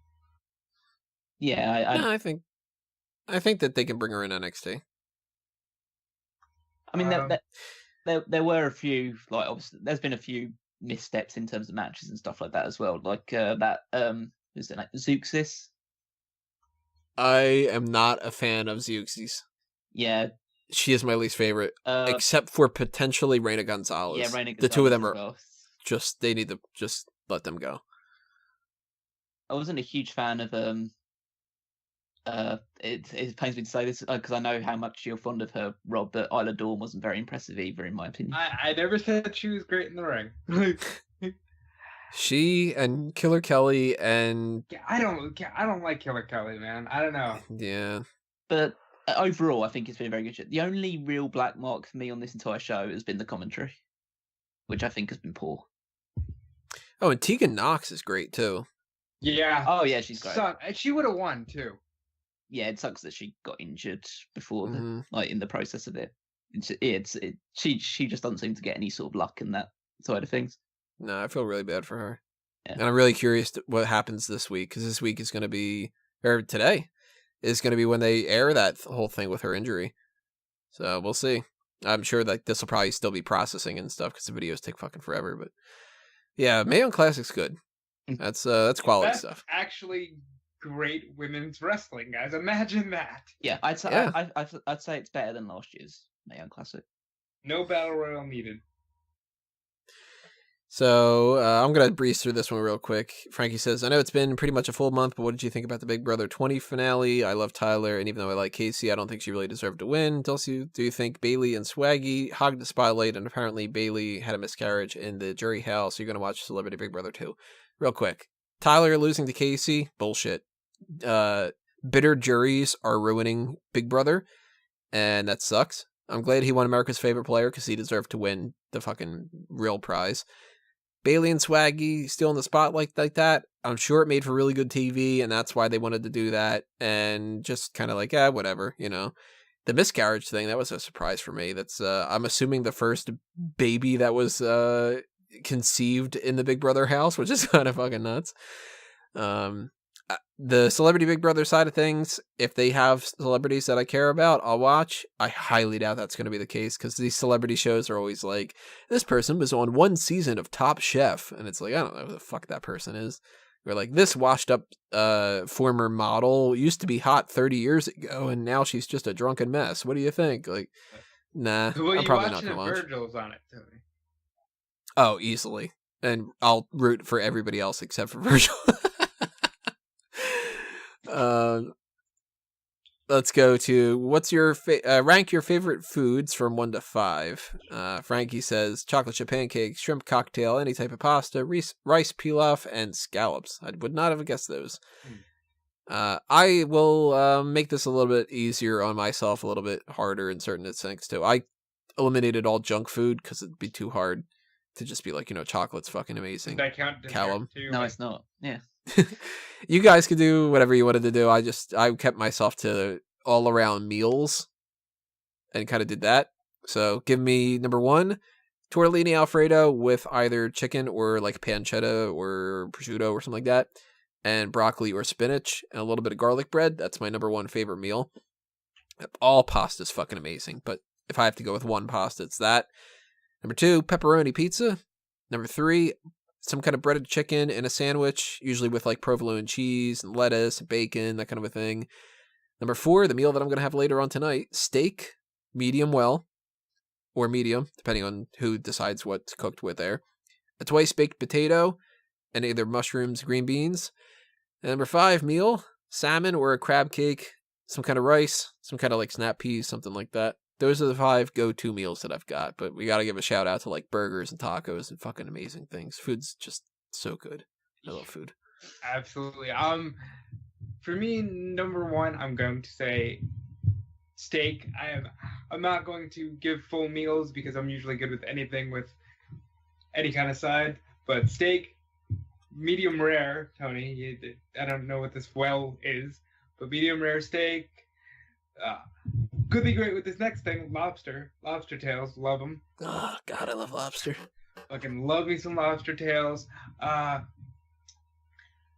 Yeah, I think that they can bring her in NXT. I mean, there were a few, like, obviously, there's been a few missteps in terms of matches and stuff like that as well. Like who's it, like Zeuxis? I am not a fan of Zeuxis. Yeah. She is my least favorite, except for potentially Reina Gonzalez. Yeah, Reina Gonzalez. The two of them are they need to just let them go. I wasn't a huge fan of it pains me to say this because I know how much you're fond of her, Rob, but Isla Dawn wasn't very impressive either, in my opinion. I never said she was great in the ring. She and Killer Kelly and I don't like Killer Kelly, man. I don't know. Yeah, but overall, I think it's been a very good show. The only real black mark for me on this entire show has been the commentary, which I think has been poor. Oh, and Tegan Knox is great too. Yeah. Oh yeah, she's great. She would have won too. Yeah, it sucks that she got injured before like in the process of it. She just doesn't seem to get any sort of luck in that side of things. No, I feel really bad for her. Yeah. And I'm really curious what happens this week, because this week is going to be, or today, is going to be when they air that whole thing with her injury. So we'll see. I'm sure that this will probably still be processing and stuff, because the videos take fucking forever. But yeah, Mayon Classic's good. That's quality That's stuff. actually great women's wrestling, guys. Imagine that. Yeah, I'd say Yeah. I'd say it's better than last year's Mayon Classic. No battle royal needed. So I'm going to breeze through this one real quick. Frankie says, I know it's been pretty much a full month, but what did you think about the Big Brother 20 finale? I love Tyler, and even though I like Casey, I don't think she really deserved to win. Dulcie, do you think Bailey and Swaggy hogged the spotlight, and apparently Bailey had a miscarriage in the jury house, so you're going to watch Celebrity Big Brother 2? Real quick. Tyler losing to Casey? Bullshit. Bitter juries are ruining Big Brother, and that sucks. I'm glad he won America's Favorite Player, because he deserved to win the fucking real prize. Bailey and Swaggy still in the spotlight like that. I'm sure it made for really good TV, and that's why they wanted to do that. And just kind of like, whatever, you know. The miscarriage thing, that was a surprise for me. That's I'm assuming the first baby that was conceived in the Big Brother house, which is kind of fucking nuts. The Celebrity Big Brother side of things, if they have celebrities that I care about, I'll watch. I highly doubt that's going to be the case, because these celebrity shows are always like, this person was on one season of Top Chef, and it's like, I don't know who the fuck that person is. Or like, this washed up former model used to be hot 30 years ago, and now she's just a drunken mess. What do you think? Like, nah, Well, I'm you probably not watching going to it, watch. Virgil's on it, Tony. Oh, easily. And I'll root for everybody else except for Virgil. Let's go to what's your rank your favorite foods from 1 to 5. Frankie says chocolate chip pancakes, shrimp cocktail, any type of pasta, rice pilaf, and scallops. I would not have guessed those. I will make this a little bit easier on myself, a little bit harder in certain things too. I eliminated all junk food because it'd be too hard to just be like, chocolate's fucking amazing. Does that count? Callum? No, it's not. Yeah. You guys could do whatever you wanted to do. I kept myself to all around meals and kind of did that. So give me number 1, tortellini Alfredo with either chicken or like pancetta or prosciutto or something like that, and broccoli or spinach and a little bit of garlic bread. That's my number 1 favorite meal. All pasta's fucking amazing, but if I have to go with one pasta, it's that. Number 2, pepperoni pizza. Number 3, some kind of breaded chicken in a sandwich, usually with like provolone cheese and lettuce, bacon, that kind of a thing. Number 4, the meal that I'm going to have later on tonight, steak, medium well, or medium, depending on who decides what's cooked with there. A twice baked potato, and either mushrooms, green beans. And number 5 meal, salmon or a crab cake, some kind of rice, some kind of like snap peas, something like that. Those are the 5 go-to meals that I've got, but we got to give a shout out to like burgers and tacos and fucking amazing things. Food's just so good. I love food. Absolutely. For me, number 1, I'm going to say steak. I'm not going to give full meals because I'm usually good with anything with any kind of side, but steak, medium rare, Tony. I don't know what this well is, but medium rare steak. Could be great with this next thing, lobster tails, love them. Oh God, I love lobster. Fucking love me some lobster tails.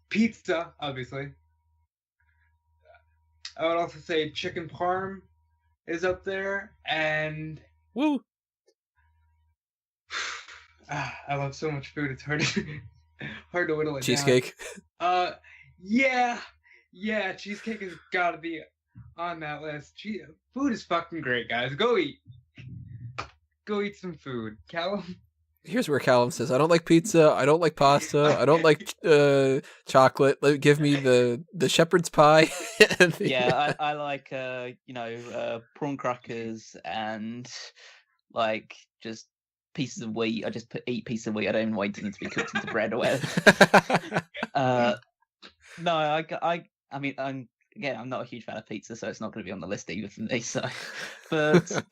Pizza, obviously. I would also say chicken parm is up there, and woo. I love so much food. It's hard to whittle it Cheesecake. down. Yeah, cheesecake has got to be on that list. Food is fucking great, guys. Go eat some food. Callum? Here's where Callum says, I don't like pizza, I don't like pasta, I don't like chocolate. Give me the shepherd's pie. Yeah, I like prawn crackers and like just pieces of wheat. I just eat pieces of wheat. I don't even wait for them to be cooked into bread or whatever. No, I mean, I'm not a huge fan of pizza, so it's not going to be on the list either for me. So, but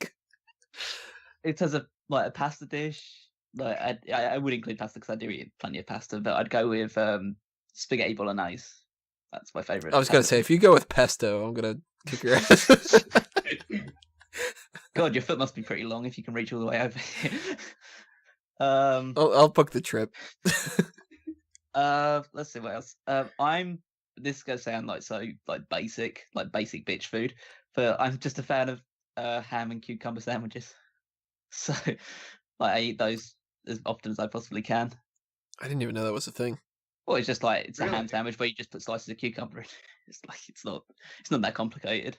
in terms of like a pasta dish, like I would include pasta because I do eat plenty of pasta, but I'd go with spaghetti bolognese. That's my favorite. I was going to say, if you go with pesto, I'm going to kick your ass. God, your foot must be pretty long if you can reach all the way over here. I'll book the trip. Let's see what else. This is gonna sound like basic bitch food, but I'm just a fan of ham and cucumber sandwiches. So I eat those as often as I possibly can. I didn't even know that was a thing. Well, it's just like it's a ham Really? sandwich where you just put slices of cucumber in. It's not that complicated.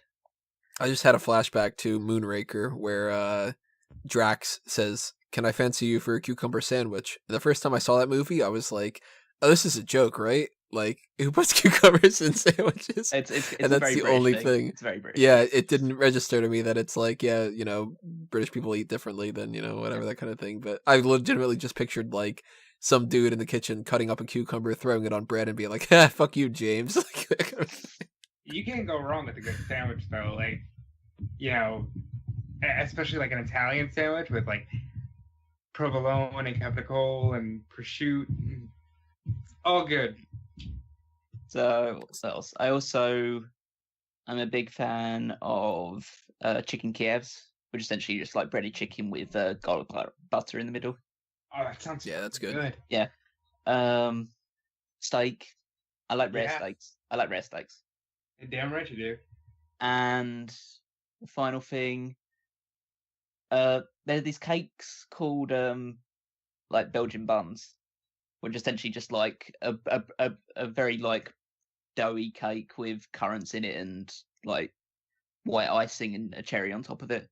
I just had a flashback to Moonraker where Drax says, "Can I fancy you for a cucumber sandwich?" And the first time I saw that movie, I was like, "Oh, this is a joke, right? Like, who puts cucumbers in sandwiches?" It's and that's the only thing. It's very British. Yeah, it didn't register to me that it's like, yeah, British people eat differently than, whatever, that kind of thing. But I legitimately just pictured like some dude in the kitchen cutting up a cucumber, throwing it on bread, and being like, "Ah, fuck you, James." Like, that kind of thing. You can't go wrong with a good sandwich, though. Like, especially like an Italian sandwich with like provolone and capicola and prosciutto. All good. So what else? I'm a big fan of chicken Kievs, which is essentially just like breaded chicken with garlic butter in the middle. Oh, that sounds That's good. Yeah. Steak. I like rare steaks. Damn right you do. And the final thing, there are these cakes called like Belgian buns, which are essentially just like a very like doughy cake with currants in it and like white icing and a cherry on top of it.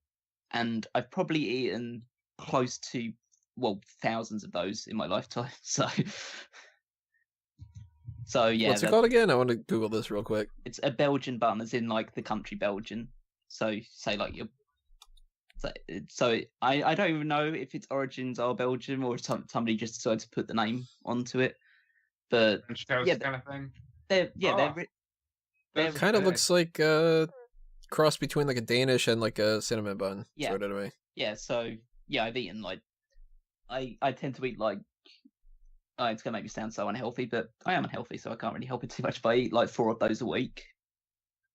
And I've probably eaten close to thousands of those in my lifetime. So yeah. What's it called again? I want to Google this real quick. It's a Belgian bun, as in like the country Belgian. So say like your. So I don't even know if its origins are Belgium or if somebody just decided to put the name onto it. But French toast kind of thing. They're Kind of looks like a cross between like a Danish and like a cinnamon bun. Yeah. Sort of way. Yeah. So yeah, I've eaten like I tend to eat like. It's gonna make me sound so unhealthy, but I am unhealthy, so I can't really help it too much if I eat like 4 of those a week.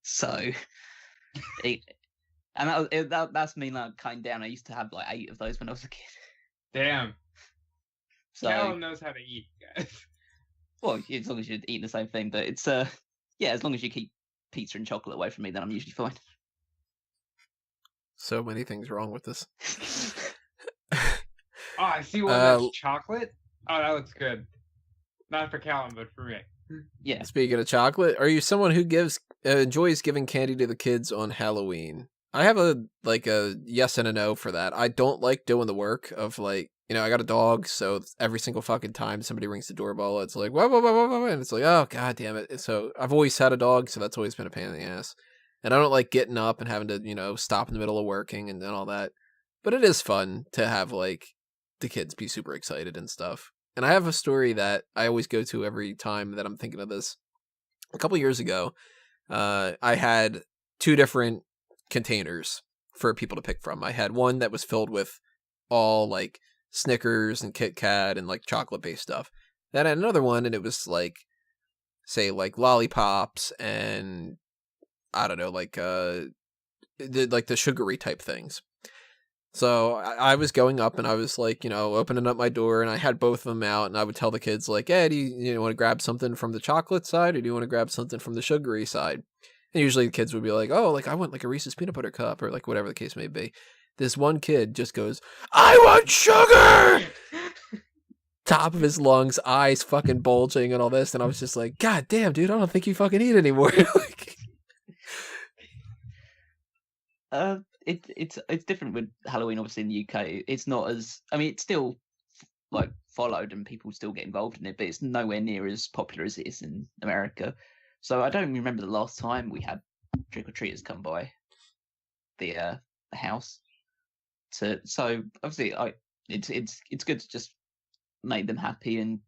So, that's me like cutting down. I used to have like 8 of those when I was a kid. Damn. So Callum knows how to eat, guys. Well, as long as you're eating the same thing, but it's as long as you keep pizza and chocolate away from me, then I'm usually fine. So many things wrong with this. Oh, I see one that's chocolate. Oh, that looks good. Not for Callum, but for me. Yeah. Speaking of chocolate, are you someone who enjoys giving candy to the kids on Halloween? I have a yes and a no for that. I don't like doing the work of like, I got a dog, so every single fucking time somebody rings the doorbell, it's like, whoa, whoa, whoa, whoa, whoa, and it's like, oh, god damn it. So I've always had a dog, so that's always been a pain in the ass. And I don't like getting up and having to, stop in the middle of working and all that. But it is fun to have like the kids be super excited and stuff. And I have a story that I always go to every time that I'm thinking of this. A couple years ago, I had 2 different containers for people to pick from. I had one that was filled with all like Snickers and Kit Kat and like chocolate based stuff. Then I had another one and it was like, say like lollipops and I don't know, like the sugary type things. So I was going up and I was like, opening up my door and I had both of them out and I would tell the kids like, hey, do you want to grab something from the chocolate side or do you want to grab something from the sugary side? And usually the kids would be like, oh, like I want like a Reese's peanut butter cup or like whatever the case may be. This one kid just goes, I want sugar! Top of his lungs, eyes fucking bulging and all this. And I was just like, God damn, dude, I don't think you fucking eat anymore. Like, it's different with Halloween, obviously in the UK. It's not as it's still like followed and people still get involved in it, but it's nowhere near as popular as it is in America. So I don't remember the last time we had trick or treaters come by the house. So obviously it's good to just make them happy and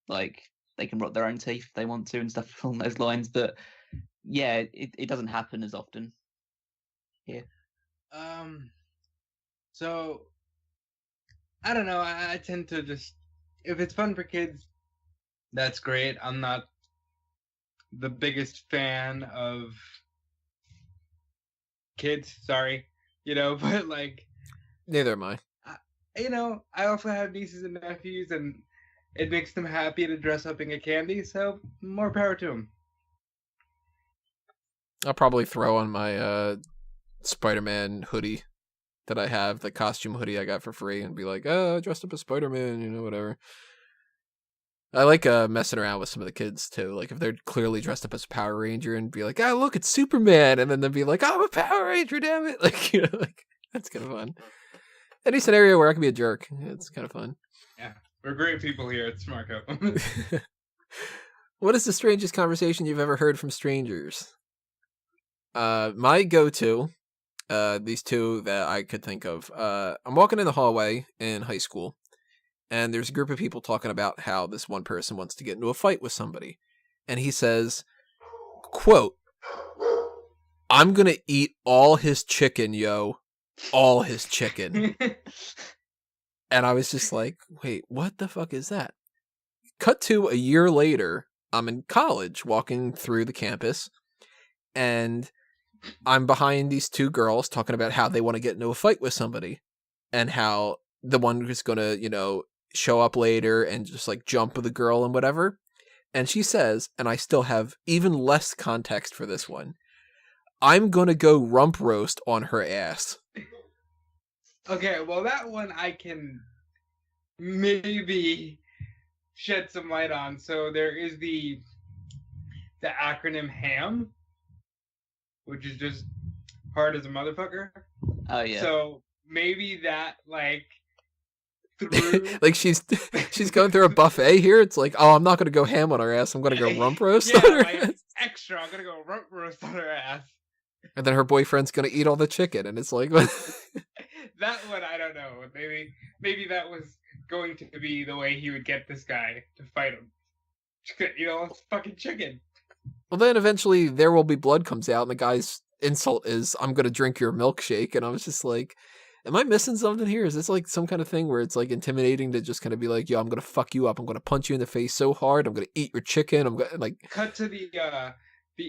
like they can rot their own teeth if they want to and stuff along those lines. But yeah, it doesn't happen as often here. So I don't know. I tend to just, if it's fun for kids, that's great. I'm not the biggest fan of kids. Sorry, But like, Neither am I. I also have nieces and nephews, and it makes them happy to dress up and get candy. So more power to them. I'll probably throw on my Spider-Man hoodie that I have, the costume hoodie I got for free, and be like, oh, I dressed up as Spider-Man, whatever. I like messing around with some of the kids too. Like if they're clearly dressed up as a Power Ranger and be like, oh, look, it's Superman, and then they'll be like, I'm a Power Ranger, damn it. Like, like that's kind of fun. Any scenario where I can be a jerk, it's kind of fun. Yeah, we're great people here at Smark Out Moment. What is the strangest conversation you've ever heard from strangers? My go-to, these two that I could think of. I'm walking in the hallway in high school, and there's a group of people talking about how this one person wants to get into a fight with somebody. And he says, quote, I'm going to eat all his chicken, yo. All his chicken. And I was just like, wait, what the fuck is that? Cut to a year later, I'm in college walking through the campus, and I'm behind these two girls talking about how they want to get into a fight with somebody, and how the one who's going to, show up later and just like jump with the girl and whatever. And she says, and I still have even less context for this one, I'm going to go rump roast on her ass. Okay, well, that one I can maybe shed some light on. So there is the acronym HAM, which is just hard as a motherfucker. Oh yeah. So maybe that through like she's going through a buffet here. It's like, oh, I'm not gonna go ham on her ass. I'm gonna go rump roast on her ass. Extra. I'm gonna go rump roast on her ass. And then her boyfriend's gonna eat all the chicken, and it's like that one I don't know. Maybe that was going to be the way he would get this guy to fight him. It's fucking chicken. Well, then eventually There Will Be Blood comes out, and the guy's insult is, I'm gonna drink your milkshake, and I was just like, am I missing something here? Is this like some kind of thing where it's like intimidating to just kind of be like, yo, I'm gonna fuck you up, I'm gonna punch you in the face so hard, I'm gonna eat your chicken, I'm gonna like cut to the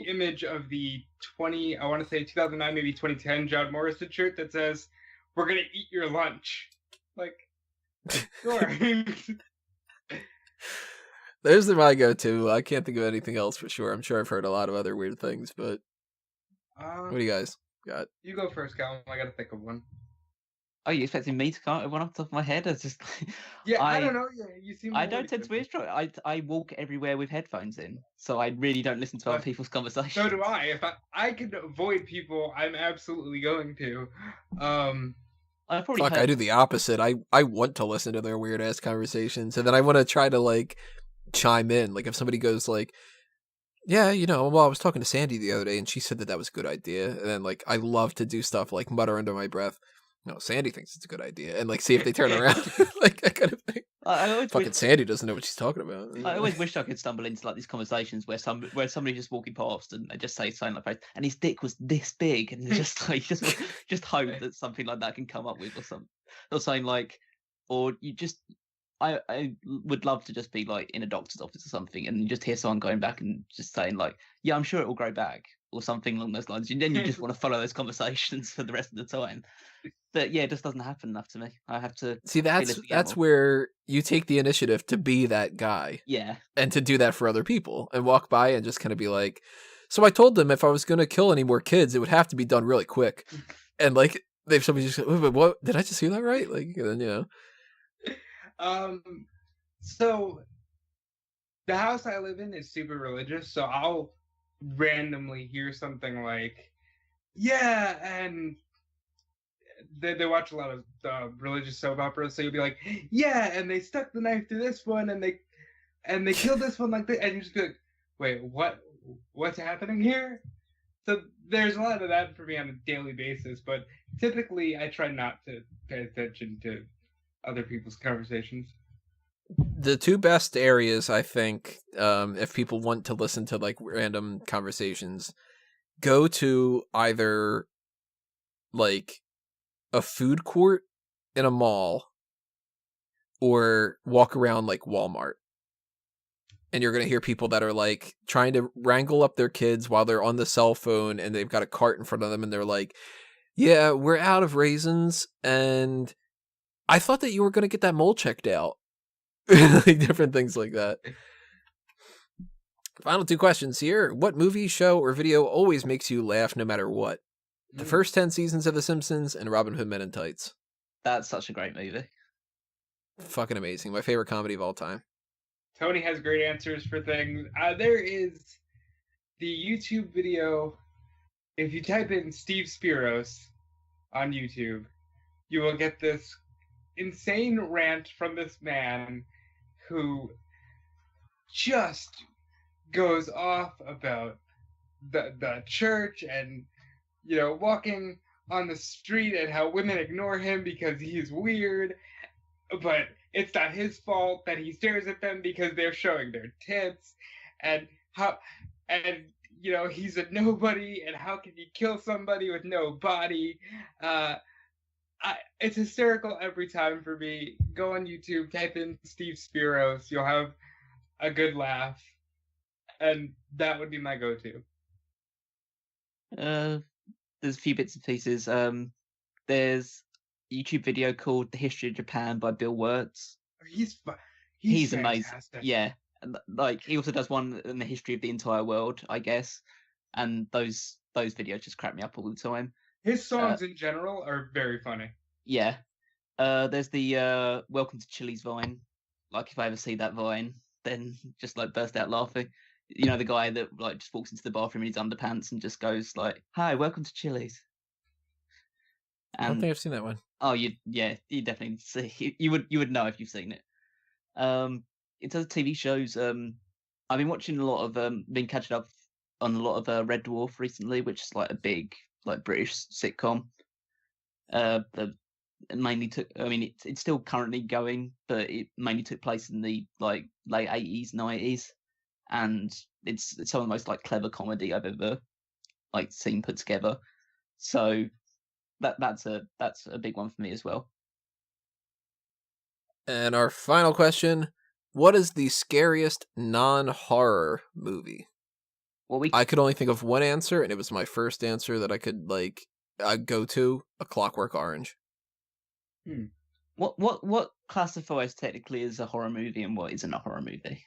image of the 2009, maybe 2010 John Morrison shirt that says, we're gonna eat your lunch. Like, sure. There's my go-to. I can't think of anything else for sure. I'm sure I've heard a lot of other weird things, but what do you guys got? You go first, Callum. I gotta think of one. Oh, you expecting me to come up with one off the top of my head? It's just I don't know. Yeah, you seem. I don't tend to be extra. I walk everywhere with headphones in, so I really don't listen to other people's conversations. So do I. If I can avoid people, I'm absolutely going to. I do the opposite. I want to listen to their weird ass conversations, and then I want to try to like chime in. Like if somebody goes like, yeah, well, I was talking to Sandy the other day, and she said that was a good idea. And then like I love to do stuff like mutter under my breath, no, Sandy thinks it's a good idea, and like see if they turn around, like that kind of thing. Fucking Sandy doesn't know what she's talking about. I always wish I could stumble into like these conversations where somebody just walking past and they just say something like, and his dick was this big, and just like just hope that something like that can come up with, or something, or saying like, or you just. I would love to just be like in a doctor's office or something, and just hear someone going back and just saying like, yeah, I'm sure it will grow back, or something along those lines. And then you just want to follow those conversations for the rest of the time. But yeah, it just doesn't happen enough to me. I have to see that's where you take the initiative to be that guy. Yeah. And to do that for other people and walk by and just kind of be like, so I told them if I was going to kill any more kids, it would have to be done really quick. And like somebody just wait, what, did I just hear that right? Like, and then so the house I live in is super religious, so I'll randomly hear something like, yeah, and they watch a lot of religious soap operas, so you'll be like, yeah, and they stuck the knife through this one, and they killed this one like that, and you just be like, wait, what's happening here? So there's a lot of that for me on a daily basis, but typically I try not to pay attention to other people's conversations. The two best areas, I think, if people want to listen to like random conversations, go to either like a food court in a mall or walk around like Walmart. And you're going to hear people that are like trying to wrangle up their kids while they're on the cell phone and they've got a cart in front of them and they're like, Yeah, we're out of raisins, and I thought that you were going to get that mole checked out. Like different things like that. Final 2 questions here. What movie, show, or video always makes you laugh no matter what? The first 10 seasons of The Simpsons and Robin Hood Men in Tights. That's such a great movie. Fucking amazing. My favorite comedy of all time. Tony has great answers for things. There is the YouTube video. If you type in Steve Spiros on YouTube, you will get this insane rant from this man who just goes off about the church and, you know, walking on the street and how women ignore him because he's weird, but it's not his fault that he stares at them because they're showing their tits, and you know, he's a nobody, and how can you kill somebody with no body? It's hysterical every time for me. Go on YouTube, type in Steve Spiros, you'll have a good laugh, and that would be my go-to. There's a few bits and pieces. There's a YouTube video called "The History of Japan" by Bill Wirtz. He's amazing. fantastic. Yeah, like he also does one in the history of the entire world, I guess. And those videos just crack me up all the time. His songs in general are very funny. Yeah. There's the Welcome to Chili's Vine. Like, if I ever see that Vine, then just like burst out laughing. You know, the guy that like just walks into the bathroom in his underpants and just goes like, "Hi, welcome to Chili's." I don't think I've seen that one. Oh, you definitely see. You would know if you've seen it. In terms of TV shows, I've been watching a lot of been catching up on a lot of Red Dwarf recently, which is like a big like British sitcom. It mainly took. I mean, it's still currently going, but it mainly took place in the like late 80s, 90s, and it's some of the most like clever comedy I've ever like seen put together. So that's a big one for me as well. And our final question: what is the scariest non-horror movie? Well, I could only think of one answer, and it was my first answer that I could like go to: A Clockwork Orange. What classifies technically as a horror movie and what isn't a horror movie?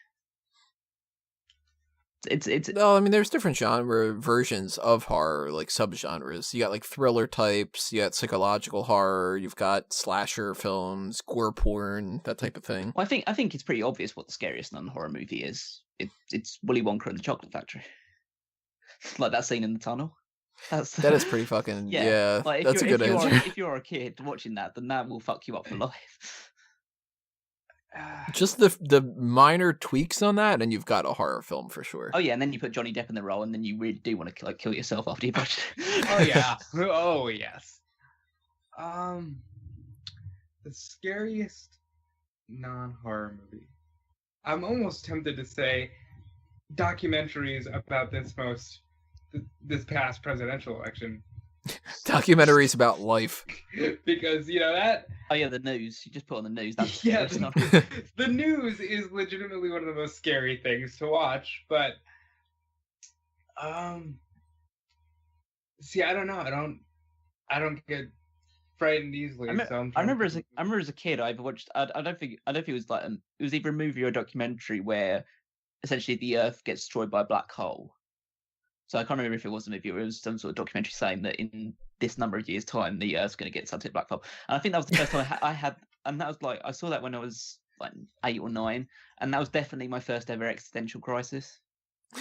It's No, I mean there's different genre versions of horror, like subgenres. You got like thriller types, you got psychological horror, you've got slasher films, gore porn, that type of thing. Well, I think it's pretty obvious what the scariest non-horror movie is. It's Willy Wonka and the Chocolate Factory. Like that scene in the tunnel. That is pretty fucking yeah. Like that's a good answer. If you're a kid watching that, then that will fuck you up for life. Just the minor tweaks on that, and you've got a horror film for sure. Oh yeah, and then you put Johnny Depp in the role, and then you really do want to like kill yourself after you watch it. Oh yeah. Oh yes. The scariest non-horror movie. I'm almost tempted to say documentaries about this past presidential election. Documentaries about life. Because, you know, that... Oh yeah, the news. You just put on the news. That's yeah, the news is legitimately one of the most scary things to watch, but... See, I don't know. I don't get frightened easily. I remember as a kid, I watched... I don't think it was like... it was either a movie or a documentary where essentially the Earth gets destroyed by a black hole. So I can't remember if it was a movie or it was some sort of documentary saying that in this number of years' time, the Earth's going to get sucked into a black hole. And I think that was the first time I had, and that was like, I saw that when I was like 8 or 9, and that was definitely my first ever existential crisis.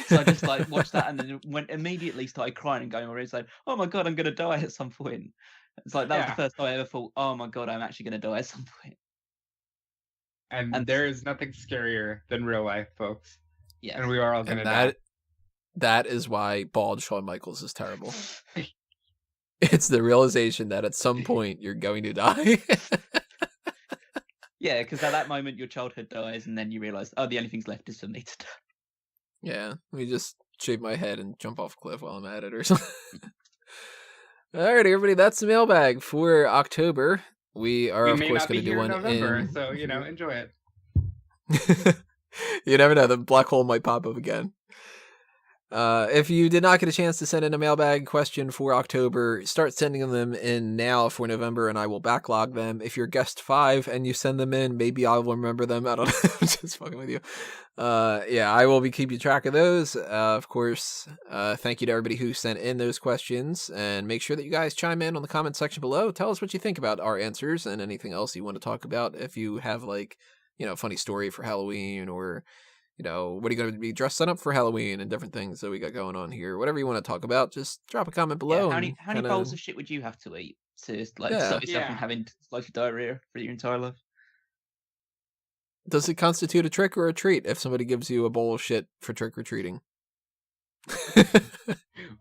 So I just like watched that and then immediately started crying and going around saying, "Oh my god, I'm going to die at some point." It's like that was the first time I ever thought, "Oh my god, I'm actually going to die at some point." And there is nothing scarier than real life, folks. Yeah, and we are all going to die. That is why bald Shawn Michaels is terrible. It's the realization that at some point you're going to die. Yeah, because at that moment your childhood dies, and then you realize, oh, the only thing's left is for me to die. Yeah, let me just shave my head and jump off a cliff while I'm at it or something. Alright, everybody, that's the mailbag for October. We are, of course, going to do one in November, so, you know, enjoy it. You never know, the black hole might pop up again. If you did not get a chance to send in a mailbag question for October, start sending them in now for November, and I will backlog them. If you're guest 5 and you send them in, maybe I will remember them. I don't know. I'm just fucking with you. Yeah, I will be keeping track of those. Of course, thank you to everybody who sent in those questions, and make sure that you guys chime in on the comment section below. Tell us what you think about our answers and anything else you want to talk about. If you have, like, a funny story for Halloween, or what are you going to be dressing up for Halloween, and different things that we got going on here. Whatever you want to talk about, just drop a comment below. Yeah, how many bowls of shit would you have to eat to stop yourself from having diarrhea for your entire life? Does it constitute a trick or a treat if somebody gives you a bowl of shit for trick-or-treating?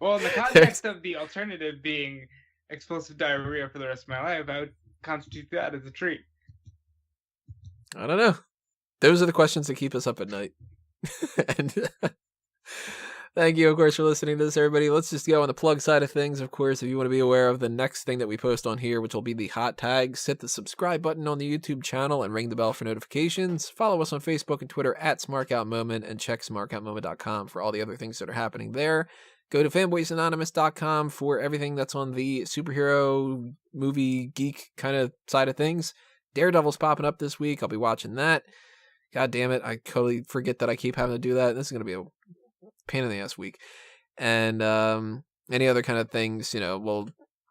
Well, in the context of the alternative being explosive diarrhea for the rest of my life, I would constitute that as a treat. I don't know. Those are the questions that keep us up at night. And thank you, of course, for listening to this, everybody. Let's just go on the plug side of things. Of course, if you want to be aware of the next thing that we post on here, which will be the hot tags, hit the subscribe button on the YouTube channel and ring the bell for notifications. Follow us on Facebook and Twitter at Smark Out Moment, and check smarkoutmoment.com for all the other things that are happening there. Go to fanboysanonymous.com for everything that's on the superhero movie geek kind of side of things. Daredevil's popping up this week. I'll be watching that. God damn it, I totally forget that I keep having to do that. This is going to be a pain in the ass week. And any other kind of things, we'll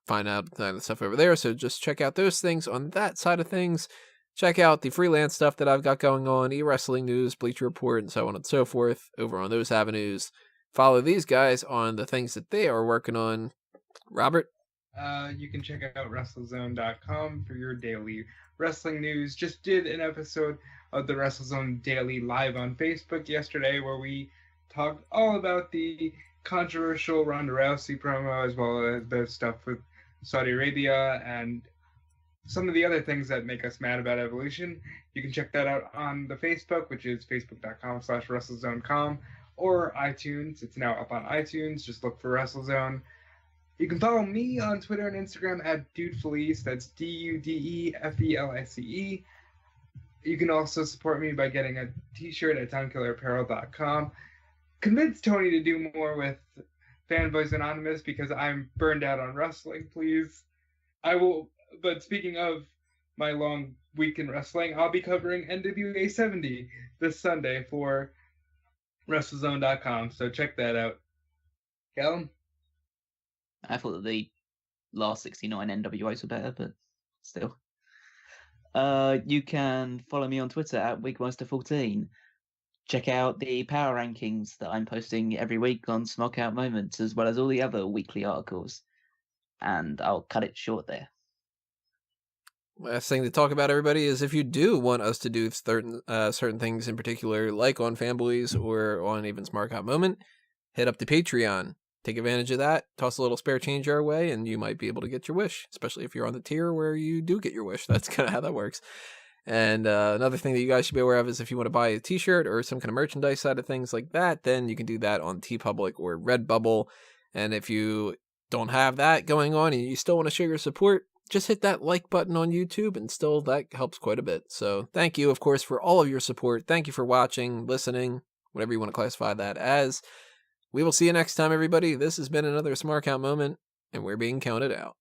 find out the stuff over there. So just check out those things on that side of things. Check out the freelance stuff that I've got going on, e-wrestling news, Bleacher Report, and so on and so forth over on those avenues. Follow these guys on the things that they are working on. Robert? You can check out WrestleZone.com for your daily wrestling news. Just did an episode of the WrestleZone Daily live on Facebook yesterday, where we talked all about the controversial Ronda Rousey promo, as well as the stuff with Saudi Arabia and some of the other things that make us mad about Evolution. You can check that out on the Facebook, which is facebook.com/WrestleZone.com, or iTunes. It's now up on iTunes. Just look for WrestleZone. You can follow me on Twitter and Instagram at DudeFelice. That's DudeFelice. You can also support me by getting a t-shirt at TimekillerApparel.com. Convince Tony to do more with Fanboys Anonymous, because I'm burned out on wrestling, please. I will, but speaking of my long week in wrestling, I'll be covering NWA 70 this Sunday for WrestleZone.com, so check that out. Callum? I thought that the last 69 NWAs were better, but still. You can follow me on Twitter at Wigmaster14. Check out the power rankings that I'm posting every week on Smark Out Moment, as well as all the other weekly articles. And I'll cut it short there. Last thing to talk about, everybody, is if you do want us to do certain things in particular, like on Fanboys or on even Smark Out Moment, hit up the Patreon. Take advantage of that, toss a little spare change our way, and you might be able to get your wish, especially if you're on the tier where you do get your wish. That's kind of how that works. And another thing that you guys should be aware of is if you want to buy a t-shirt or some kind of merchandise side of things like that, then you can do that on TeePublic or Redbubble. And if you don't have that going on and you still want to show your support, just hit that like button on YouTube, and still that helps quite a bit. So thank you, of course, for all of your support. Thank you for watching, listening, whatever you want to classify that as. We will see you next time, everybody. This has been another Smark Out Moment, and we're being counted out.